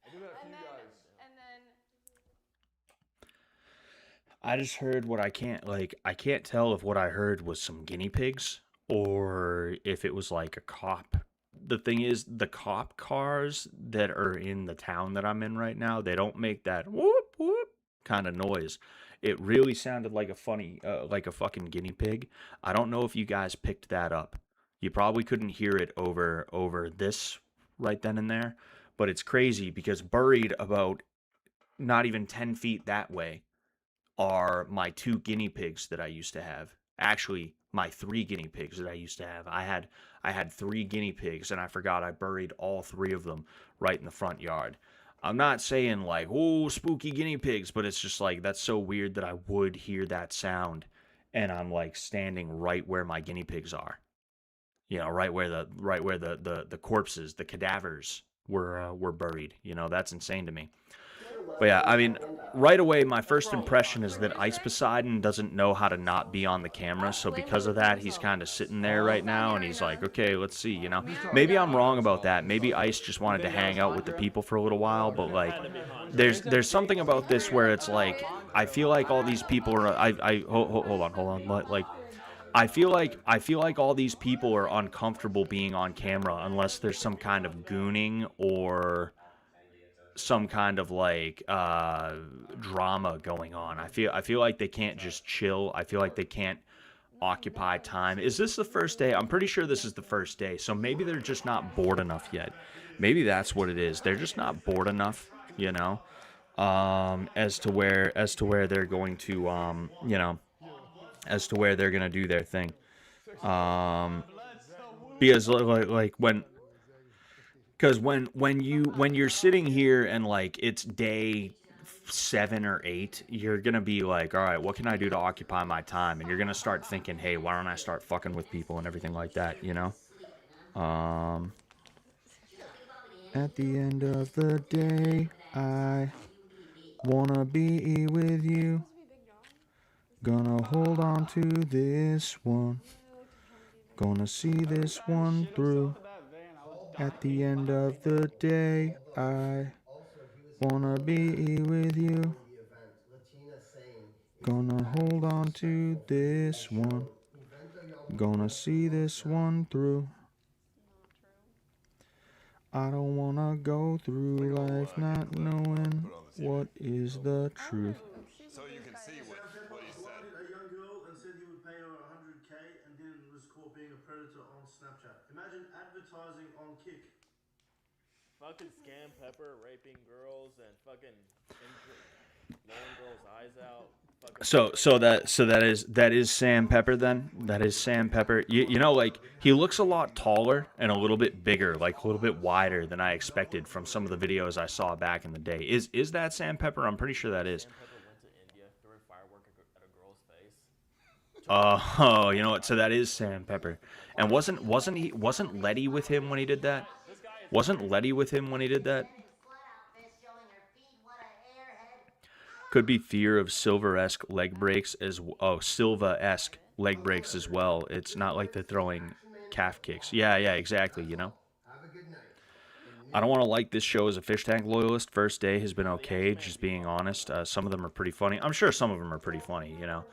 I'll do that for And you then, guys. and then. I just heard what I can't tell if what I heard was some guinea pigs or if it was like a cop. The thing is, the cop cars that are in the town that I'm in right now, they don't make that whoop whoop kind of noise. It really sounded like like a fucking guinea pig. I don't know if you guys picked that up. You probably couldn't hear it over this right then and there, but it's crazy because buried about not even 10 feet that way are my 2 guinea pigs that I used to have. Actually, my 3 guinea pigs that I used to have. I had 3 guinea pigs, and I forgot I buried all 3 of them right in the front yard. I'm not saying like, oh, spooky guinea pigs, but it's just like, that's so weird that I would hear that sound, and I'm like standing right where my guinea pigs are. You know, right where the corpses, the cadavers were buried. You know, that's insane to me. But yeah, I mean, right away, my first impression is that Ice Poseidon doesn't know how to not be on the camera, so because of that, he's kind of sitting there right now, and he's like, okay, let's see, you know? Maybe I'm wrong about that. Maybe Ice just wanted to hang out with the people for a little while, but, like, there's something about this where it's like, I feel like all these people are, hold on, like, I feel like all these people are uncomfortable being on camera unless there's some kind of gooning or some kind of like drama going on. I feel like they can't just chill. I feel like they can't occupy time. Is this the first day? I'm pretty sure this is the first day. So maybe they're just not bored enough yet. Maybe that's what it is. They're just not bored enough, you know, as to where they're going to you know, as to where they're gonna do their thing. Because like when you're sitting here and like it's day 7 or 8, you're gonna be like, all right, what can I do to occupy my time? And you're gonna start thinking, hey, why don't I start fucking with people and everything like that, you know? At the end of the day, I wanna be with you. Gonna hold on to this one. Gonna see this one through. At the end of the day, I wanna be with you. Gonna hold on to this one. Gonna see this one through. I don't wanna go through life not knowing what is the truth. So you can see what he said. A young girl and said he would pay her 100K and then was caught being a predator on Snapchat. Imagine advertising on Kick. Fucking scam pepper raping girls and fucking blowing girls' eyes out. So that is Sam Pepper then? That is Sam Pepper. You know, like, he looks a lot taller and a little bit bigger, like a little bit wider than I expected from some of the videos I saw back in the day. Is that Sam Pepper? I'm pretty sure that is. Sam Pepper went to India, threw a firework at a girl's face. Oh, you know what? So that is Sam Pepper. And wasn't Letty with him when he did that? Wasn't Letty with him when he did that? Could be fear of Silva-esque leg breaks as Silva-esque leg breaks as well. It's not like they're throwing calf kicks. Yeah, exactly, you know. I don't want to like this show as a fish tank loyalist. First day has been okay, just being honest. Some of them are pretty funny. I'm sure some of them are pretty funny, you know.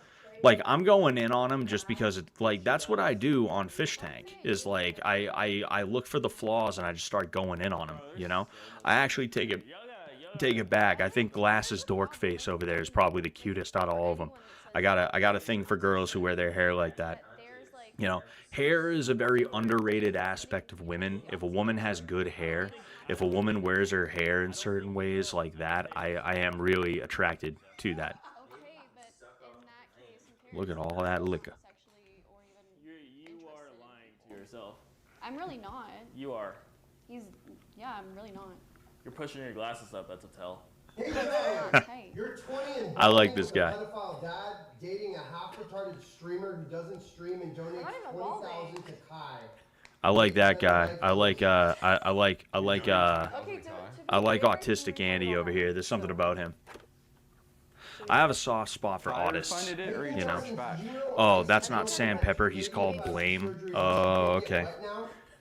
Like, I'm going in on them just because, that's what I do on Fish Tank, is, like, I look for the flaws and I just start going in on them, you know. I actually take it back. I think Glass's dork face over there is probably the cutest out of all of them. I got a thing for girls who wear their hair like that. You know, hair is a very underrated aspect of women. If a woman has good hair, if a woman wears her hair in certain ways like that, I am really attracted to that. Look at all that liquor. You are lying to yourself. I'm really not. You are. I'm really not. You're pushing your glasses up. That's a tell. Hey. You're 20 and I like this with a guy. pedophile dad dating a half-retarded streamer who doesn't stream and donates $20,000 to Kai. I like that guy. I like autistic Andy over here. There's something about him. I have a soft spot for autists, you know. Oh, that's not Sam Pepper. He's called Blame. Oh, okay.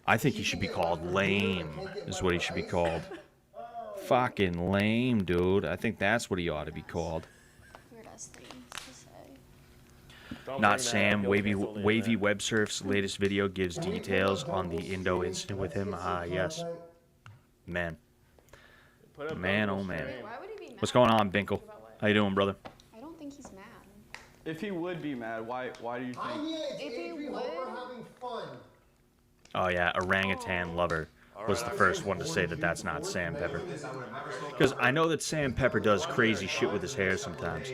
I think he should be called Lame, is what he should be called. Fucking lame, dude. I think that's what he ought to be called. Weirdest things to say. Not Sam. Wavy Web Surf's latest video gives details on the Indo incident with him. Yes. Man. Man, oh man. Why would he be mad? What's going on, Binkle? How you doing, brother? I don't think he's mad. If he would be mad, why do you think? If he would. Having fun. Oh yeah, Orangutan Lover was the first one to say that that's not Sam Pepper. Because I know that Sam Pepper does crazy shit with his hair sometimes.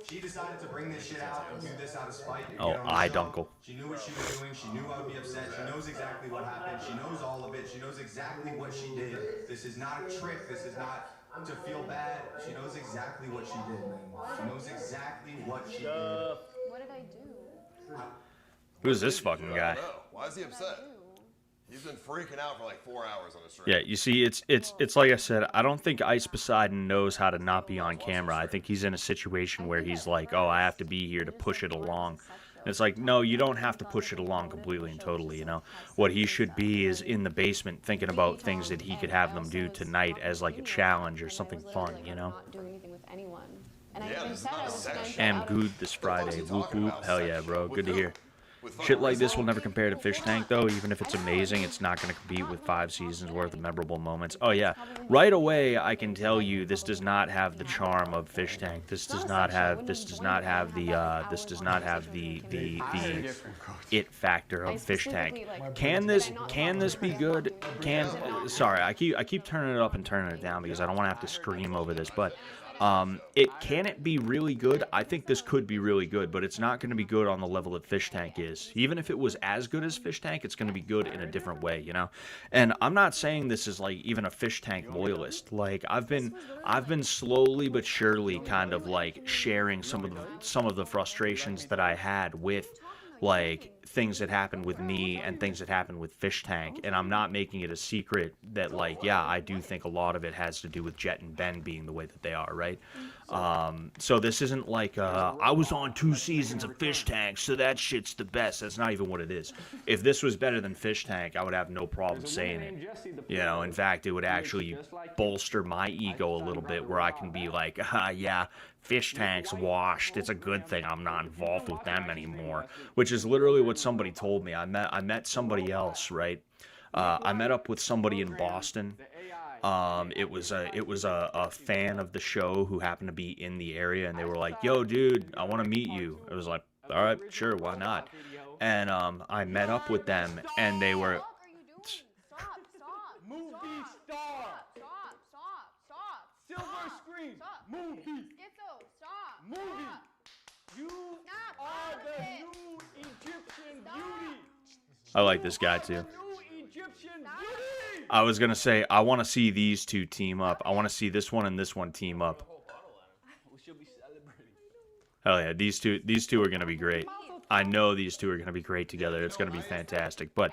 She decided to bring this shit out and do this out of spite. Oh, Dunkel. She knew what she was doing. She knew I would be upset. She knows exactly what happened. She knows all of it. She knows exactly what she did. This is not a trick. This is not to feel bad. She knows exactly what she did, man. She knows exactly what she did. What did I do? Who's this fucking guy? Why is he upset? He's been freaking out for like 4 hours on the stream. Yeah, you see, it's like I said, I don't think Ice Poseidon knows how to not be on camera. I think he's in a situation where he's like, oh, I have to be here to push it along. And it's like, no, you don't have to push it along completely and totally, you know. What he should be is in the basement thinking about things that he could have them do tonight as like a challenge or something fun, you know. Not doing anything with anyone. And Yeah, I even this is said not I a was sesh. going to Am good this Friday. Whoop whoop. Hell yeah, bro. Good to hear. Shit like this will never compare to Fish Tank, though. Even if it's amazing, it's not going to compete with 5 seasons worth of memorable moments. Oh, yeah. Right away, I can tell you this does not have the charm of Fish Tank. This does not have the it factor of Fish Tank. Can this be good? Sorry, I keep turning it up and turning it down because I don't want to have to scream over this, but can it be really good? I think this could be really good, but it's not going to be good on the level that Fish Tank is. Even if it was as good as Fish Tank, it's going to be good in a different way, you know? And I'm not saying this is like even a Fish Tank loyalist. Like I've been slowly but surely kind of like sharing some of the frustrations that I had with like things that happened with me and things that happened with Fish Tank, and I'm not making it a secret that, like, yeah, I do think a lot of it has to do with Jet and Ben being the way that they are, right? So this isn't like, I was on 2 seasons of Fish Tank, so that shit's the best. That's not even what it is. If this was better than Fish Tank, I would have no problem saying it. You know, in fact, it would actually bolster my ego a little bit, where I can be like, yeah, Fish Tank's washed. It's a good thing I'm not involved with them anymore. Which is literally what somebody told me. I met somebody else, right? I met up with somebody in Boston. It was a fan of the show who happened to be in the area, and they were like, "Yo, dude, I want to meet you." I was like, "All right, sure, why not?" And I met up with them, and they were. Movie star. Stop. Silver screen. Movie. Schizo, stop. Movie. You are the new Egyptian beauty. I like this guy too. New Egyptian beauty. I was gonna say I want to see these two team up. I want to see this one and this one team up. We should be celebrating. Hell yeah, these two are gonna be great. I know these two are gonna be great together. It's gonna be fantastic. But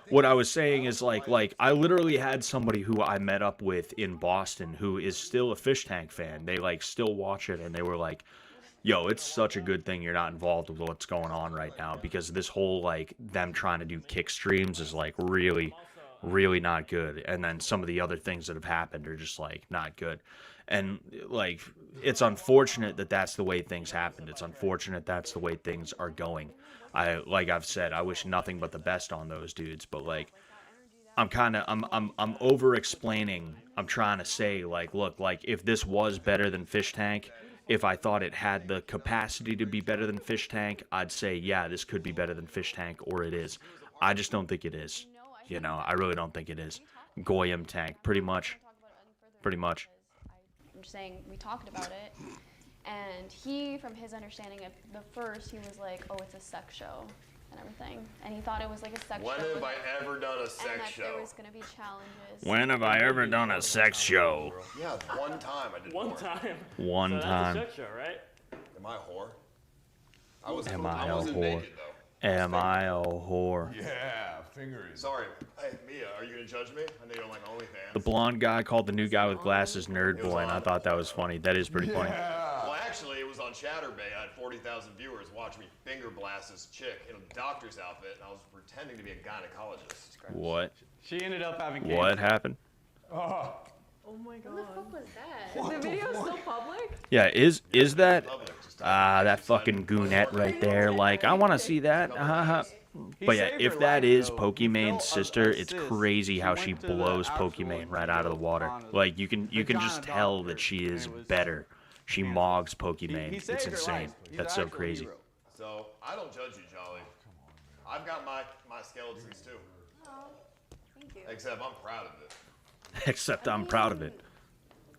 what I was saying is like I literally had somebody who I met up with in Boston who is still a Fish Tank fan. They like still watch it, and they were like, "Yo, it's such a good thing you're not involved with what's going on right now, because this whole like them trying to do kick streams is like really not good. And then some of the other things that have happened are just like not good." And like, it's unfortunate that that's the way things happened. It's unfortunate that's the way things are going. Like I've said, I wish nothing but the best on those dudes, but like I'm over explaining. I'm trying to say, like, look, like, if this was better than Fish Tank, if I thought it had the capacity to be better than Fish Tank, I'd say, yeah, this could be better than Fish Tank, or it is. I just don't think it is. You know, I really don't think it is. Goyim Tank, pretty much. I'm just saying, we talked about it, and he, from his understanding at the first, he was like, oh, it's a sex show and everything, and he thought it was like a sex show. When have I ever done a sex and that show? there was going to be challenges. When have I ever done a sex show? Yeah, one time I did. One time. One So time. that's a sex show, right? Am I a whore? I was. Am I I a wasn't whore? naked though. Am I a whore? Yeah, fingering. Sorry. Hey, Mia, are you gonna judge me? I know you don't like OnlyFans. The blonde guy called the new guy with glasses Nerd Boy, and I thought that was funny. That is pretty funny. Well, actually, it was on Chatterbait. I had 40,000 viewers watch me finger blast this chick in a doctor's outfit, and I was pretending to be a gynecologist. What? She ended up having cancer. What happened? Oh. Oh my god. What the fuck was that? Is the video still public? Yeah, is that that fucking goonette right there? Like, I want to see that. But yeah, if that is Pokimane sister, it's crazy how she blows Pokimane right out of the water. Like, you can just tell that she is better. She mogs Pokimane. It's insane. That's so crazy. So I don't judge you, Jolly. I've got my skeletons too. Oh, thank you. Except I'm proud of it. Except I'm proud of it.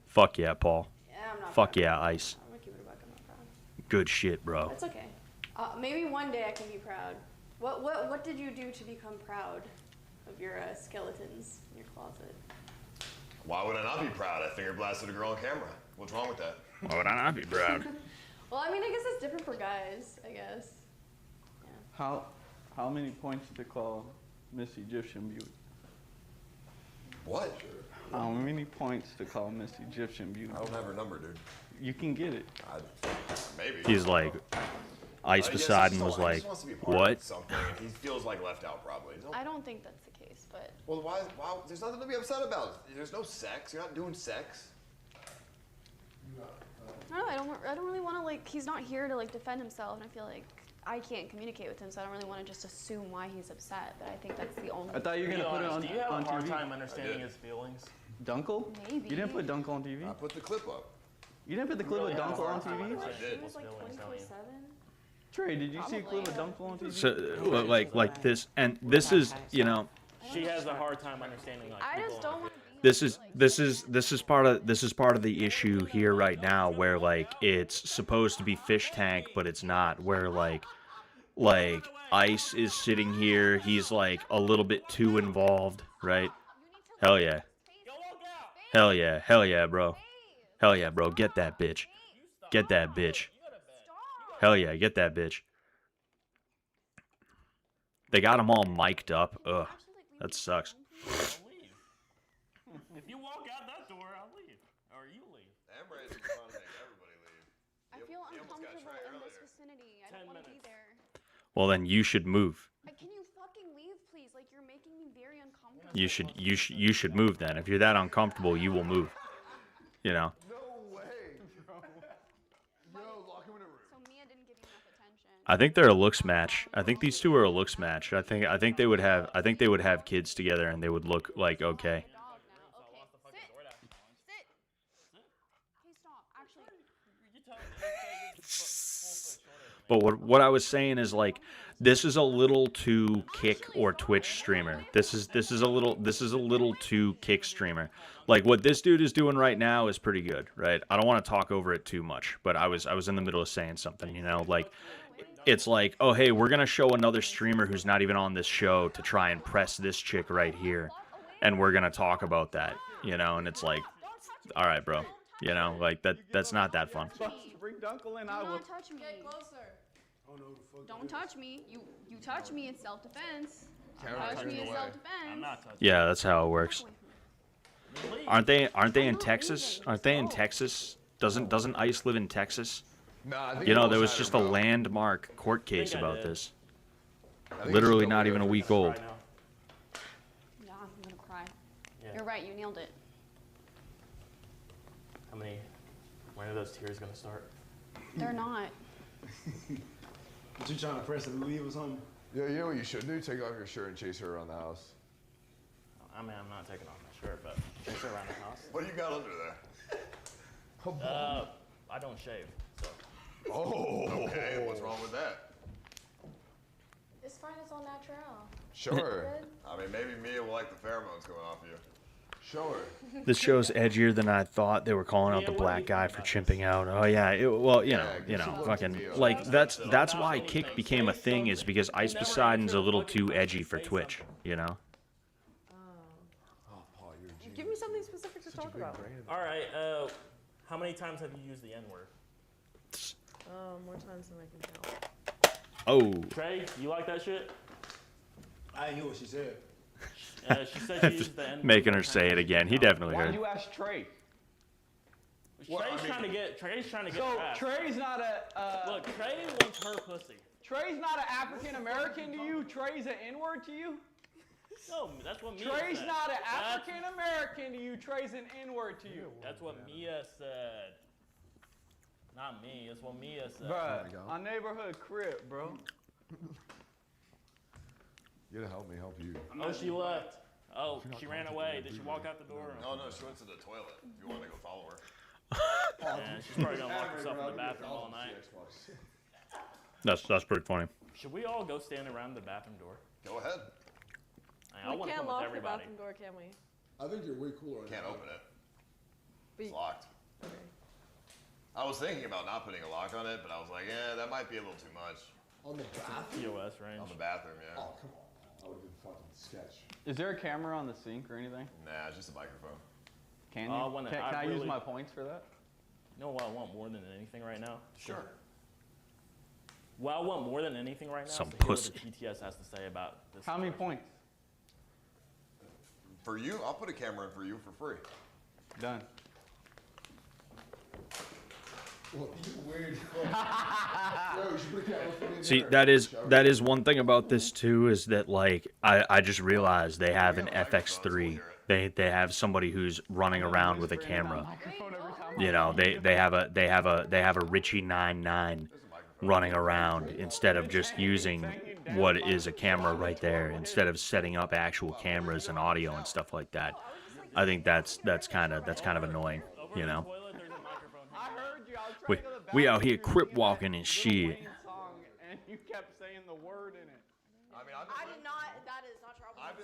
Fuck yeah, Paul. Yeah, I'm not Fuck proud. yeah, Ice. I'm gonna keep it a buck, I'm not proud. Good shit, bro. That's okay. Maybe one day I can be proud. What did you do to become proud of your skeletons in your closet? Why would I not be proud? I finger blasted a girl on camera. What's wrong with that? Why would I not be proud? Well, I mean, I guess it's different for guys, I guess. Yeah. How many points to call Miss Egyptian Beauty? What? How many points to call Miss Egyptian Beauty? I don't have her number, dude. You can get it. Maybe. He's like, Ice Poseidon was like, what? Something. He feels like left out, probably. I don't think that's the case, but. Well, why? There's nothing to be upset about. There's no sex. You're not doing sex. No, I don't really want to, like, he's not here to, like, defend himself, and I feel like I can't communicate with him, so I don't really want to just assume why he's upset, but I think that's the only. I thought you were going to put it on Do you have on a hard TV? time understanding his feelings? Dunkel? Maybe. You didn't put Dunkel on TV? I put the clip up. You didn't put the clip of Dunkel on TV? I did. It was like 24/7. Trey, did you see a clip of Dunkel on TV? So, like this, and this is, you know, She has a hard time understanding, like, I people just don't want to be. this is part of the issue here right now, where like it's supposed to be Fish Tank, but it's not. Where like Ice is sitting here, he's like a little bit too involved, right? Hell yeah, hell yeah, hell yeah, bro, hell yeah, bro, get that bitch, get that bitch, hell yeah, get that bitch. They got them all mic'd up. Ugh, that sucks. I'll leave. If you walk out that door, I'll leave. Or you leave. Embrace is trying to make everybody leave. I feel uncomfortable in this vicinity. I don't want to be there. Well, then you should move. Can you fucking leave, please? Like, you're making me very uncomfortable. You should move then. If you're that uncomfortable, you will move. You know. No way. Yo, lock him in a room. So Mia didn't give you enough attention. I think they're a looks match. I think these two are a looks match. I think they would have kids together and they would look like okay. But what I was saying is like this is a little too Kick or Twitch streamer. This is a little too Kick streamer. Like what this dude is doing right now is pretty good, right? I don't want to talk over it too much, but I was in the middle of saying something, you know, like it's like, oh hey, we're gonna show another streamer who's not even on this show to try and press this chick right here, and we're gonna talk about that, you know, and it's like, all right, bro, you know, like that's not that fun. Bring Dunkel in. Do not touch me. Get closer. Don't touch me. You touch me, it's self-defense. Touch me, it's self-defense. I'm not touching. Yeah, that's how it works. Aren't they in Texas? Aren't they in Texas? Doesn't ICE live in Texas? Nah, You know, there was just a landmark court case about this. Literally not even a week old. Yeah, I'm gonna cry. You're right, you nailed it. When are those tears gonna start? They're not. What you trying to press and leave or something? Yeah, you know what you should do? Take off your shirt and chase her around the house. I mean, I'm not taking off my shirt, but chase her around the house. What do you got under there? I don't shave, so. Oh, okay. What's wrong with that? It's fine, it's all natural. Sure. I mean, maybe Mia will like the pheromones coming off you. Sure. This show's edgier than I thought. They were calling out the black guy for chimping out. Oh yeah, well, you know, fucking like that's why Kick became a thing, is because Ice Poseidon's a little too edgy for Twitch, you know. Give me something specific to talk about. All right. How many times have you used the N-word? More times than I can count. Oh. Trey, you like that shit? I didn't hear what she said. She said she used the N-word. Making her say it again. He definitely Why'd heard. you ask Trey? Trey's trying to get So fast. Trey's not a. Look, Trey wants her pussy. Trey's not an African American to you. Trey's an N-word to you. No, that's what Mia Trey's said. not an African American to you. Trey's an N-word to you. That's what Mia said. Not me. That's what Mia said. Bruh, our neighborhood crib, bro. You gotta help me help you. Oh, she left. Oh, she ran away. Did she walk out the door? No, she went to the toilet. If you want to go follow her. Yeah, she's probably gonna lock herself in the bathroom all night. That's pretty funny. Should we all go stand around the bathroom door? Go ahead. I We want to can't come with lock the everybody. bathroom door, can we? I think you're way cooler. Can't open it. But It's locked. Okay. I was thinking about not putting a lock on it, but I was like, that might be a little too much. On the bathroom? POS range. On the bathroom, yeah. Oh, come on. That would have been fucking sketch. Is there a camera on the sink or anything? Nah, it's just a microphone. Can you? Can I use my points for that? You know what I want more than anything right now? Sure. What I want more than anything right now Some is to hear pussy. what the TTS has to say about this. How many points? For you, I'll put a camera in for you for free. Done. Well, you weird. Yo, you should put a camera for me in See, there. that is one thing about this too, is that like I just realized they have an FX3. They have somebody who's running around with a camera. You know, they have a Richie 99 running around instead of just using what is a camera right there, instead of setting up actual cameras and audio and stuff like that. I think that's kind of annoying, you know. We out here crip walking and shit. And you kept saying the word in it. I mean, I did not. That is not true. I've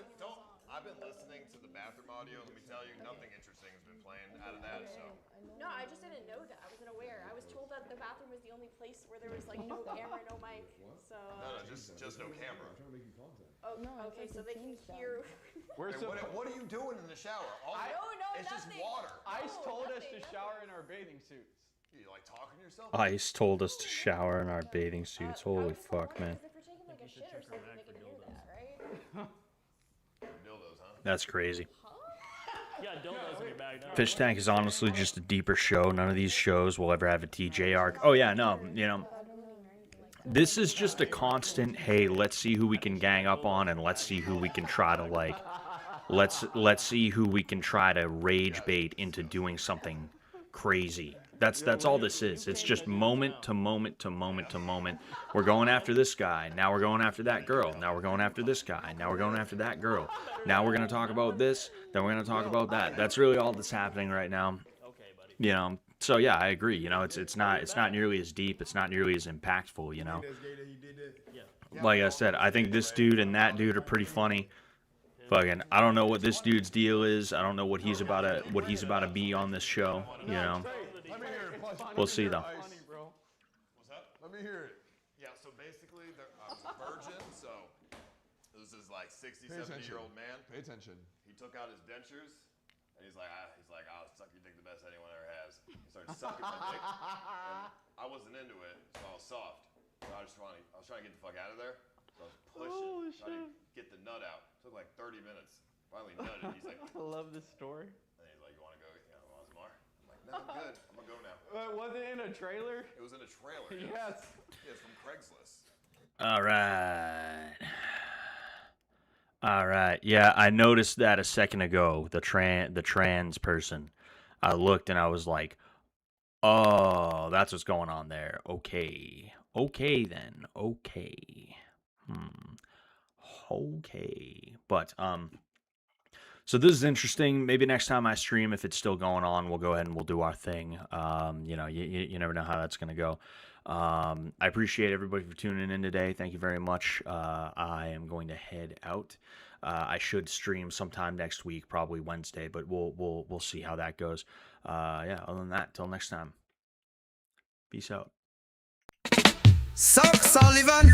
been listening to the bathroom audio. Let me tell you, nothing interesting has been playing out of that. So. No, I just didn't know that. I wasn't aware. I was told that the bathroom was the only place where there was like no camera, no mic. So. No, just no camera. Oh, okay, so they can hear. What are you doing in the shower? It's just water. Ice told us to shower in our bathing suits. You like talking to yourself? Ice told us to shower in our bathing suits. Holy fuck, man. If we're taking like a shit or something, they can hear that. That's crazy. Yeah, dildos in your bag. No. Fish Tank is honestly just a deeper show. None of these shows will ever have a TJ arc. Oh yeah, no, you know, this is just a constant. Hey, let's see who we can gang up on, and let's see who we can try to like. Let's see who we can try to rage bait into doing something crazy. That's all this is. It's just moment to moment to moment to moment. We're going after this guy. Now we're going after that girl. Now we're going after this guy. Now we're going after that girl. Now we're going to talk about this. Then we're going to talk about that. That's really all that's happening right now. You know. So yeah, I agree. You know, it's not nearly as deep. It's not nearly as impactful. You know. Like I said, I think this dude and that dude are pretty funny. Fucking, I don't know what this dude's deal is. I don't know what he's about to be on this show. You know. We'll see though. What's that? Let me hear it. Yeah, so basically, I was a virgin, so this is like 60, 70-year-old man. Pay attention. He took out his dentures, and he's like, I'll suck your dick the best anyone ever has. He started sucking my dick, and I wasn't into it, so I was soft. So I was trying to get the fuck out of there. So I was pushing, trying to get the nut out. It took like 30 minutes. Finally nutted. He's like, I love this story. And he's like, you want to go? You know, want some more? I'm like, no, I'm good. I'm gonna go now. Was it in a trailer? It was in a trailer. Yes. Yeah, it's from Craigslist. All right. All right. Yeah, I noticed that a second ago. The trans person. I looked and I was like, oh, that's what's going on there. Okay. Okay then. Okay. Okay. But so this is interesting. Maybe next time I stream, if it's still going on, we'll go ahead and we'll do our thing. You know, you never know how that's gonna go. I appreciate everybody for tuning in today. Thank you very much. I am going to head out. I should stream sometime next week, probably Wednesday, but we'll see how that goes. Yeah. Other than that, till next time. Peace out. Suck Sullivan,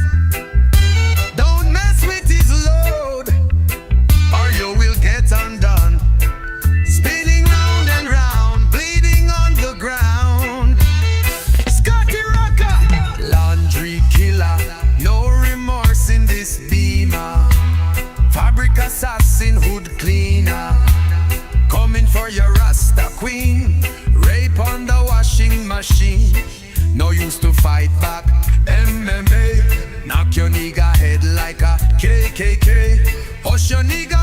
don't mess with his load, or you will get undone. Spinning round and round, bleeding on the ground. Scotty Rocker, laundry killer, no remorse in this beamer. Fabric assassin, hood cleaner, coming for your Rasta queen. Rape on the washing machine, no use to fight back. MMA, knock your nigga head like a KKK. Hush your nigga